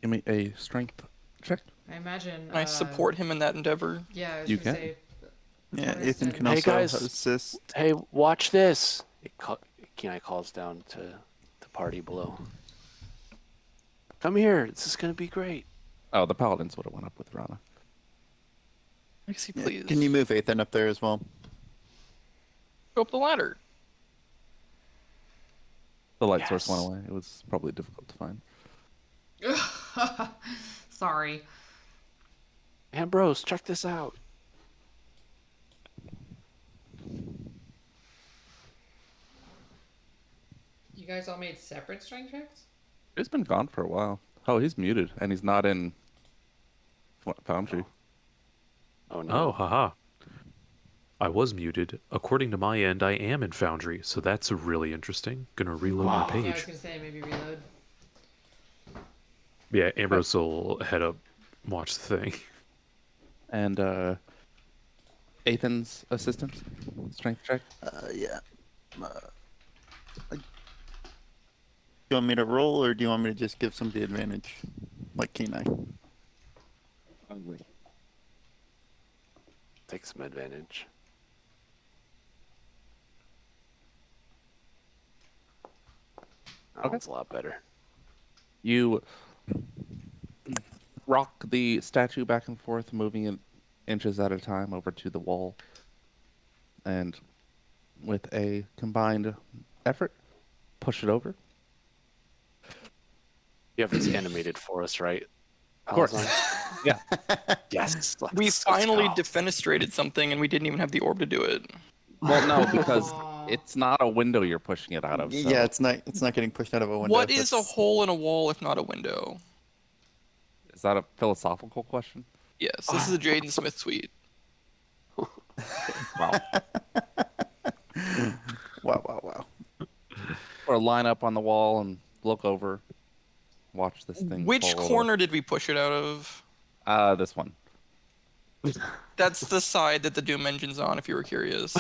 Give me a strength check. I imagine. I support him in that endeavor. Yeah, I was You gonna can. say. Yeah, Honest Ethan and- can Hey, also guys. assist. Hey, watch this! Kenai calls down to the party below. Come here. This is gonna be great. Oh, the paladins would have went up with Rana. Lexi, Yeah, please. can you move Ethan up there as well? go up the ladder? The light source Yes. went away. It was probably difficult to find. Sorry. Ambrose, check this out. You guys all made separate strength checks? He's been gone for a while. Oh, he's muted, and he's not in Foundry. Oh no. Oh, haha. I was muted. According to my end, I am in Foundry, so that's really interesting. Gonna reload Wow. my Yeah, I was page. gonna say maybe reload. Yeah, Ambrose will head up, watch the thing. And Ethan's assistant strength check. Yeah. Do you want me to roll, or do you want me to just give somebody advantage, like Kenai? Take some advantage. That Okay. one's a lot better. You rock the statue back and forth, moving it inches at a time over to the wall. And with a combined effort, push it over. You have this animated for us, right? Of course. Alazan? Yeah. Yes. We let's finally go. defenestrated something, and we didn't even have the orb to do it. Well, no, because Aw. it's not a window you're pushing it out of. So Yeah, it's not getting pushed out of a window. What is a That's- hole in a wall if not a window? Is that a philosophical question? Yes, this is a Jaden Smith tweet. Wow. Wow. Or line up on the wall and look over, watch this thing. Which fall over. corner did we push it out of? This one. That's the side that the Doom engine's on, if you were curious.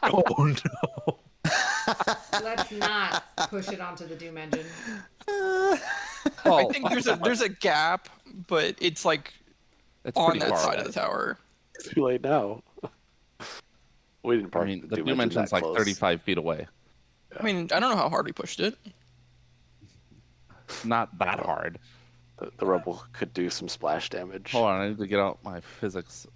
Oh no! Let's not push it onto the Doom engine. I Oh, think there's a gap, but it's like it's on pretty that far side away. of the tower. Too late now. We didn't I park mean, the Doom Doom Engine engine's that like close. 35 feet away. I mean, I don't know how hard we pushed it. Not that hard. The rubble could do some splash damage. Hold on, I need to get out my physics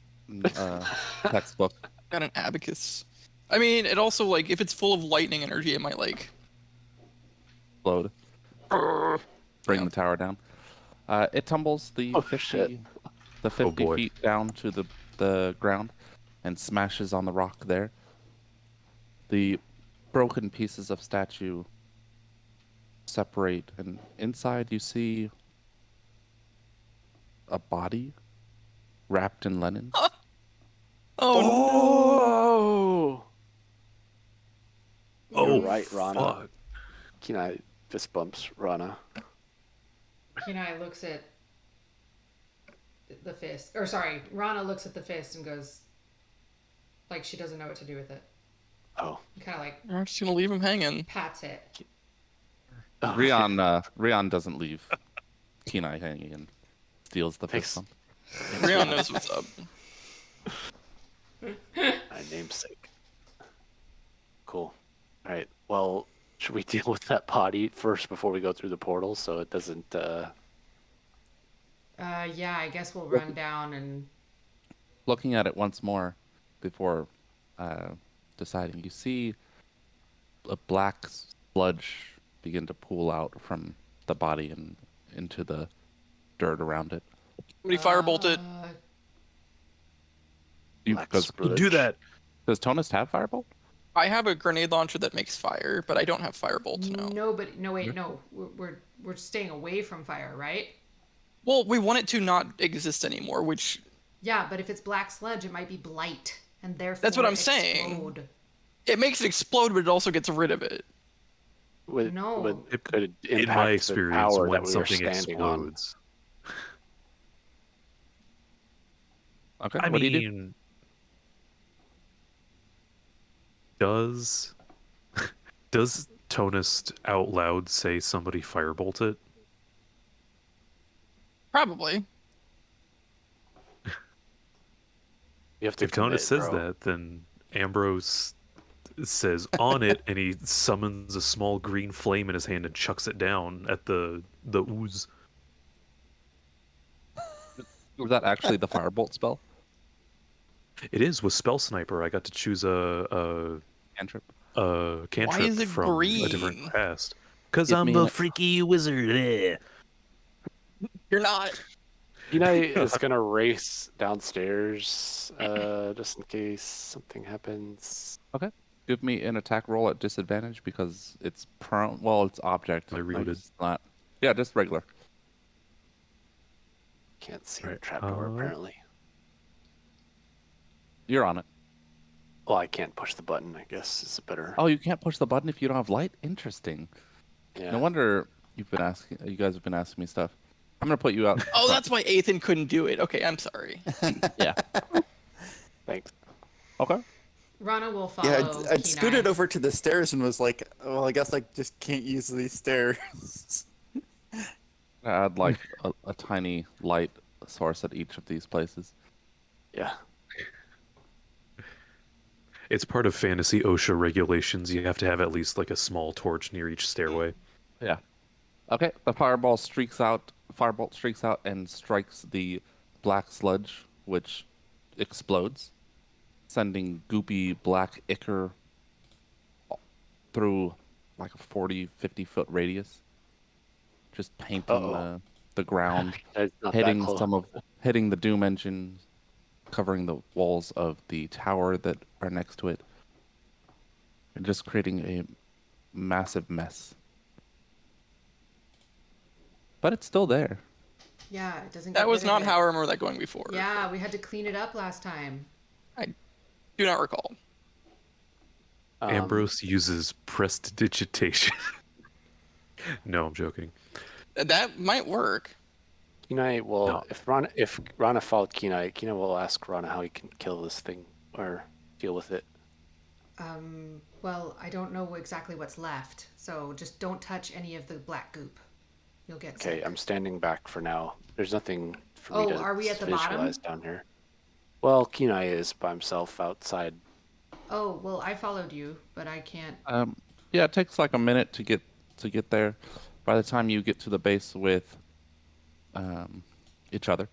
textbook. Got an abacus. I mean, it also like if it's full of lightning energy, it might like. Load. Bring Yeah. the tower down. It tumbles the Oh, 50, shit. the 50 boy. feet down to the ground and smashes on the rock there. The broken pieces of statue separate, and inside you see a body wrapped in linen. Oh, You're Oh, right, Rana. fuck. Kenai fist bumps Rana. Kenai looks at the fist. Or sorry, Rana looks at the fist and goes, like she doesn't know what to do with it. Oh. Kind of like no. I'm just gonna leave him hanging. pats it. Oh, Rion doesn't leave Kenai hanging and steals the Thanks. fist bump. Rion knows what's up. My namesake. Cool. All right. Well, should we deal with that body first before we go through the portal so it doesn't? Yeah, I guess we'll run down and Looking at it once more before deciding. You see a black sludge begin to pool out from the body and into the dirt around it. Somebody firebolted. Black Because splurge. Do that. does Tonus have firebolt? I have a grenade launcher that makes fire, but I don't have firebolt. No. No, but no, wait, no. We're staying away from fire, right? Well, we want it to not exist anymore, which Yeah, but if it's black sludge, it might be blight, and therefore That's what I'm saying. explode. it makes it explode, but it also gets rid of it. No. It could In impact my the experience, tower when that we were something standing on. explodes, Okay. I what do you do? mean, does does Tonist out loud say somebody firebolt it? Probably. You have to If Tonus commit, says bro. that, then Ambrose says on it, and he summons a small green flame in his hand and chucks it down at the ooze. Was that actually the firebolt spell? It is with Spell Sniper. I got to choose a Cantrip. cantrip is it from a green? different cast. Because Give I'm me the an- freaky wizard. Eh. You're not. Kinai is gonna race downstairs, just in case something happens. Give me an attack roll at disadvantage because it's prone. Well, it's object. I like, reloaded. it's not. Yeah, just regular. Can't see the Right, trapdoor apparently. You're on it. Well, I can't push the button. I guess is a better. Oh, you can't push the button if you don't have light. Interesting. Yeah. No wonder you've been asking. You guys have been asking me stuff. I'm gonna put you out. Oh, that's why Ethan couldn't do it. Okay, I'm sorry. Yeah. Thanks. Okay. Rana will follow. Yeah, I'd Kenai. scooted over to the stairs and was like, well, I guess I just can't use these stairs. Add like a tiny light source at each of these places. Yeah. It's part of fantasy OSHA regulations. You have to have at least like a small torch near each stairway. Yeah. Okay. The firebolt streaks out and strikes the black sludge, which explodes, sending goopy black ichor through like a 40, 50-foot radius, just painting Uh-oh. the ground, That's not that hitting close. hitting the doom engines, covering the walls of the tower that are next to it, and just creating a massive mess. But it's still there. Yeah, it doesn't. That get was rid of not it. how I remember that going before. Yeah, we had to clean it up last time. Do not recall. Ambrose uses prestidigitation. No, I'm joking. That might work. Kinai will, No. if Rana followed Kinai, Kinai will ask Rana how he can kill this thing or deal with it. Well, I don't know exactly what's left, so just don't touch any of the black goop. You'll get Okay, sick. I'm standing back for now. There's nothing for Oh, me to are we at the bottom? visualize down here. Well, Kinai is by himself outside. Oh, well, I followed you, but I can't. Yeah, it takes like a minute to get there. By the time you get to the base with each other,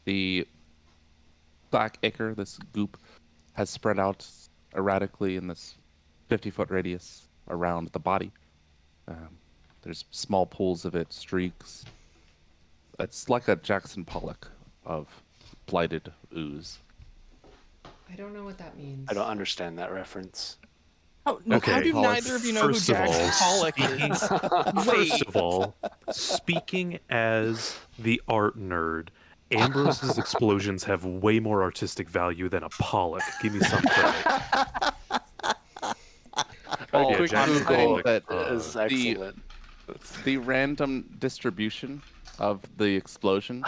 the black ichor, this goop, has spread out erratically in this 50-foot radius around the body. There's small pools of it, streaks. It's like a Jackson Pollock of blighted ooze. I don't know what that means. I don't understand that reference. How Okay, do Pollock. neither of you know who First of all, Jackson Pollock is? Wait. First of all, speaking as the art nerd, Ambrose's explosions have way more artistic value than a Pollock. Give me some credit. Oh, yeah, quick Jackson Google Pollock that is excellent. the random distribution of the explosion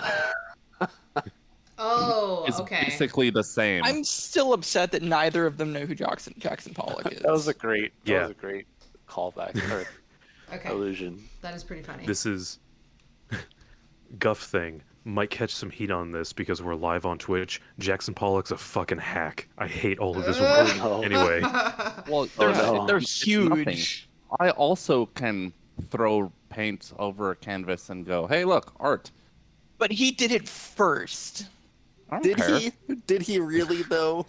Oh, is okay. basically the same. I'm still upset that neither of them know who Jackson Pollock is. That was a great callback or Okay, illusion. that is pretty funny. This is Guff thing. Might catch some heat on this because we're live on Twitch. Jackson Pollock's a fucking hack. I hate all of his work. no. Anyway, well, They're, no. they're it's nothing. huge. I also can throw paint over a canvas and go, "Hey, look, art." But he did it first. I don't Did care. he? Did he really though?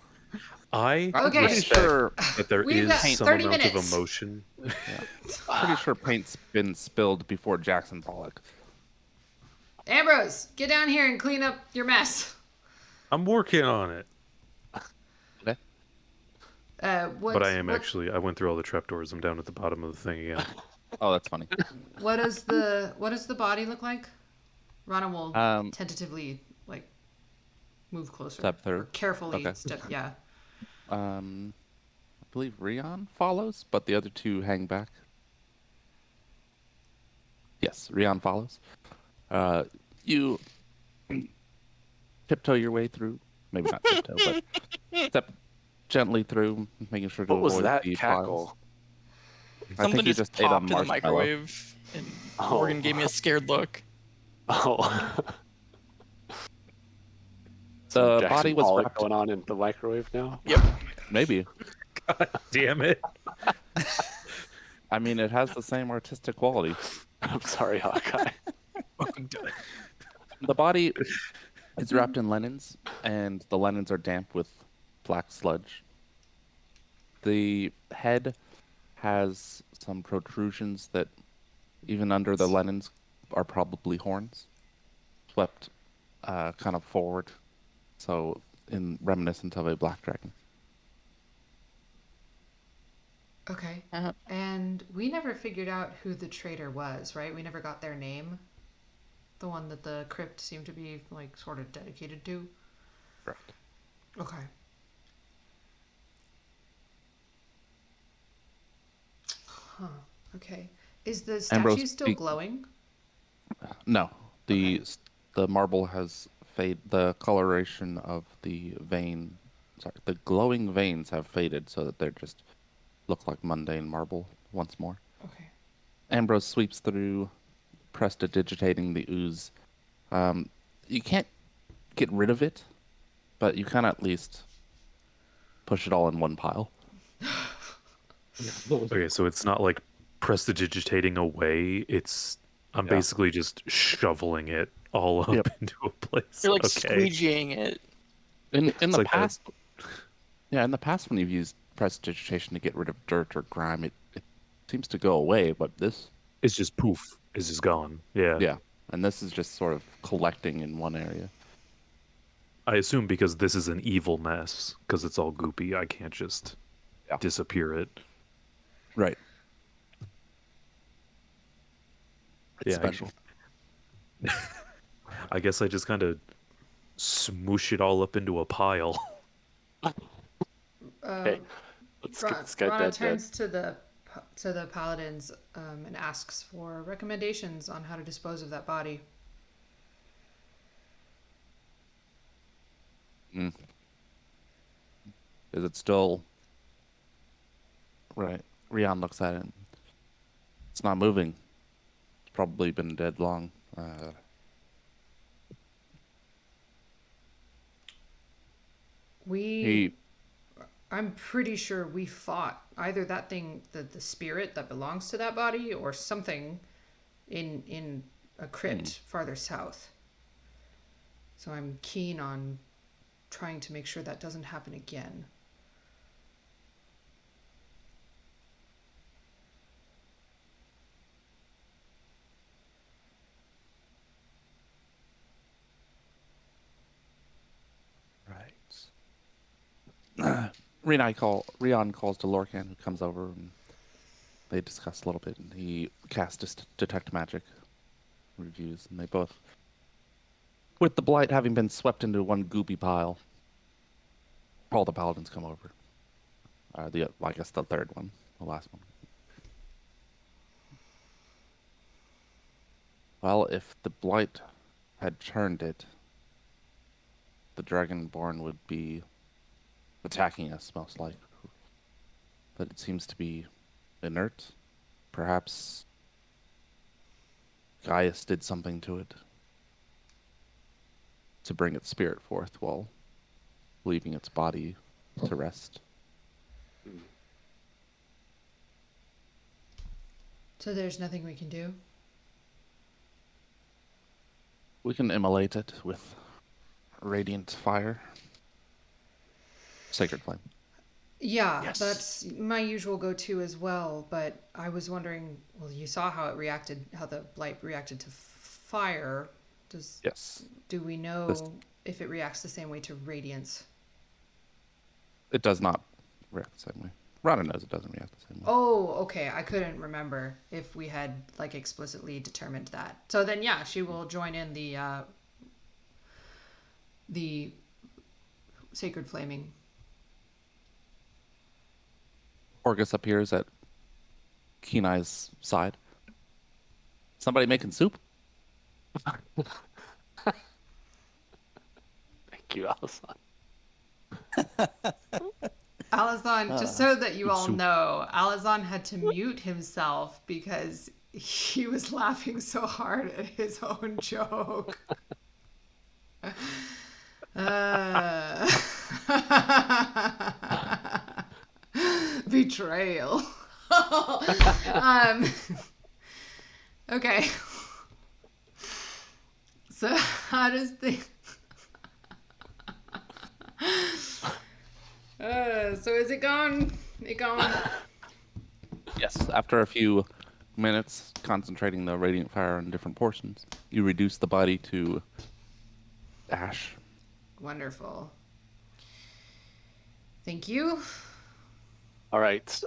I I'm Okay. pretty sure. that there We've is got some 30 amount of minutes. emotion. Pretty sure paint's been spilled before Jackson Pollock. Ambrose, get down here and clean up your mess. I'm working on it. Okay. But I am actually. I went through all the trapdoors. I'm down at the bottom of the thing again. Oh, that's funny. What does the body look like? Rana will Um, tentatively like move closer. Step through. Or carefully Okay. step. Yeah. I believe Rion follows, but the other two hang back. Yes, Rion follows. You tiptoe your way through. Maybe not tiptoe, but step gently through, making sure to What was avoid that the cackle? files. I think Something he just just ate a popped in the marshmallow. microwave, and Oh. Morgan gave me a scared look. Oh. The Jackson body was Pollock wrapped. going on in the microwave now. Yep. Maybe. God damn it! I mean, it has the same artistic quality. I'm sorry, Hawkeye. The body is wrapped in linens, and the linens are damp with black sludge. The head has some protrusions that, even under the linens, are probably horns, swept kind of forward, so in reminiscent of a black dragon. Okay. Uh-huh. And we never figured out who the traitor was, right? We never got their name. The one that the crypt seemed to be like sort of dedicated to. Correct. Okay. Huh. Okay. Is the statue Ambrose, still glowing? No, the marble has faded. The coloration of the vein, sorry, the glowing veins have faded, so that they're just look like mundane marble once more. Okay. Ambrose sweeps through, prestidigitating the ooze. You can't get rid of it, but you can at least push it all in one pile. Okay, so it's not like prestidigitating away. It's I'm Yeah. basically just shoveling it all up Yep. into a place. You're like Okay. squeegeeing it. In It's the like that. past, yeah, in the past when you've used prestidigitation to get rid of dirt or grime, it seems to go away, but this, It's just poof. It's just gone. Yeah. yeah, and this is just sort of collecting in one area. I assume because this is an evil mess, because it's all goopy, I can't just Yeah. disappear it. Right. It's Yeah, special. I guess I just kind of smoosh it all up into a pile. Okay, let's get this guy Rana dead. turns to the paladins and asks for recommendations on how to dispose of that body. Is it still right? Rion looks at it. It's not moving. It's probably been dead long. He I'm pretty sure we fought either that thing, the spirit that belongs to that body, or something in a crypt farther south. So I'm keen on trying to make sure that doesn't happen again. right. Rion calls to Lorcan, who comes over, and they discuss a little bit. And he casts detect magic, reviews, and they both, with the blight having been swept into one goopy pile, all the paladins come over. I guess the third one, the last one. Well, if the blight had turned it, the Dragonborn would be attacking us, most likely. But it seems to be inert. Perhaps Gaius did something to it to bring its spirit forth while leaving its body to rest. So there's nothing we can do? We can immolate it with radiant fire. Sacred flame. Yeah, Yes. that's my usual go-to as well. But I was wondering, well, you saw how it reacted, how the blight reacted to fire. Yes. Do we know This- if it reacts the same way to radiance? It does not react the same way. Rana knows it doesn't react the same way. Oh, okay. I couldn't remember if we had like explicitly determined that. So then, yeah, she will join in the sacred flaming. Orgus appears at Kenai's side. Somebody making soup? Thank you, Allison. Alazan, just so that you Good all soup. know, Alazan had to mute himself because he was laughing so hard at his own joke. Betrayal. Okay. So how does the so is it gone? It gone? Yes. After a few minutes concentrating the radiant fire on different portions, you reduce the body to ash. Wonderful. Thank you. All right.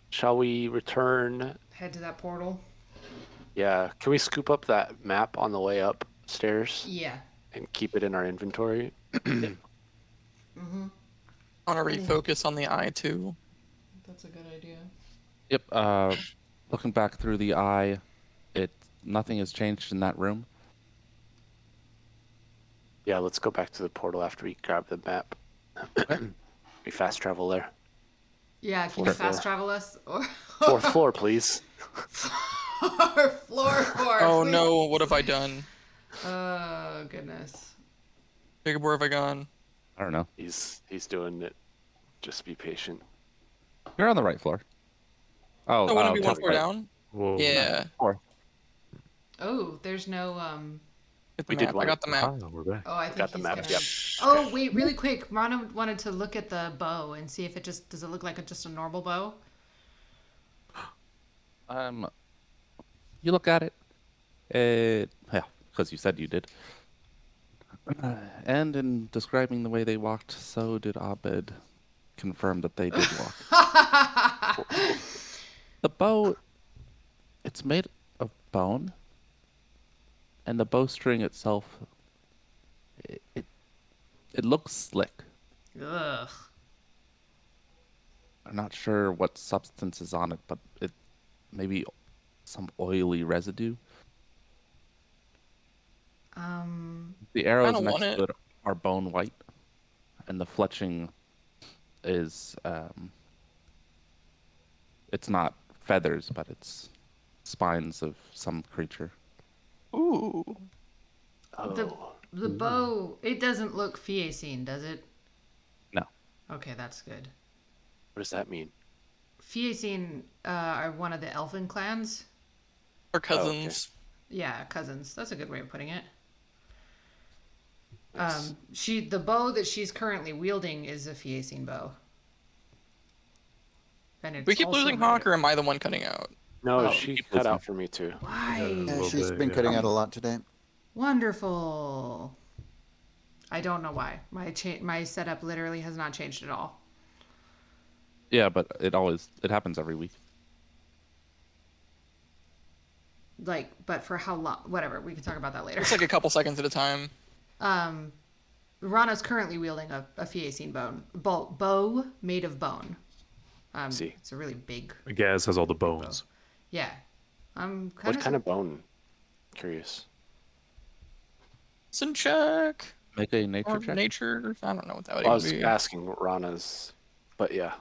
Shall we return? Head to that portal. Yeah. Can we scoop up that map on the way upstairs Yeah. and keep it in our inventory? Mm-hmm. I want to refocus on the eye too. That's a good idea. Yep. Looking back through the eye, nothing has changed in that room. Yeah, let's go back to the portal after we grab the map. We fast travel there. Yeah, can you Fourth fast floor. travel us? Or Fourth floor, please. or floor 4. Oh please. no, what have I done? Oh, goodness. Jacob, where have I gone? I don't know. He's doing it. Just be patient. You're on the right floor. Oh, Oh, wouldn't it be one okay. floor down? Whoa. Yeah. Floor. Oh, there's no Get the We did map. I one. got the map. Ah, we're back. Oh, I think Got the he's map, gonna. yep. Oh, wait, really quick. Rana wanted to look at the bow and see if it just does it look like just a normal bow. You look at it. Yeah, because you said you did. And in describing the way they walked, so did Abed confirm that they did walk. The bow, it's made of bone, and the bowstring itself, it looks slick. Ugh. I'm not sure what substance is on it, but it maybe some oily residue. The arrows Kinda next want to it. it are bone white, and the fletching is it's not feathers, but it's spines of some creature. Ooh. Oh, The bow, it doesn't look Fiacine, does it? No. Okay, that's good. what does that mean? Fiacine are one of the elfin clans. Our cousins. Yeah, cousins. That's a good way of putting it. Nice. The bow that she's currently wielding is a Fiacine bow. And it's We keep also losing made Hawk, or am I the one cutting out? No, Oh. she Keep cut listening. out for me too. Why? Yeah, Well, she's they- been yeah. cutting out a lot today. Wonderful. I don't know why. My setup literally has not changed at all. Yeah, but it happens every week. Like, but for how long? Whatever. We can talk about that later. It's like a couple seconds at a time. Rana's currently wielding a Fiacine bow made of bone. See. It's a really big. Gaz has all the bones. Yeah. I'm What kind of bone? Curious. It's in check. Make a nature Or check. nature. I don't know what that would Well, I even was be. asking Rana's, but yeah,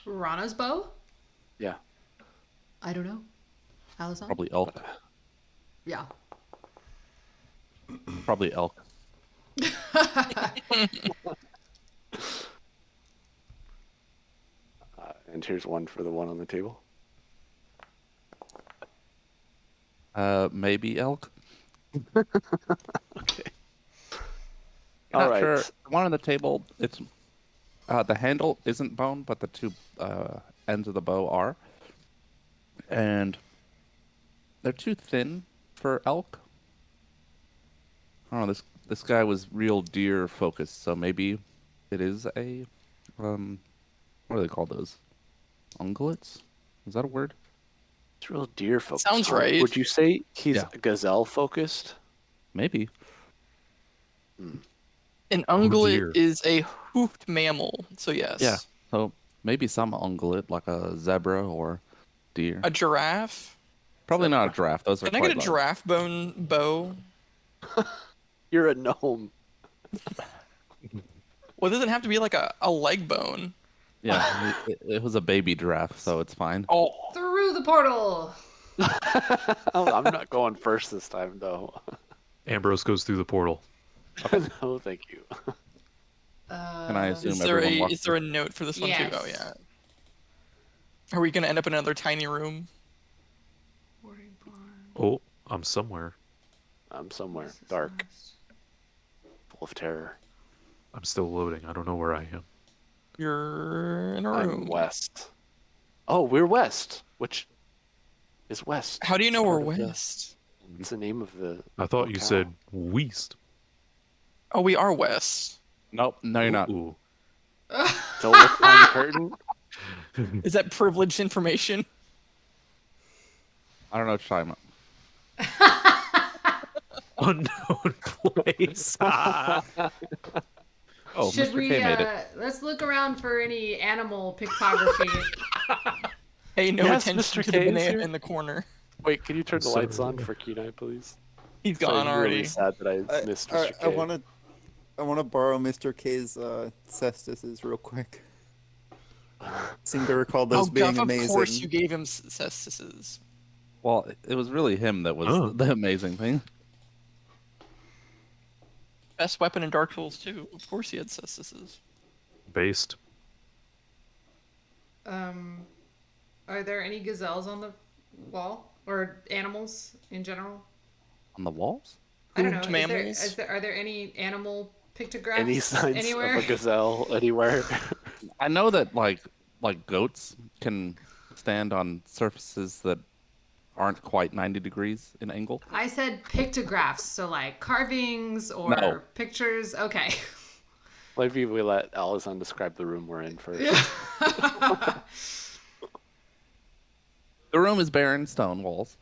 Rana's bow? yeah. I don't know. Alison? Probably elk. Yeah. Probably elk. And here's one for the one on the table. Maybe elk. Okay. All Not right. sure. The one on the table, it's the handle isn't bone, but the two ends of the bow are, and they're too thin for elk. I don't know. This guy was real deer focused, so maybe it is a what do they call those? Ungulates? Is that a word? It's real deer focused. Sounds huh? right. Would you say he's Yeah. gazelle focused? Maybe. An Oh, ungulate dear. is a hoofed mammal, so yes. Yeah. So maybe some ungulate, like a zebra or deer. A giraffe. Probably not a zebra. giraffe. Those are Can I quite get a large. giraffe bone bow? You're a gnome. Well, it doesn't have to be like a leg bone. Yeah, it was a baby giraffe, so it's fine. Oh, Through the portal. I'm not going first this time, though. Ambrose goes through the portal. No, thank you. Can I assume is there everyone walks is there a note for this one too? Oh Yes. yeah. Are we gonna end up in another tiny room? Oh, I'm somewhere. I'm somewhere dark, full of terror. I'm still loading. I don't know where I am. You're in a I'm room. west. Oh, we're west. Which is west? How do you It's know we're part of the- west? It's the name of the. I thought you locale. said west. Oh, we are west. Nope, no, you're not. Ooh. So look behind the curtain. Is that privileged information? I don't know what you're talking about. Unknown place. Ah. Oh, Should Mr. we? K made it. Let's look around for any animal pictography. Hey, no Yes, attention Mr. to the K is banana here. in the corner. Wait, can you turn the Sorry. lights on for Kenai, please? He's Sorry, gone I'm already. really sad that I missed Mr. K. I want to borrow Mr. K's cestises real quick. Seem to recall those Oh, being Guff, amazing. of course you gave him cestises. Well, it was really him that was Oh. the amazing thing. Best weapon in Dark Souls 2. Of course he had cestises. Based. Are there any gazelles on the wall or animals in general? On the walls? I don't know. Hoofed Is there, mammals? are there any animal pictographs Any signs anywhere? of a gazelle anywhere? I know that like goats can stand on surfaces that aren't quite 90 degrees in angle. I said pictographs, so like carvings or No. pictures. Okay. Maybe we let Alizon describe the room we're in first. The room is barren stone walls.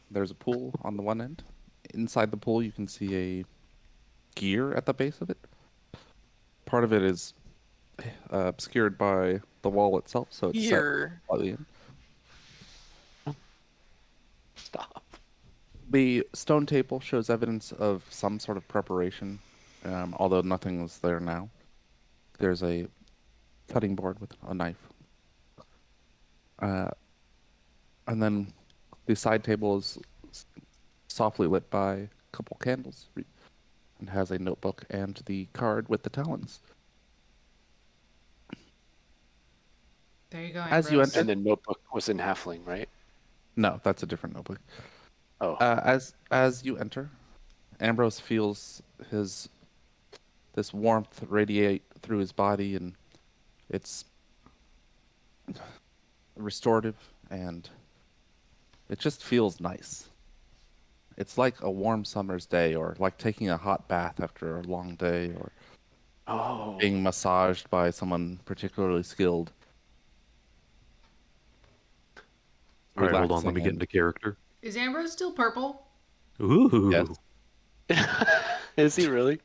There's a pool on the one end. Inside the pool, you can see a gear at the base of it. Part of it is obscured by the wall itself, so it's set Here. slightly in. Stop. The stone table shows evidence of some sort of preparation, although nothing is there now. There's a cutting board with a knife. And then the side table is softly lit by a couple candles and has a notebook and the card with the talons. There you go. As you Ambrose. enter- And the notebook was in Halfling, right? No, that's a different notebook. Oh. As you enter, Ambrose feels this warmth radiate through his body, and it's restorative, and it just feels nice. It's like a warm summer's day, or like taking a hot bath after a long day, or Oh. being massaged by someone particularly skilled. All right, hold on. Let Relaxing me get and- into character. Is Ambrose still purple? Ooh. Yes. Is he really?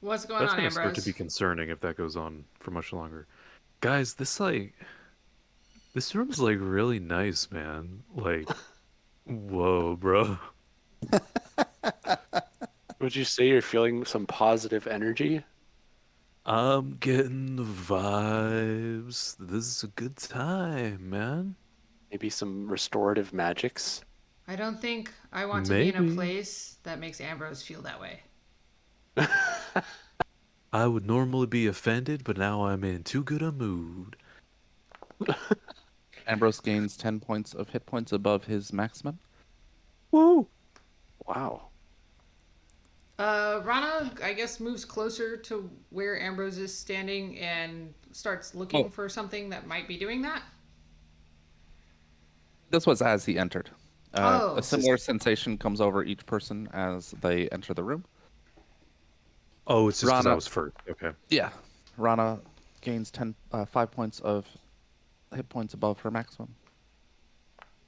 What's going That's on, gonna start Ambrose? to be concerning if that goes on for much longer. Guys, this room's like really nice, man. Like, whoa, bro. Would you say you're feeling some positive energy? I'm getting the vibes. This is a good time, man. Maybe some restorative magics? I don't think I want to be in a Maybe. place that makes Ambrose feel that way. I would normally be offended, but now I'm in too good a mood. Ambrose gains 10 points of hit points above his maximum. Whoa! Wow. Rana, I guess, moves closer to where Ambrose is standing and starts looking Oh. for something that might be doing that. This was as he entered. Oh. A similar sensation comes over each person as they enter the room. Oh, it's just because I Rana- was first. Okay. Yeah. Rana gains 5 points of hit points above her maximum.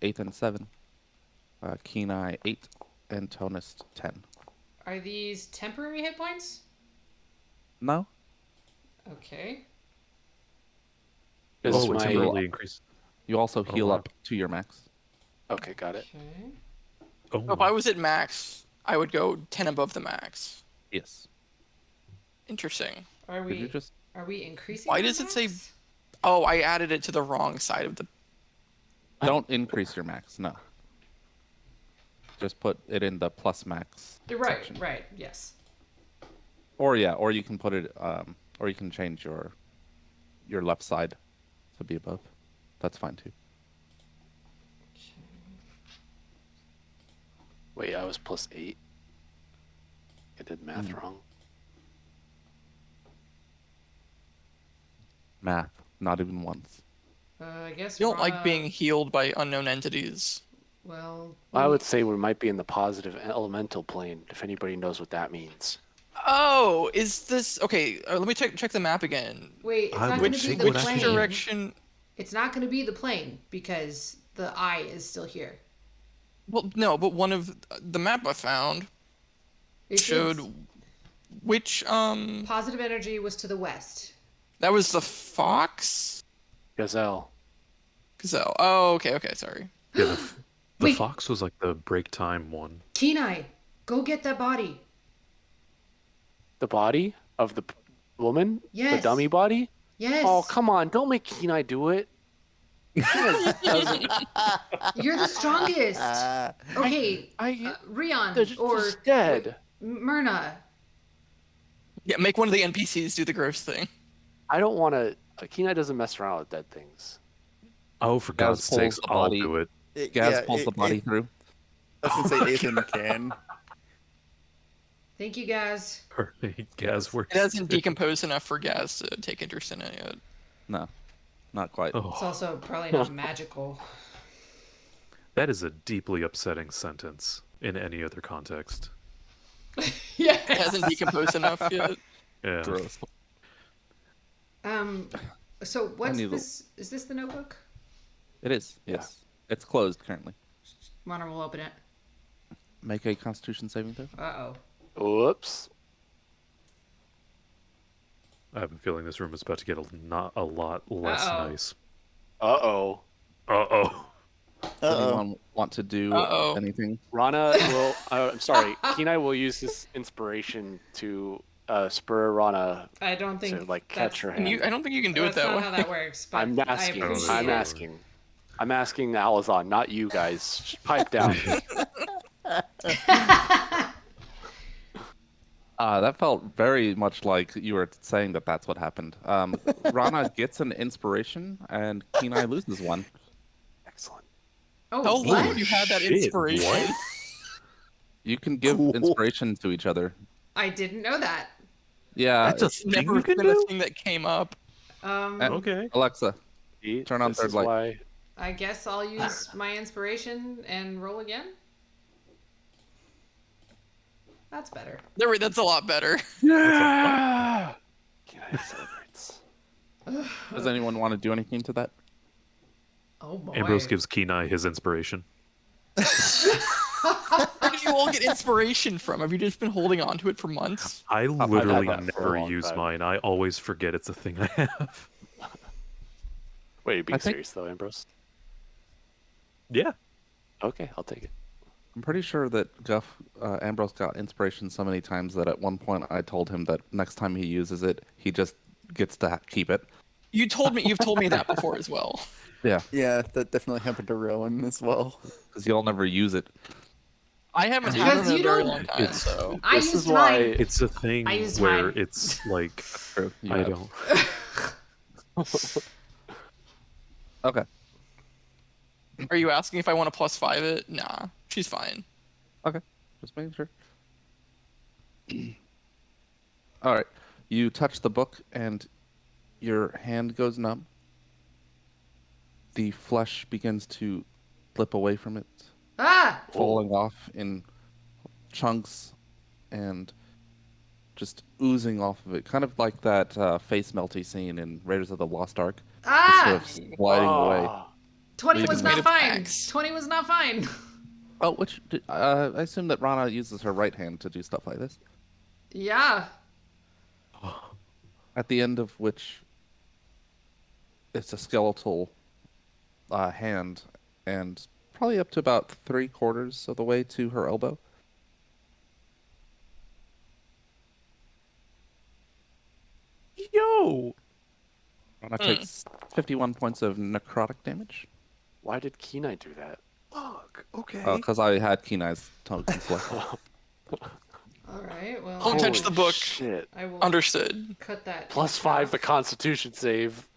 8 and 7. Kenai 8 and Tonist 10. Are these temporary hit points? No? Okay. Does Oh, it my- temporarily increased. You also Oh, heal wow. up to your max. Okay, got it. Okay. Oh, So if I was at max, I would go 10 above the max. Yes. Interesting. Are Did you we just increasing? Why our does it say- max? Oh, I added it to the wrong side of the. don't increase your max? No. Just put it in the plus max. Right, section. right, yes. Or you can put it or you can change your left side to be above. That's fine too. Wait, I was +8. I did math wrong. Math, not even once. I guess You don't like Rana- being healed by unknown entities. Well, I would say we might be in the positive elemental plane, if anybody knows what that means. Oh, is this okay? Let me check the map again. wait. It's I not would going to be think the what I plane. can do. Direction. It's not going to be the plane because the eye is still here. Well, no, but one of the map I found It showed is- which positive energy was to the west. that was the fox Gazelle. gazelle. Oh, okay, sorry. Yeah, the Wait. fox was like the break time one. Kenai, go get that body. The body of the woman? The Yes. dummy body? Yes. Oh, come on. Don't make Kenai do it. Kenai doesn't. You're the strongest. Ah, Okay, I, Rion they're just or dead. Myrna. Yeah, make one of the NPCs do the gross thing. I don't want to. Kenai doesn't mess around with dead things. Oh, for Gaz God's pulls sakes, the I'll body. do it. Gaz pulls the body through. I was gonna say Ethan can. Thank you, guys. Gaz works. It hasn't decomposed enough for Gaz to take interest in it yet. No, not quite. It's Oh, also probably not magical. that is a deeply upsetting sentence in any other context. Yeah. It hasn't decomposed enough yet. Yeah. Gross. So what's need a- this? Is this the notebook? It is. Yes. It's closed currently. Mona will open it. Make a Constitution saving throw. Uh oh. Whoops. I have a feeling this room is about to get not a lot less Uh-oh. nice. Uh-oh. Uh-oh. Anyone want to do Uh-oh. anything? Rana will. I'm sorry. Kenai will use this inspiration to spur Rana I don't think to like that's- catch her And hand. I don't think you can do it that's that not way. how that works. But I'm I asking. appreciate I'm it. asking. I'm asking Alazan, not you guys. Pipe down. That felt very much like you were saying that that's what happened. Rana gets an inspiration and Kenai loses one. Excellent. Oh, How what? long have you had that Shit, inspiration? what? You can give Cool. inspiration to each other. I didn't know that. Yeah, That's a It's thing never you can been a do? thing that came up. Okay. Alexa, See, Turn on this third is light. why- I guess I'll use my inspiration and roll again. That's better. That's a lot better. Yeah. Kenai celebrates. does anyone want to do anything to that? Oh boy. Ambrose gives Kenai his inspiration. Where did you all get inspiration from? Have you just been holding on to it for months? I literally that for a never long use time. mine. I always forget it's a thing I have. Wait, you're being I think- serious though, Ambrose? Yeah. Okay, I'll take it. I'm pretty sure that Ambrose got inspiration so many times that at one point I told him that next time he uses it, he just gets to keep it. You've told me that before as well. Yeah, Yeah, that definitely happened to Rowan as well. because you'll never use it. I haven't had Because it in a you very don't- long time, so I This used is why- mine. It's a thing I used where mine. it's like True. You I have. don't. Okay. are you asking if I want to +5 it? Nah, she's fine. Okay. Just making sure. All right. You touch the book and your hand goes numb. The flesh begins to slip away from it, Ah! falling off in chunks and just oozing off of it. Kind of like that face melty scene in Raiders of the Lost Ark. Just sort Ah! of sliding away. Ah, 20 leaving was me. not Made of fine. wax. 20 was not fine. Oh, I assume that Rana uses her right hand to do stuff like this. Yeah. At the end of which, it's a skeletal hand, and probably up to about 3/4 of the way to her elbow. Yo! Rana takes 51 points of necrotic damage. why did Kenai do that? Fuck. Okay. Because I had Kenai's token selected. All right. Well, Don't touch Holy the book. Shit. I will Understood. cut that. Plus in 5 the half. Constitution save.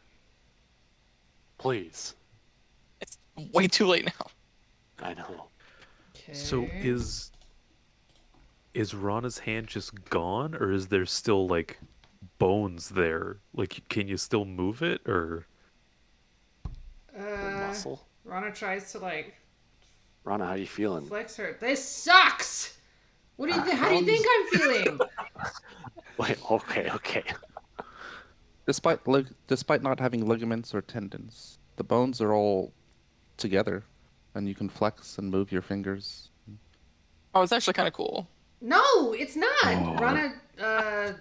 Please. It's way too late now. I know. So Okay. is Rana's hand just gone, or is there still like bones there? Like, can you still move it, or The muscle. Rana tries to like Rana, how you feeling? flex her. This sucks. What do you think? How do you think I'm feeling? Wait, okay. Despite not having ligaments or tendons, the bones are all together, and you can flex and move your fingers. Oh, it's actually kind of cool. No, it's not. Oh. Rana.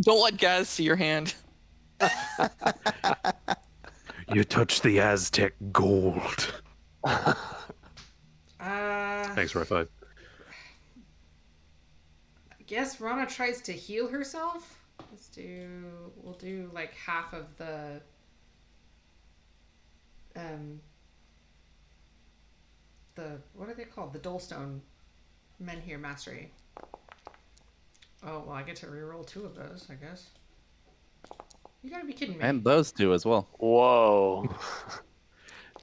Don't let Gaz see your hand. you touch the Aztec gold? Thanks, Wi-Fi. I guess Rana tries to heal herself. We'll do like half of the what are they called? The Dolestone Menhir Mastery. Oh, well, I get to reroll 2 of those, I guess. You gotta be kidding me. And those two as well. Whoa.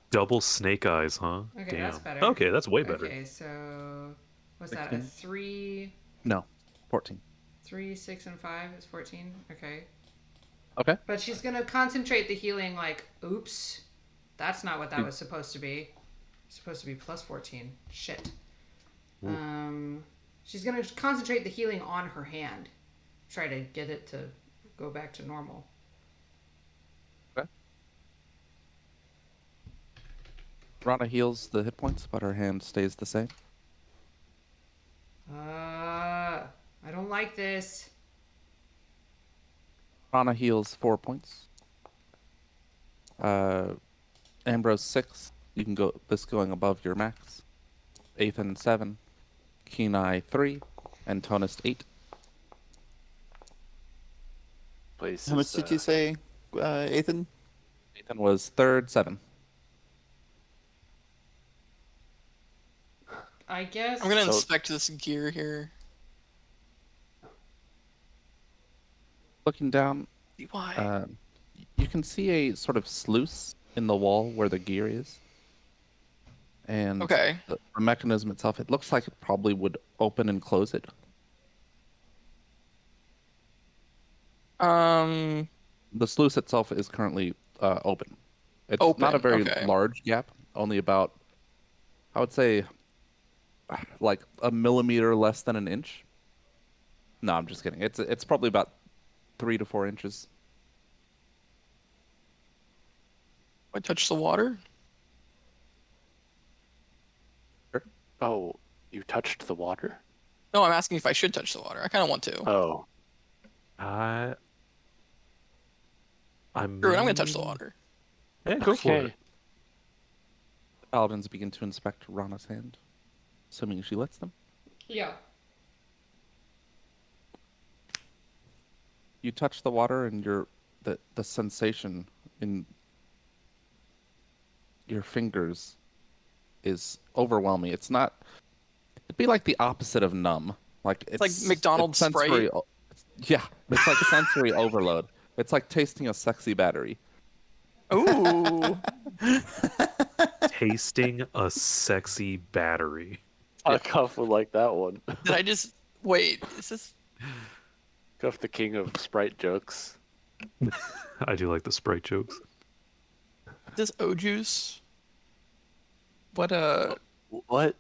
Double snake eyes, huh? Okay, Damn. that's better. Okay, that's way better. Okay, so what's that? A 16? 3, No, 14. 3, 6, and 5 is 14. Okay. Okay. But she's gonna concentrate the healing like, oops, that's not what that was supposed to be. It's supposed to be plus 14. Shit. She's gonna concentrate the healing on her hand. Try to get it to go back to normal. Okay. Rana heals the hit points, but her hand stays the same. I don't like this. Rana heals 4 points. Ambrose 6. You can go this going above your max. Ethan 7. Kenai 3. And Tonist 8. Place How much is, did you say, Ethan? Ethan was third 7. I guess. I'm gonna So- inspect this gear here. Looking down, See why? you can see a sort of sluice in the wall where the gear is. And Okay. the mechanism itself, it looks like it probably would open and close it. The sluice itself is currently open. It's not a Open, very okay. large gap, only about, I would say, like a millimeter less than an inch. No, I'm just kidding. It's probably about 3 to 4 inches. I touch the water. Oh, you touched the water? No, I'm asking if I should touch the water. I kind of want to. Oh. I'm. Screw it, I'm gonna touch the water. Yeah, go for it. The paladins begin to inspect Rana's hand, assuming she lets them. Yeah. You touch the water, and the sensation in your fingers is overwhelming. It's not. It'd be like the opposite of numb. Like it's like McDonald's sensory. Sprite. Yeah, it's like sensory overload. It's like tasting a sexy battery. Ooh. Tasting a sexy battery. Cuff would like that one. Did I just wait? Is this? Guff, the king of sprite jokes. I do like the Sprite jokes. This O juice. What What?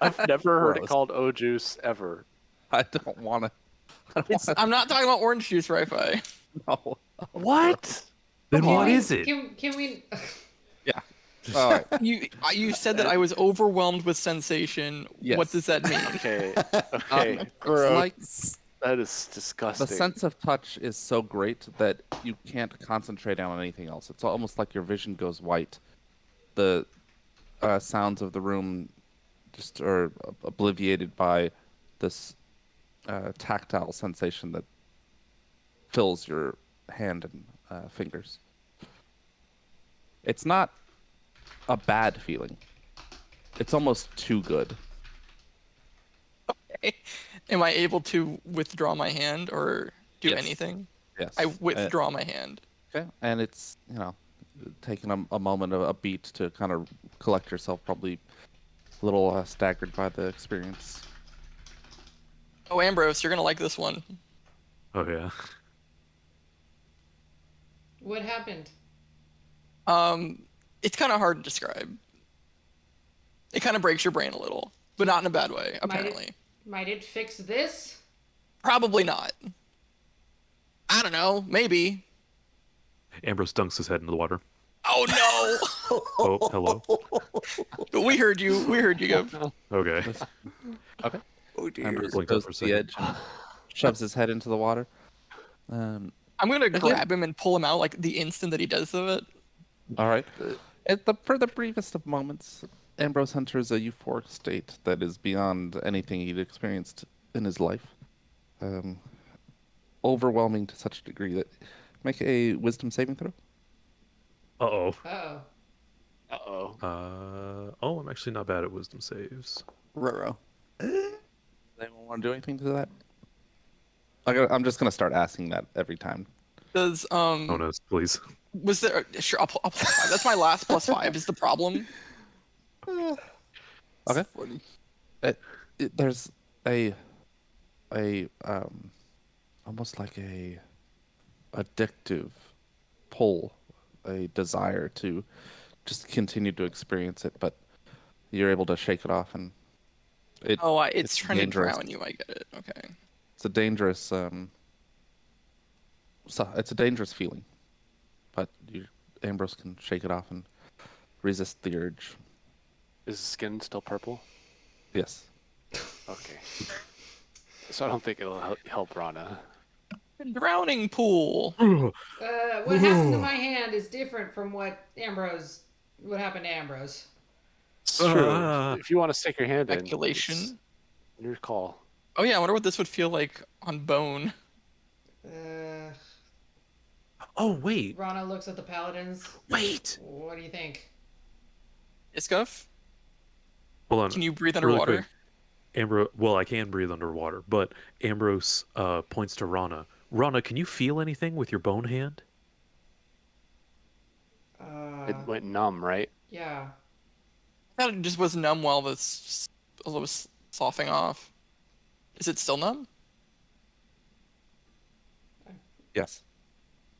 I've never heard it Gross. called O juice ever. I don't want to. I don't It's want I'm not talking about orange juice, Wi-Fi. to know. What? Then Can what we- is it? Can we? Yeah. All right. You said that I was overwhelmed with sensation. What Yes. does that mean? Okay. Okay. Gross. Like That is the disgusting. sense of touch is so great that you can't concentrate on anything else. It's almost like your vision goes white. The sounds of the room just are obliviated by this tactile sensation that fills your hand and fingers. It's not a bad feeling. It's almost too good. Am I able to withdraw my hand or do Yes. anything? Yes. I withdraw my hand. Okay, and it's taking a moment, a beat to kind of collect yourself, probably a little staggered by the experience. Oh, Ambrose, you're gonna like this one. Oh yeah. What happened? It's kind of hard to describe. It kind of breaks your brain a little, but not in a bad way, apparently. Might it fix this? Probably not. I don't know. Maybe. Ambrose dunks his head into the water. Oh no! Oh, hello. But we heard you. We heard you go. Okay. Okay. Oh dear. Ambrose Blink goes up for a to the second. edge and shoves his head into the water. I'm gonna grab him and pull him out like the instant that he does it. All right. For the briefest of moments, Ambrose enters a euphoric state that is beyond anything he'd experienced in his life. Overwhelming to such a degree that make a wisdom saving throw. Uh-oh. Oh. Uh-oh. Oh, I'm actually not bad at wisdom saves. Ruh-roh. Anyone want to do anything to that? I'm just gonna start asking that every time. Does Oh no, please. was there? Sure, I'll plus 5. That's my last +5. Is the problem? Okay. There's a almost like a addictive pull, a desire to just continue to experience it, but you're able to shake it off, and it's It's trying dangerous. to drown you. I get it. Okay. a dangerous it's a dangerous feeling, but Ambrose can shake it off and resist the urge. Is the skin still purple? Yes. Okay. So I don't think it'll help Rana. Drowning pool. What happened to my hand is different from what happened to Ambrose. It's true. Ah. If you want to stick your hand in, Speculation. it's your call. Oh yeah, I wonder what this would feel like on bone. Oh wait. Rana looks at the paladins. Wait. What do you think? Iskuf, Hold on. can you breathe Really underwater? quick. Ambrose, well, I can breathe underwater, but Ambrose points to Rana. Rana, can you feel anything with your bone hand? It went numb, right? Yeah. I thought it just was numb while this was sloughing off. Is it still numb? Yes.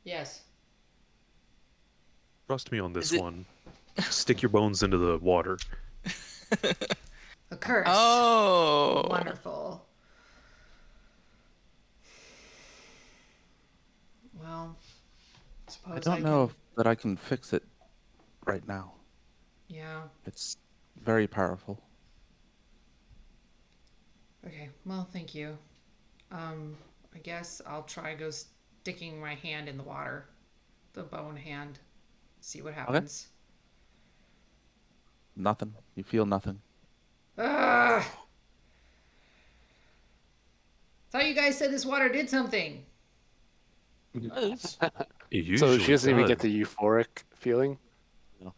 Yes. Trust me on this Is it- one. Stick your bones into the water. A curse. Oh. Wonderful. Well, suppose I don't know that I can fix it right now. Yeah. It's very powerful. Okay. Well, thank you. I guess I'll try sticking my hand in the water, the bone hand, see what happens. Nothing. You feel nothing. Ugh. Thought you guys said this water did something. It does. It So usually she doesn't even get does. the euphoric feeling? No.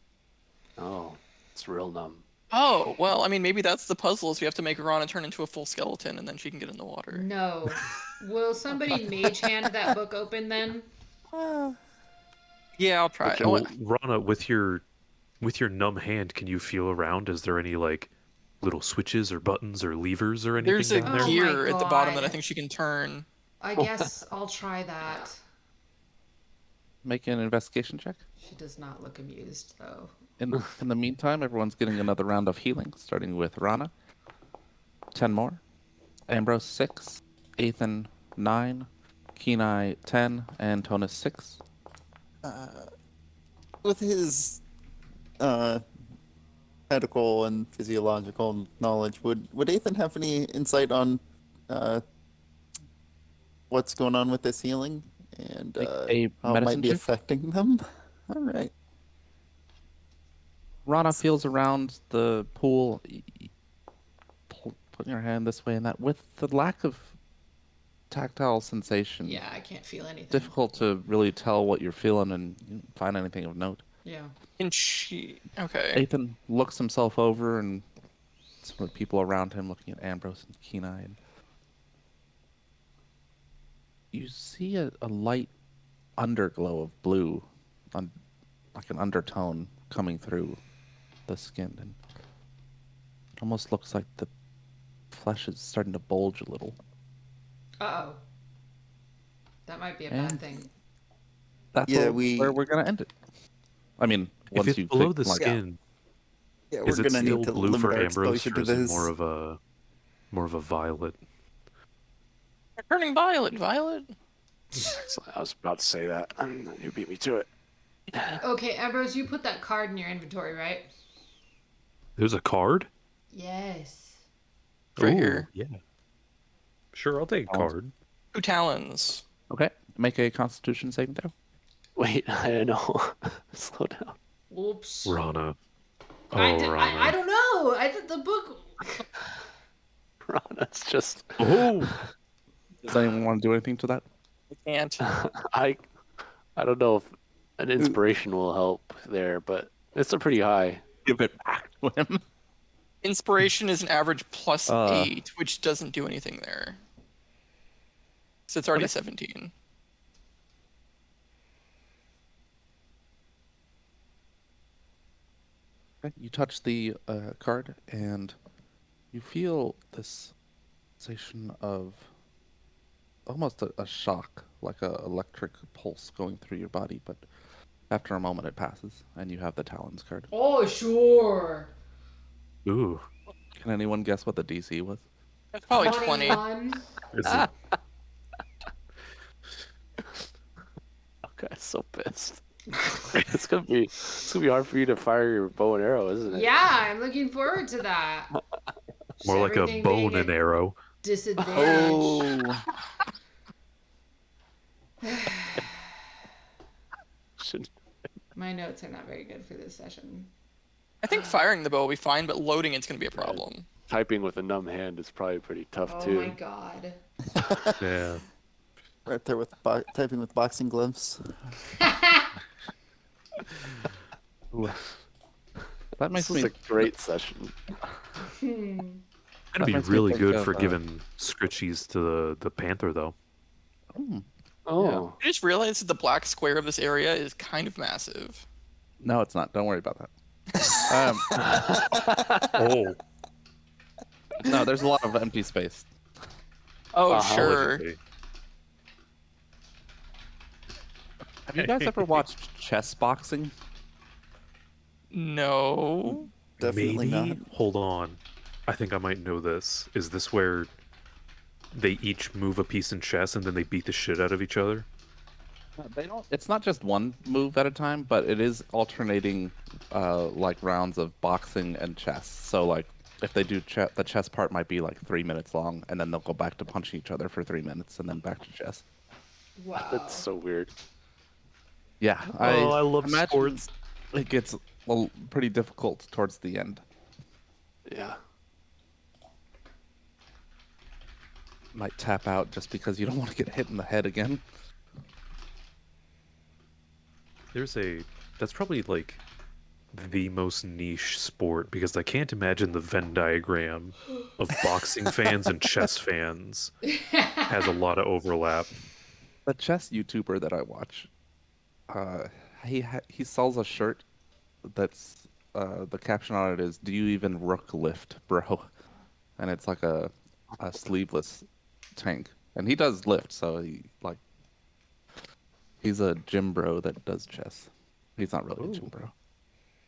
Oh, it's real numb. Oh, well, I mean, maybe that's the puzzle is we have to make Rana turn into a full skeleton and then she can get in the water. No. Will somebody mage hand that book open then? Yeah, I'll try. Okay, Oh, Well, Rana, with your numb hand, can you feel around? Is there any like little switches or buttons or levers or anything There's a down there? Oh my gear at the bottom that I God. think she can turn. I guess I'll try that. Make an investigation check. She does not look amused, though. In the meantime, everyone's getting another round of healing, starting with Rana. 10 more. Ambrose 6. Ethan 9. Kenai 10. And Tonus 6. With his medical and physiological knowledge, would Ethan have any insight on what's going on with this healing and Make a how it might medicine be check. affecting them? All right. Rana feels around the pool, putting her hand this way and that. With the lack of tactile sensation, Yeah, I can't feel anything. difficult to really tell what you're feeling and find anything of note. Yeah. Can she? Okay. Ethan looks himself over and some of the people around him looking at Ambrose and Kenai. And you see a light underglow of blue, like an undertone coming through the skin. And it almost looks like the flesh is starting to bulge a little. Uh-oh. That might be a bad And- thing. That's Yeah, where we're going to end it. I mean, If once it's you below take, the like, skin, Yeah, is we're it gonna still need to blue limit for our Ambrose, exposure or to is it this. more of a violet? Turning violet. Violet. Excellent. I was about to say that. You beat me to it. Okay, Ambrose, you put that card in your inventory, right? There's a card? Yes. Right Ooh, here. Yeah. Sure, I'll take a Sounds- card. 2 talons. Okay, make a Constitution saving throw. Wait, I don't know. Slow down. Oops. Rana. Oh, I Rana. don't know. I did the book. Rana's just. Oh! Does anyone want to do anything to that? I can't. I don't know if an inspiration will help there, but it's a pretty high. Give it back to him. Inspiration is an average plus Uh. 8, which doesn't do anything there. So it's already Okay. 17. Okay, you touch the card and you feel this sensation of almost a shock, like a electric pulse going through your body, but after a moment it passes and you have the Talons card. Oh, sure. Ooh. Can anyone guess what the DC was? That's probably 20. 21. Is it- Okay, so pissed. It's gonna be hard for you to fire your bow and arrow, isn't it? Yeah, I'm looking forward to that. Just more like a everything bone being and at arrow. disadvantage. Oh, Should- My notes are not very good for this session. I think firing the bow will be fine, but loading it's going to be a problem. Typing with a numb hand is probably pretty tough Oh too. my god. Yeah. right there with typing with boxing gloves. That makes This me is a great session. That'd That be makes me really think good of, for giving scritchies to the panther, though. Oh, I just realized that the black square of this area is kind of massive. No, it's not. Don't worry about that. Um, Oh, no, there's a lot of empty space. Oh, Uh-huh. sure. allegedly. Have you guys ever watched chess boxing? No. Definitely Maybe. not. Hold on. I think I might know this. Is this where they each move a piece in chess and then they beat the shit out of each other? They don't. It's not just one move at a time, but it is alternating, like rounds of boxing and chess. So like, if they do the chess part might be like 3 minutes long, and then they'll go back to punching each other for 3 minutes, and then back to chess. Wow. that's so weird. Yeah, Oh, I love imagine sports. It gets pretty difficult towards the end. Yeah. Might tap out just because you don't want to get hit in the head again. That's probably like the most niche sport because I can't imagine the Venn diagram of boxing fans and chess fans has a lot of overlap. The chess YouTuber that I watch, he sells a shirt that's the caption on it is, "Do you even rook lift, bro?" And it's like a sleeveless tank, and he does lift, so he's a gym bro that does chess. He's not really a gym Ooh. bro.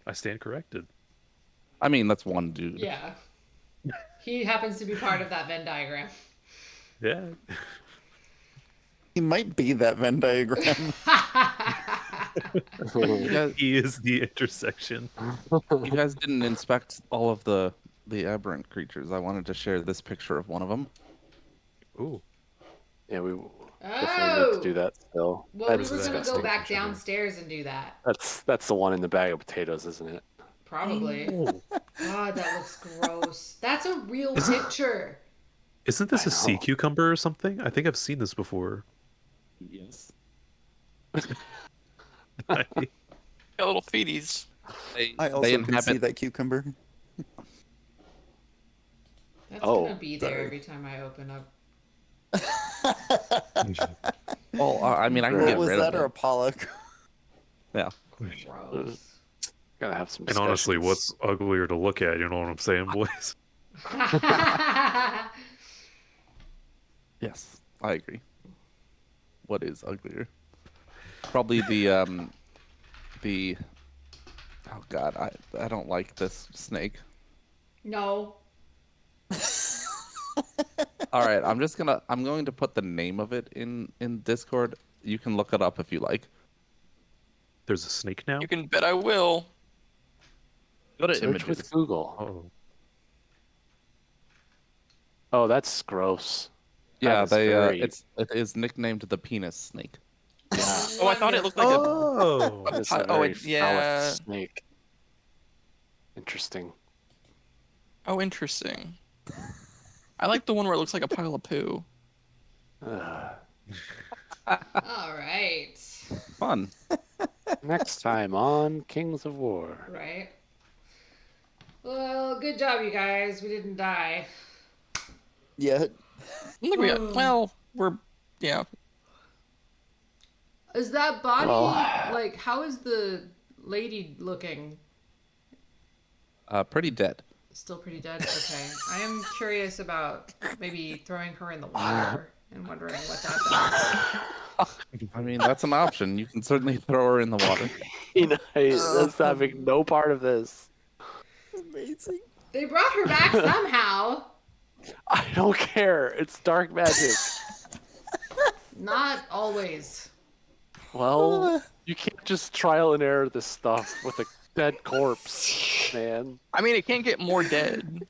I stand corrected. I mean, that's one dude. Yeah. He happens to be part of that Venn diagram. Yeah. He might be that Venn diagram. You guys, He is the intersection. you guys didn't inspect all of the aberrant creatures. I wanted to share this picture of one of them. Ooh. Yeah, we definitely need to do that still. Well, That we is were gonna go disgusting. back downstairs and do that. That's the one in the bag of potatoes, isn't it? Probably. Oh. God, that looks gross. That's a real picture. Isn't this I a sea know. cucumber or something? I think I've seen this before. Yes. Got little feeties. I also can see that cucumber. That's Oh, gonna be there sorry. every time I open up. Well, I mean, I can What get was rid that, of or it. a pollock? Yeah. Gross. Gotta have some And honestly, discussions. what's uglier to look at? You know what I'm saying, boys? Yes, I agree. What is uglier? Probably the oh god, I don't like this snake. No. All right, I'm going to put the name of it in Discord. You can look it up if you like. There's a snake now? You can bet I will. Go to Search images. with Google. Oh. Oh, that's gross. Yeah, That is very- it is nicknamed the penis snake. Yeah, Oh, I thought it looked like a. Oh. it's a Oh, very it- yeah. phallic snake. Interesting. Oh, interesting. I like the one where it looks like a pile of poo. Ugh. All right. Fun. Next time on Kings of War. Right. Well, good job, you guys. We didn't die. Yeah. I don't think we got. Well, we're. Yeah. Is that body Well- like? How is the lady looking? Pretty dead. Still pretty dead. Okay. I am curious about maybe throwing her in the water and wondering what that does. I mean, that's an option. You can certainly throw her in the water. That's having no part of this. Amazing. They brought her back somehow. I don't care. It's dark magic. Not always. Well, you can't just trial and error this stuff with a dead corpse, man. I mean, it can't get more dead.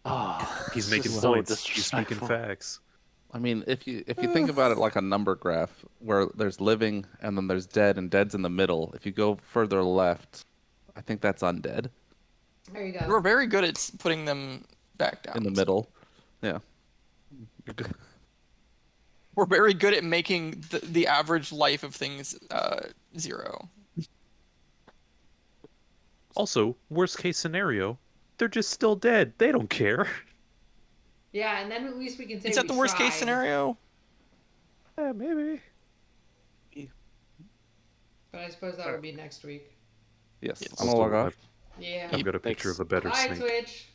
Oh, He's this making is so points. He's speaking disrespectful. facts. I mean, if you think about it like a number graph where there's living and then there's dead and dead's in the middle, if you go further left, I think that's undead There you We're go. very good at putting them back down. in the middle. Yeah. You're good. We're very good at making the average life of things 0. Also, worst case scenario, they're just still dead. They don't care. Yeah, and then at least we can say Is that we the worst case tried. scenario? Yeah, maybe. But I suppose that would be next week. Yes. Yes. I'm gonna log off. Yeah. I've got a picture Thanks. of a better Bye, snake. Twitch.